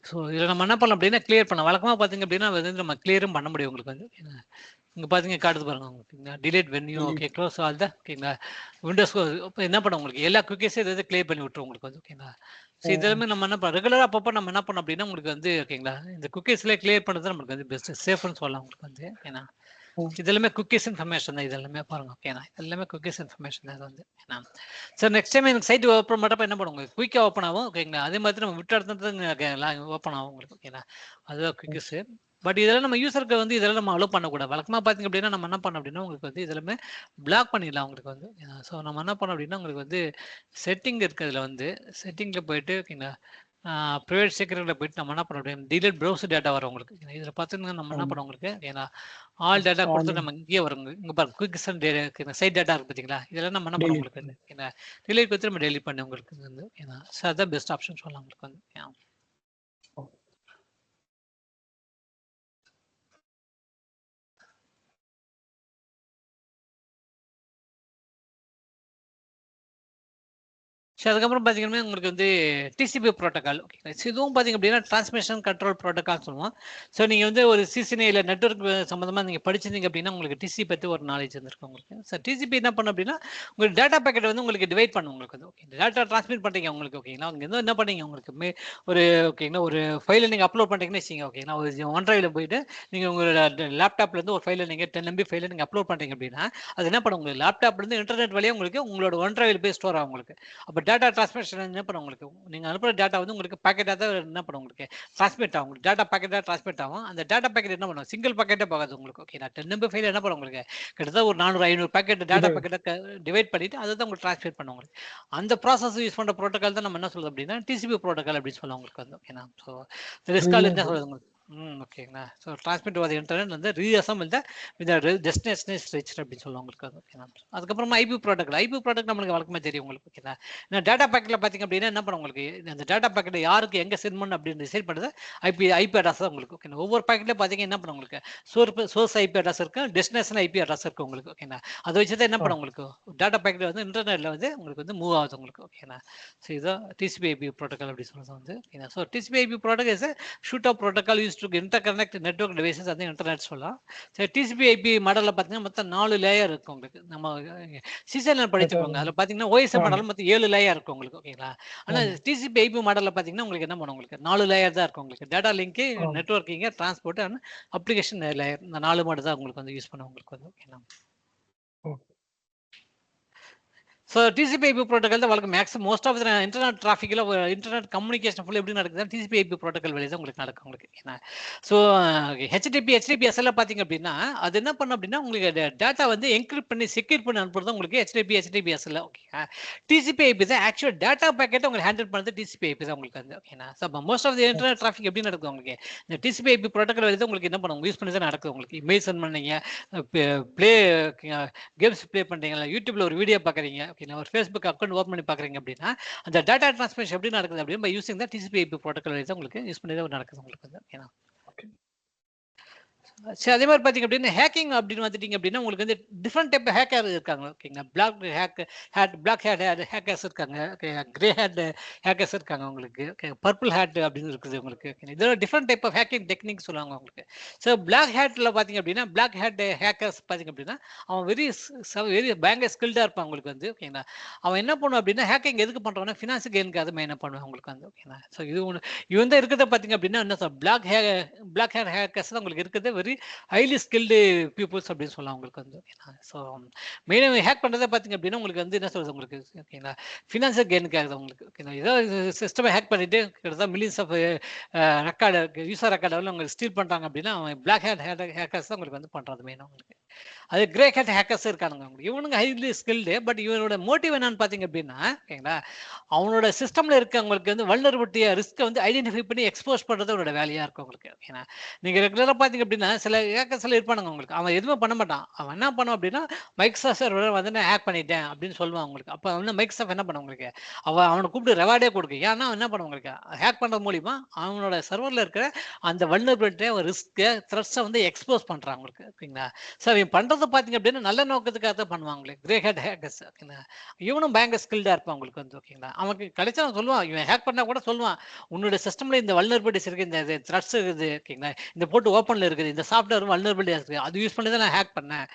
ஸோ இதில் நம்ம என்ன பண்ணலாம் அப்படின்னா கிளியர் பண்ணலாம் வழக்கமாக பார்த்தீங்க அப்படின்னா வந்து நம்ம கிளியரும் பண்ண முடியும் உங்களுக்கு வந்து இங்கே பார்த்தீங்க காட்டுது பாருங்க உங்களுக்கு delayed venue okay close all தான் ஓகேங்களா விண்டோஸ் இப்போ என்ன பண்ண உங்களுக்கு எல்லா குக்கீஸும் இதை கிளியர் பண்ணி விட்டுரும் உங்களுக்கு வந்து ஓகேங்களா ஸோ இதெல்லாமே நம்ம என்ன பண்ண ரெகுலராக அப்பப்போ நம்ம என்ன பண்ணோம் அப்படின்னா உங்களுக்கு வந்து ஓகேங்களா இந்த குக்கீஸ்லேயே கிளியர் பண்ணுறது நம்மளுக்கு வந்து பெஸ்ட் சேஃப்னு சொல்லலாம் உங்களுக்கு வந்து ஏன்னா இதெல்லாமே குக்கீஸ் இன்ஃபர்மேஷன் தான் இதெல்லாமே பாருங்க ஓகேண்ணா எல்லாமே குக்கீஸ் இன்ஃபர்மேஷன் தான் இது வந்து ஏன்னா சார் நெக்ஸ்ட் டைம் எனக்கு சைட் ஓப்பன் பண்ணுறப்ப என்ன பண்ணுவோம் குயிக்காக ஓப்பன் ஆகும் ஓகேங்களா அதே மாதிரி நம்ம விட்டு இடத்துல ஓப்பன் ஆகும் உங்களுக்கு ஓகேண்ணா அதுதான் குக்கீஸு பட் இதெல்லாம் நம்ம யூசருக்கு வந்து இதெல்லாம் நம்ம அலோவ் பண்ணக்கூடாது வழக்கமாக பார்த்தீங்க அப்படின்னா நம்ம என்ன பண்ணோம் அப்படின்னா உங்களுக்கு வந்து இதெல்லாமே பிளாக் பண்ணிடலாம் உங்களுக்கு வந்து ஸோ நம்ம என்ன பண்ணோம் அப்படின்னா உங்களுக்கு வந்து செட்டிங் இருக்கிறதுல வந்து செட்டிங்கில் போயிட்டு ஓகேங்களா ப்ரைவேட் செக்யூரிட்டியில் போயிட்டு நம்ம என்ன பண்ண முடியும் டிலேட் ப்ரௌசர் டேட்டா வரும் உங்களுக்கு இதில் பார்த்தீங்கன்னா நம்ம என்ன பண்ணோம் உங்களுக்கு ஏன்னா ஆல் டேட்டா கொடுத்து நம்ம இங்கேயே வரும் இங்கே பாருங்க குயிக்ஸ் அண்ட் சைட் டேட்டா இருக்கு பார்த்தீங்களா இதெல்லாம் நம்ம என்ன பண்ண உங்களுக்கு ஏன்னா டிலேட் கொடுத்து நம்ம டெலிட் பண்ணி உங்களுக்கு வந்து ஏன்னா ஸோ அதான் பெஸ்ட் ஆப்ஷன் சொல்லலாம் உங்களுக்கு வந்து ஸோ அதுக்கப்புறம் பார்த்தீங்கன்னா உங்களுக்கு வந்து டிசிபி ப்ரோட்டோகால். ஓகேங்களா. ஸோ இதுவும் பார்த்தீங்க அப்படின்னா டிரான்ஸ்மிஷன் கண்ட்ரோல் ப்ரோட்டோகால் சொல்லுவோம். ஸோ நீங்கள் வந்து ஒரு சிசினி இல்லை நெட்வொர்க் சம்மந்தமாக நீங்கள் படிச்சிருந்தீங்க அப்படின்னா உங்களுக்கு டிசிபி பற்றி ஒரு நாலேஜ் இருந்திருக்கு உங்களுக்கு. ஸோ டிசிபி என்ன பண்ணும் அப்படின்னா உங்களுக்கு டேட்டா பேக்கெட் வந்து உங்களுக்கு டிவைட் பண்ணும் உங்களுக்கு வந்து. ஓகே டேட்டா டிரான்ஸ்மிட் பண்ணுறீங்க உங்களுக்கு. ஓகேங்களா. அங்கே வந்து என்ன பண்ணீங்க உங்களுக்கு ஒரு ஓகேங்களா ஒரு ஃபைலை நீங்கள் அப்லோட் பண்ணுறீங்கன்னு வச்சுங்க. ஓகேங்களா. ஒரு ஒன் டிரைவில் போயிட்டு நீங்கள் உங்களோட லேப்டாப்லேருந்து ஒரு ஃபைலை நீங்கள் 10 MB ஃபைலை நீங்கள் அப்லோட் பண்ணுறீங்க அப்படின்னா அது என்ன பண்ணும் உங்களுக்கு லேப்டாப்லேருந்து இன்டர்நெட் வழியாக உங்களுக்கு உங்களோட ஒன் டிரைவில் போய் ஸ்டோர் ஆகும் உங்களுக்கு. அப்போ டேட்டா டிரான்ஸ்மிஷன் என்ன பண்ணும் உங்களுக்கு நீங்கள் அனுப்புகிற டேட்டா வந்து உங்களுக்கு பேக்கெட்டாக தான் என்ன பண்ணும் உங்களுக்கு டிரான்ஸ்மிட் ஆகும். உங்களுக்கு டேட்டா பேக்கெட்டாக டிரான்ஸ்மிட் ஆகும். அந்த டேட்டா பேக்கெட் என்ன பண்ணும் சிங்கிள் பேக்கெட்டே போகாது உங்களுக்கு. ஓகே நான் 10 MB ஃபைல் என்ன பண்ணும் உங்களுக்கு கிட்டத்தட்ட ஒரு 400-500 பேக்கெட் டேட்டா பேக்கெட்டை டிவைட் பண்ணிட்டு அதை தான் உங்களுக்கு டிரான்ஸ்மிட் பண்ணும் உங்களுக்கு. அந்த ப்ராசஸ் யூஸ் பண்ணுற ப்ரோட்டோகால் தான் நம்ம என்ன சொல்லுது அப்படின்னா டிசிபி ப்ரோட்டோகால் அப்படின்னு சொல்லுவோம் உங்களுக்கு வந்து. ஓகேண்ணா. ஸோ ரிஸ்கால் என்ன சொல்லுது உங்களுக்கு. ஓகேங்களா. ஸோ டிரான்ஸ்மிட் ஓவர் இன்டர்நெட் வந்து ரீஅசம்பிள் இந்த டெஸ்டினேஷன் இஸ் ரிச்ட் அப்படின்னு சொல்லுவாங்க உங்களுக்கு. ஓகேங்களா. அதுக்கப்புறமா ஐபி ப்ராடக்ட் நம்மளுக்கு வழக்கமே தெரியும் உங்களுக்கு. ஓகேங்களா. டேட்டா பேக்கெட்ல பார்த்தீங்க அப்படின்னா என்ன பண்ணும் உங்களுக்கு அந்த டேட்டா பேக்கெட் யாருக்கு எங்கே சென்ட் பண்ணணும் அப்படின்னு டிசைட் பண்ணுறது ஐபி அட்ரஸ் தான் உங்களுக்கு. ஓகே ஒவ்வொரு பேக்கெட்ல பார்த்தீங்கன்னா என்ன பண்ணும் உங்களுக்கு சோர்ஸ் ஐபி அட்ரஸ் இருக்கு, டெஸ்டினேஷன் ஐபி அட்ரஸ் இருக்கு உங்களுக்கு. ஓகேங்களா. அதை வச்சு தான் என்ன பண்ணும் உங்களுக்கு டேட்டா பேக்கெட் வந்து இன்டர்நெட்ல வந்து உங்களுக்கு வந்து மூவ் ஆகுது உங்களுக்கு. ஓகேங்களா. ஸோ இதுதான் டிசிபி ஐபி ப்ரோட்டோகால் அப்படி சொல்றது வந்து. ஓகேங்களா. So TCP IP protocol is suite of protocol use to interconnect network devices வந்து இன்டர்நெட் சொல்லலாம். ஸோ டிசிபி ஐபி மாடலில் பார்த்தீங்கன்னா மொத்தம் 4 லேயர் இருக்கு உங்களுக்கு. நம்ம சிசிஎல்என் படிச்சுக்கோங்க. அதில் பார்த்தீங்கன்னா ஓஎஸ்எம் மாடல் மொத்தம் 7 லேயர் இருக்கு உங்களுக்கு. ஓகேங்களா. ஆனால் டிசிபி ஐபி மாடலில் பார்த்தீங்கன்னா உங்களுக்கு என்ன பண்ணும் உங்களுக்கு 4 லேயர் தான் இருக்கும் உங்களுக்கு. Data link, networking, transport and application layer. இந்த 4 மாடல் தான் உங்களுக்கு வந்து யூஸ் பண்ண உங்களுக்கு வந்து. ஓகேங்களா. ஸோ டிசிபி ஐபி ப்ரோட்டோகால் தான் வழக்கு மேக்ஸிமம் மோஸ்ட் ஆஃப் இன்டர்நெட் டிராஃபிக்கில் இன்டர்நெட் கம்யூனிகேஷன் ஃபுல் எப்படி நடக்குது டிசிபி ஐபி ப்ரோட்டோகால் வழி தான் உங்களுக்கு நடக்கும் உங்களுக்கு. ஏன்னா ஸோ ஹெச்டிபிஎஸ் எல்லாம் பார்த்தீங்க அப்படின்னா அது என்ன பண்ணும் அப்படின்னா உங்களுக்கு டேட்டா வந்து என்கிரிப்ட் பண்ணி செக்யூர் பண்ணி அனுப்புறது உங்களுக்கு ஹெச்டிபிஎஸ் இல்லை. ஓகே டிசிபி ஐபி தான் ஆக்சுவல் டேட்டா பேக்கெட்டை உங்களுக்கு ஹேண்டில் பண்ணுறது டிசிபி ஐபி தான் உங்களுக்கு வந்து. ஓகேனா so most of internet traffic எப்படி நடக்குது உங்களுக்கு இந்த டிசிபி ஐபி ப்ரோட்டோகால் வழி தான் உங்களுக்கு என்ன பண்ணுவோம் யூஸ் பண்ணி தான் நடக்குது உங்களுக்கு. இமெயில் சென்ட் பண்ணீங்க, ப்ளே கேம்ஸ் ப்ளே பண்ணுறீங்களா, யூடியூப்ல ஒரு வீடியோ பார்க்குறீங்க, ஓகேங்களா, ஒரு ஃபேஸ்புக் அக்கௌண்ட் ஓப்பன் பண்ணி பார்க்குறீங்க அப்படின்னா அந்த டேட்டா டிரான்ஸ்மிஷன் எப்படி நடக்குது அப்படின்னு பை யூசிங் தான் டிசிபி ஐபி ப்ரோட்டோகால் தான் உங்களுக்கு யூஸ் பண்ணி தான் நடக்குது உங்களுக்கு வந்து. ஓகேனா சரி அதே மாதிரி பார்த்தீங்க அப்படின்னா ஹேக்கிங் அப்படின்னு வந்துட்டீங்க அப்படின்னா உங்களுக்கு வந்து டிஃப்ரெண்ட் டைப் ஹேக்கர் இருக்காங்க. ஓகேங்களா. பிளாக் ஹேக்கர்ஸ் இருக்காங்க, கிரே ஹேட் ஹேக்கர்ஸ் இருக்காங்க உங்களுக்கு, பர்பிள் ஹேட் அப்படின்னு இருக்குது உங்களுக்கு. இதெல்லாம் different type of hacking technique சொல்லுவாங்க உங்களுக்கு. ஸோ பிளாக் ஹேட்டில் பார்த்தீங்க அப்படின்னா பிளாக் ஹேட் ஹேக்கர்ஸ் பார்த்தீங்க அப்படின்னா அவன் வெரி பயங்கர ஸ்கில்டாக இருப்பான் உங்களுக்கு வந்து. ஓகேங்களா. அவன் என்ன பண்ணுவான் அப்படின்னா ஹேக்கிங் எதுக்கு பண்ணுறான்னா ஃபினான்ஸ் கெயினுக்கு அது மெயினாக பண்ணுவான் உங்களுக்கு வந்து. ஓகேங்களா. ஸோ இது ஒன்று இவன் தான் இருக்கிறத பார்த்தீங்க அப்படின்னா என்ன சார் பிளாக் ஹேட் ஹேக்கர்ஸ் தான் உங்களுக்கு இருக்கிறது வெரி ஹைலி ஸ்கில்டு பீப்புள்ஸ் அப்படின்னு சொல்லலாம் உங்களுக்கு வந்து. ஸோ மெயினாக ஹேக் பண்ணுறதை பார்த்தீங்க அப்படின்னா உங்களுக்கு வந்து என்ன சொல்றது உங்களுக்கு. ஓகேங்களா. ஃபினான்ஷியல் கெயினுக்காக உங்களுக்கு. ஓகேங்களா. ஏதோ சிஸ்டமை ஹேக் பண்ணிட்டு கிட்டத்தட்ட millions of record user record உங்களுக்கு ஸ்டீல் பண்ணுறாங்க அப்படின்னா அவன் பிளாக் ஹேக்கர்ஸ் தான் உங்களுக்கு வந்து பண்ணுறது மெயினாக உங்களுக்கு. அது கிரே ஹேட் ஹேக்கர்ஸ் இருக்கானுங்க உங்களுக்கு. இவனுங்க ஹைலி ஸ்கில்டு. பட் இவனோட மோட்டிவ் என்னன்னு பார்த்தீங்க அப்படின்னா ஓகேங்களா அவனோட சிஸ்டம்ல இருக்கவங்களுக்கு வந்து வல்னரபிலிட்டியை ரிஸ்க்கை வந்து ஐடென்டிஃபை பண்ணி எக்ஸ்போஸ் பண்ணுறது அவனோட வேலையாக இருக்கும் உங்களுக்கு. ஓகேனா நீங்கள் ரெகுலராக பார்த்தீங்க அப்படின்னா சில ஹேக்கர்ஸ்ல இருப்பானுங்க உங்களுக்கு. அவன் எதுவுமே பண்ண மாட்டான். அவன் என்ன பண்ணும் அப்படின்னா மைக்ரோசாஃப்ட் சர்வர் வந்து நான் ஹேக் பண்ணிட்டேன் அப்படின்னு சொல்லுவான் உங்களுக்கு. அப்போ வந்து மைக்ரோசாஃப்ட் என்ன பண்ண உங்களுக்கு அவனை கூப்பிட்டு ரெவார்டே கொடுக்கு. ஏன்னா என்ன பண்ண உங்களுக்கு ஹேக் பண்ணுறது மூலிமா அவனோட சர்வரில் இருக்கிற அந்த வல்னரபிலிட்டியை ரிஸ்க்கை த்ரெட்ஸை வந்து எக்ஸ்போஸ் பண்ணுறான் உங்களுக்கு. ஓகேங்களா. ஸோ இவன் பண்ணுறது பார்த்தீங்க அப்படின்னா நல்ல நோக்கத்துக்காக தான் பண்ணுவாங்க உங்களுக்கு கிரே ஹேட் ஹேக்கர்ஸ். ஓகேங்களா. இவனும் பயங்கர ஸ்கில்டாக இருப்பான் உங்களுக்கு வந்து. ஓகேங்களா. அவனுக்கு கிடைச்சா சொல்லுவான் இவன் ஹேக் பண்ணால் கூட சொல்லுவான் உன்னோட சிஸ்டம்ல இந்த வல்னரபிலிட்டிஸ் இருக்குது, இந்த த்ரெட்ஸ் இருக்குது. ஓகேங்களா. இந்த போட்டு ஓப்பன்ல இருக்குது, இந்த சாஃப்ட்வேர் வல்னரபிலிட்டி இருக்குது, அது யூஸ் பண்ணி தான் நான் ஹேக் பண்ணேன்.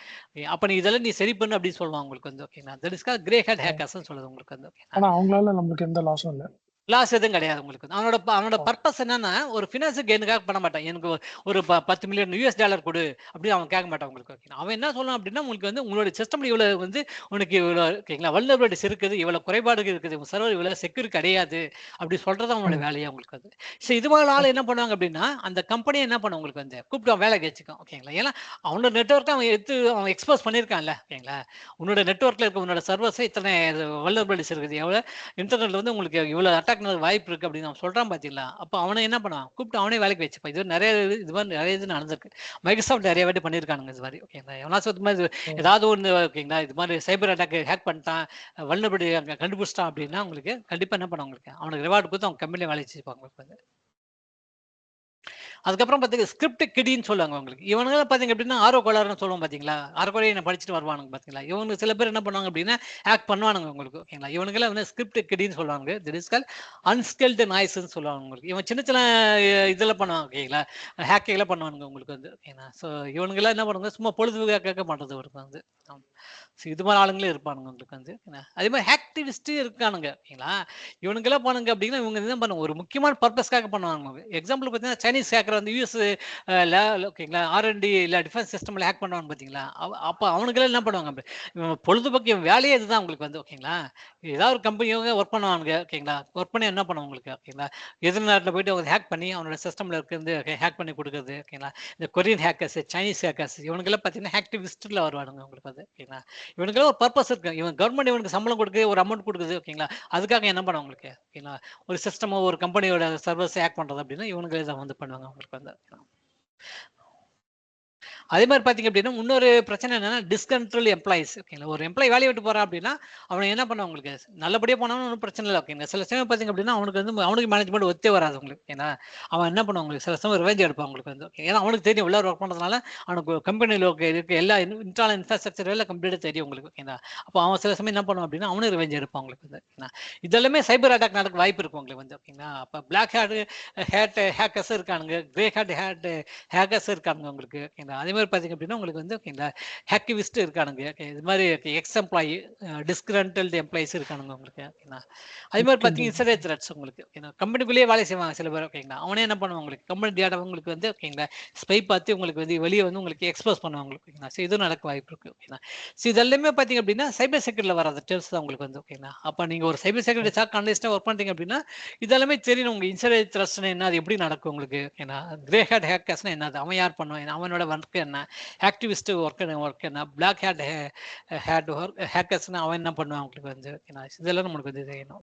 அப்போ நீ இதெல்லாம் நீ சரி பண்ணு அப்படின்னு சொல்லுவாங்க உங்களுக்கு வந்து. ஓகேங்களா. That is called grey hat hackers சொல்லுது உங்களுக்கு வந்து. ஆனா அவங்களால நமக்கு எந்த லாஸும் இல்லை. லாஸ் எதுவும் கிடையாது உங்களுக்கு. அவனோட பர்பஸ் என்னன்னா ஒரு ஃபினான்ஸ் கெயினுக்காக பண்ண மாட்டான். எனக்கு ஒரு $10 மில்லியன் கொடு அப்படின்னு அவன் கேட்க மாட்டான் உங்களுக்கு. அவன் என்ன சொல்லலாம் அப்படின்னா உங்களுக்கு வந்து உங்களோட சிஸ்டம்ல இவ்வளவு வந்து உனக்கு இவ்வளோ ஓகேங்களா வல்னரபிலிட்டிஸ் இருக்குது, இவ்வளவு குறைபாடுகள் இருக்குது, உங்க சர்வர் இவ்வளவு செக்யூர் கிடையாது அப்படி சொல்றது அவனோட வேலையா உங்களுக்கு வந்து. ஸோ இது மாதிரி ஆள் என்ன பண்ணுவாங்க அப்படின்னா அந்த கம்பெனியை என்ன பண்ணும் உங்களுக்கு வந்து கூப்பிட்டு அவன் வேலைக்கு வச்சுக்கும். ஓகேங்களா. ஏன்னா அவனோட நெட்வொர்க்கை அவன் எக்ஸ்போஸ் பண்ணியிருக்கான்ல. ஓகேங்களா. உன்னோட நெட்வொர்க்ல இருக்க உன்னோட சர்வர்ஸ் இத்தனை வல்னரபிலிட்டிஸ் இருக்குது, எவ்வளவு இன்டர்நெட்ல வந்து உங்களுக்கு இவ்வளவு அட்டாக் வாய்ப்பு இருக்கு அப்படின்னு அவன் சொல்றான் பாத்தீங்களா. அப்ப அவனை என்ன பண்ணுவான் கூப்பிட்டு அவனே வேலைக்கு வச்சுப்பான். இது நிறைய இது நடந்திருக்கு. மைக்ரோசாஃப்ட் நிறைய வாட்டி பண்ணியிருக்கானுங்க இது மாதிரி. ஓகேங்களா. எவனா மாதிரி ஏதாவது ஒன்று ஓகேங்களா இது மாதிரி சைபர் அட்டாக் ஹேக் பண்ணிட்டான் வல்னரபிலிட்டி கண்டுபிடிச்சிட்டான் அப்படின்னா உங்களுக்கு கண்டிப்பா என்ன பண்ணுவாங்க அவனுக்கு ரிவார்டு கொடுத்து அவங்க கம்பெனியில் வேலை வச்சுப்பாங்க. அதுக்கப்புறம் பார்த்தீங்கன்னா ஸ்கிரிப்ட் கிடின்னு சொல்லுவாங்க உங்களுக்கு. இவனுங்க பார்த்தீங்க அப்படின்னா ஆர்வ கோளாறுன்னு சொல்லுவோம் பார்த்தீங்களா? அரைகுறையா என்ன படிச்சுட்டு வருவானுங்க பார்த்தீங்களா? இவங்க சில பேர் என்ன பண்ணுவாங்க அப்படின்னா ஆக்ட் பண்ணுவானுங்க உங்களுக்கு. ஓகேங்களா? இவனுங்கலாம் வந்து ஸ்கிரிப்ட் கிடின்னு சொல்லுவாங்க. திட் இஸ் கால்ட் அன்ஸ்கில்டு நாய்ஸ்ன்னு சொல்லுவாங்க உங்களுக்கு. இவன் சின்ன சின்ன இதெல்லாம் பண்ணுவாங்க ஓகேங்களா? ஹேக்கிங்லாம் பண்ணுவானுங்க உங்களுக்கு வந்து. ஓகேங்களா? ஸோ இவனுங்கலாம் என்ன பண்ணுவாங்க சும்மா பொழுதுபோக்காக பண்றது இவனுக்கு வந்து. ஆமா. ஸோ இது மாரி ஆளுங்களே இருப்பானுங்க உங்களுக்கு வந்து. என்ன அதே மாரி ஆக்டிவிஸ்ட் இருக்கானுங்க. ஓகேங்களா? இவனுங்கலாம் பாருங்க அப்படின்னா, இவங்க என்ன பண்ணுவாங்க ஒரு முக்கியமான பர்ப்பஸ்க்காக பண்ணுவாங்க. எக்ஸாம்பிள் பார்த்தீங்கன்னா, சைனீஸ் ஹேக்கர் வந்து யுஎஸ் ஓகேங்களா, ஆர்&டி இல்ல டிஃபென்ஸ் சிஸ்டம்ல ஹேக் பண்ணுவாங்க பார்த்தீங்களா? அப்ப அவனுங்கலாம் என்ன பண்ணுவாங்க, இவன் பொழுதுபோக்கு இவன் வேலையே இதுதான் உங்களுக்கு வந்து ஓகேங்களா? ஏதாவது ஒரு கம்பெனியோக ஒர்க் பண்ணுவானுங்க ஓகேங்களா? ஒர்க் பண்ணி என்ன பண்ணுவாங்க உங்களுக்கு ஓகேங்களா? எதிர் நாட்டில போயிட்டு அவங்க ஹேக் பண்ணி அவனோட சிஸ்டம்ல இருக்கிறது ஹேக் பண்ணி குடுக்குறது ஓகேங்களா? இந்த கொரியன் ஹேக்கர்ஸ், சைனீஸ் ஹேக்கர்ஸ் இவனுங்கலாம் பார்த்தீங்கன்னா, ஆக்டிவிஸ்ட்ல வருவானுங்க உங்களுக்கு வந்து ஓகேங்களா? இவனுக்கெல்லாம் ஒரு பர்ப்பஸ் இருக்கு. இவன் கவர்மெண்ட் இவனுக்கு சம்பளம் குடுக்குது, ஒரு அமௌண்ட் குடுக்குது ஓகேங்களா? அதுக்காக என்ன பண்ணுவாங்க உங்களுக்கு ஓகேங்களா? ஒரு சிஸ்டமோ, ஒரு கம்பெனியோட சர்வர்ஸ் ஹேக் பண்றது அப்படின்னா, இவனுங்களே தான் வந்து பண்ணுவாங்க உங்களுக்கு வந்து. அதே மாரி பார்த்தீங்க அப்டின்னா, இன்னொரு பிரச்சனை என்னன்னா, டிஸ்கண்ட்ரோல் எம்ப்ளாயீஸ் ஓகேங்களா. ஒரு எம்ப்ளாயி வேலைய விட்டு போறான் அப்டின்னா, அவன என்ன பண்ணுவாங்க உங்களுக்கு, நல்லபடியா போனாலும் ஒண்ணும் பிரச்சனை இல்ல ஓகேங்களா. சில சமயம் பார்த்தீங்க அப்டின்னா, அவனுக்கு வந்து அவனுக்கு மேனேஜ்மெண்ட் ஒத்தே வராது உங்களுக்கு. ஏன்னா, அவன் என்ன பண்ணுவான் உங்களுக்கு சில சமயம் ரிவெஞ்ச் எடுப்பான் உங்களுக்கு வந்து. ஏன்னா, அவனுக்கு தெரியும் உள்ள ஒர்க் பண்றதுனால, அவனுக்கு கம்பெனில இருக்க எல்லா இன்ஃப்ராஸ்ட்ரக்சர் எல்லாம் கம்ப்ளீட்டா தெரியும் உங்களுக்கு ஓகேங்களா. அப்ப அவன் சில சமயம் என்ன பண்ணுவான் அப்டின்னா, அவனும் ரிவெஞ்ச் எடுப்பான் உங்களுக்கு வந்து. ஓகேங்களா. இதெல்லாமே சைபர் அட்டாக் நடக்க வாய்ப்பு இருக்கு உங்களுக்கு வந்து ஓகேங்களா. அப்ப பிளாக் ஹேக்கர்ஸ் இருக்கானுங்க. கிரே ஹேக்கர்ஸ் இருக்கானுங்க உங்களுக்கு ஓகேங்களா. அதே மாரி பார்த்தீங்க அப்படின்னா, உங்களுக்கு வந்து ஓகேங்களா, ஹேக்கிவிஸ்ட் இருக்கானுங்க. இது மாரி எக்ஸ் எம்ப்ளாயி, டிஸ்கிரண்டல்டு எம்ப்ளாயீஸ் இருக்கானுங்க உங்களுக்கு ஓகேங்களா. அதே மாரி பார்த்தீங்கன்னா, இன்சைடர் த்ரெட்ஸ் உங்களுக்கு ஓகேங்களா. கம்பெனிக்குள்ளேயே வேலை செய்வாங்க சில பேர் ஓகேங்களா. அவனே என்ன பண்ணுவான் உங்களுக்கு, கம்பெனி டேட்டா உங்களுக்கு வந்து ஓகேங்களா, ஸ்பை பார்த்து உங்களுக்கு வந்து வெளிய வந்து உங்களுக்கு எக்ஸ்போஸ் பண்ணுவாங்க உங்களுக்கு ஓகேங்களா. ஸோ இதுவும் நடக்க வாய்ப்பு இருக்கு ஓகேங்களா. ஸோ இது எல்லாமே பார்த்தீங்க அப்படின்னா, சைபர் செக்யூரிட்டில வராத டெர்ம்ஸ் தான் உங்களுக்கு வந்து ஓகேங்களா. அப்ப நீங்க ஒரு சைபர் செக்யூரிட்டி சாக் அனலிஸ்ட்டா ஒர்க் பண்றீங்க அப்படின்னா, இதெல்லாமே தெரியணும். உங்க இன்சைடர் த்ரெட்ஸ்னா என்ன, அது எப்படி நடக்கும் உங்களுக்கு ஏன்னா, கிரே ஹேட் ஹேக்கர்ஸ்னா என்னது, அவன் யார் பண்ணுவான், அவனோட ஒர்க் என்ன, ஆக்டிவிஸ்ட் ஒர்க் என்ன, பிளாக் ஹேட் ஹேக்கர்ஸ்னா அவன் என்ன பண்ணுவான் உங்களுக்கு வந்து இதெல்லாம் நம்மளுக்கு வந்து தெரியணும்.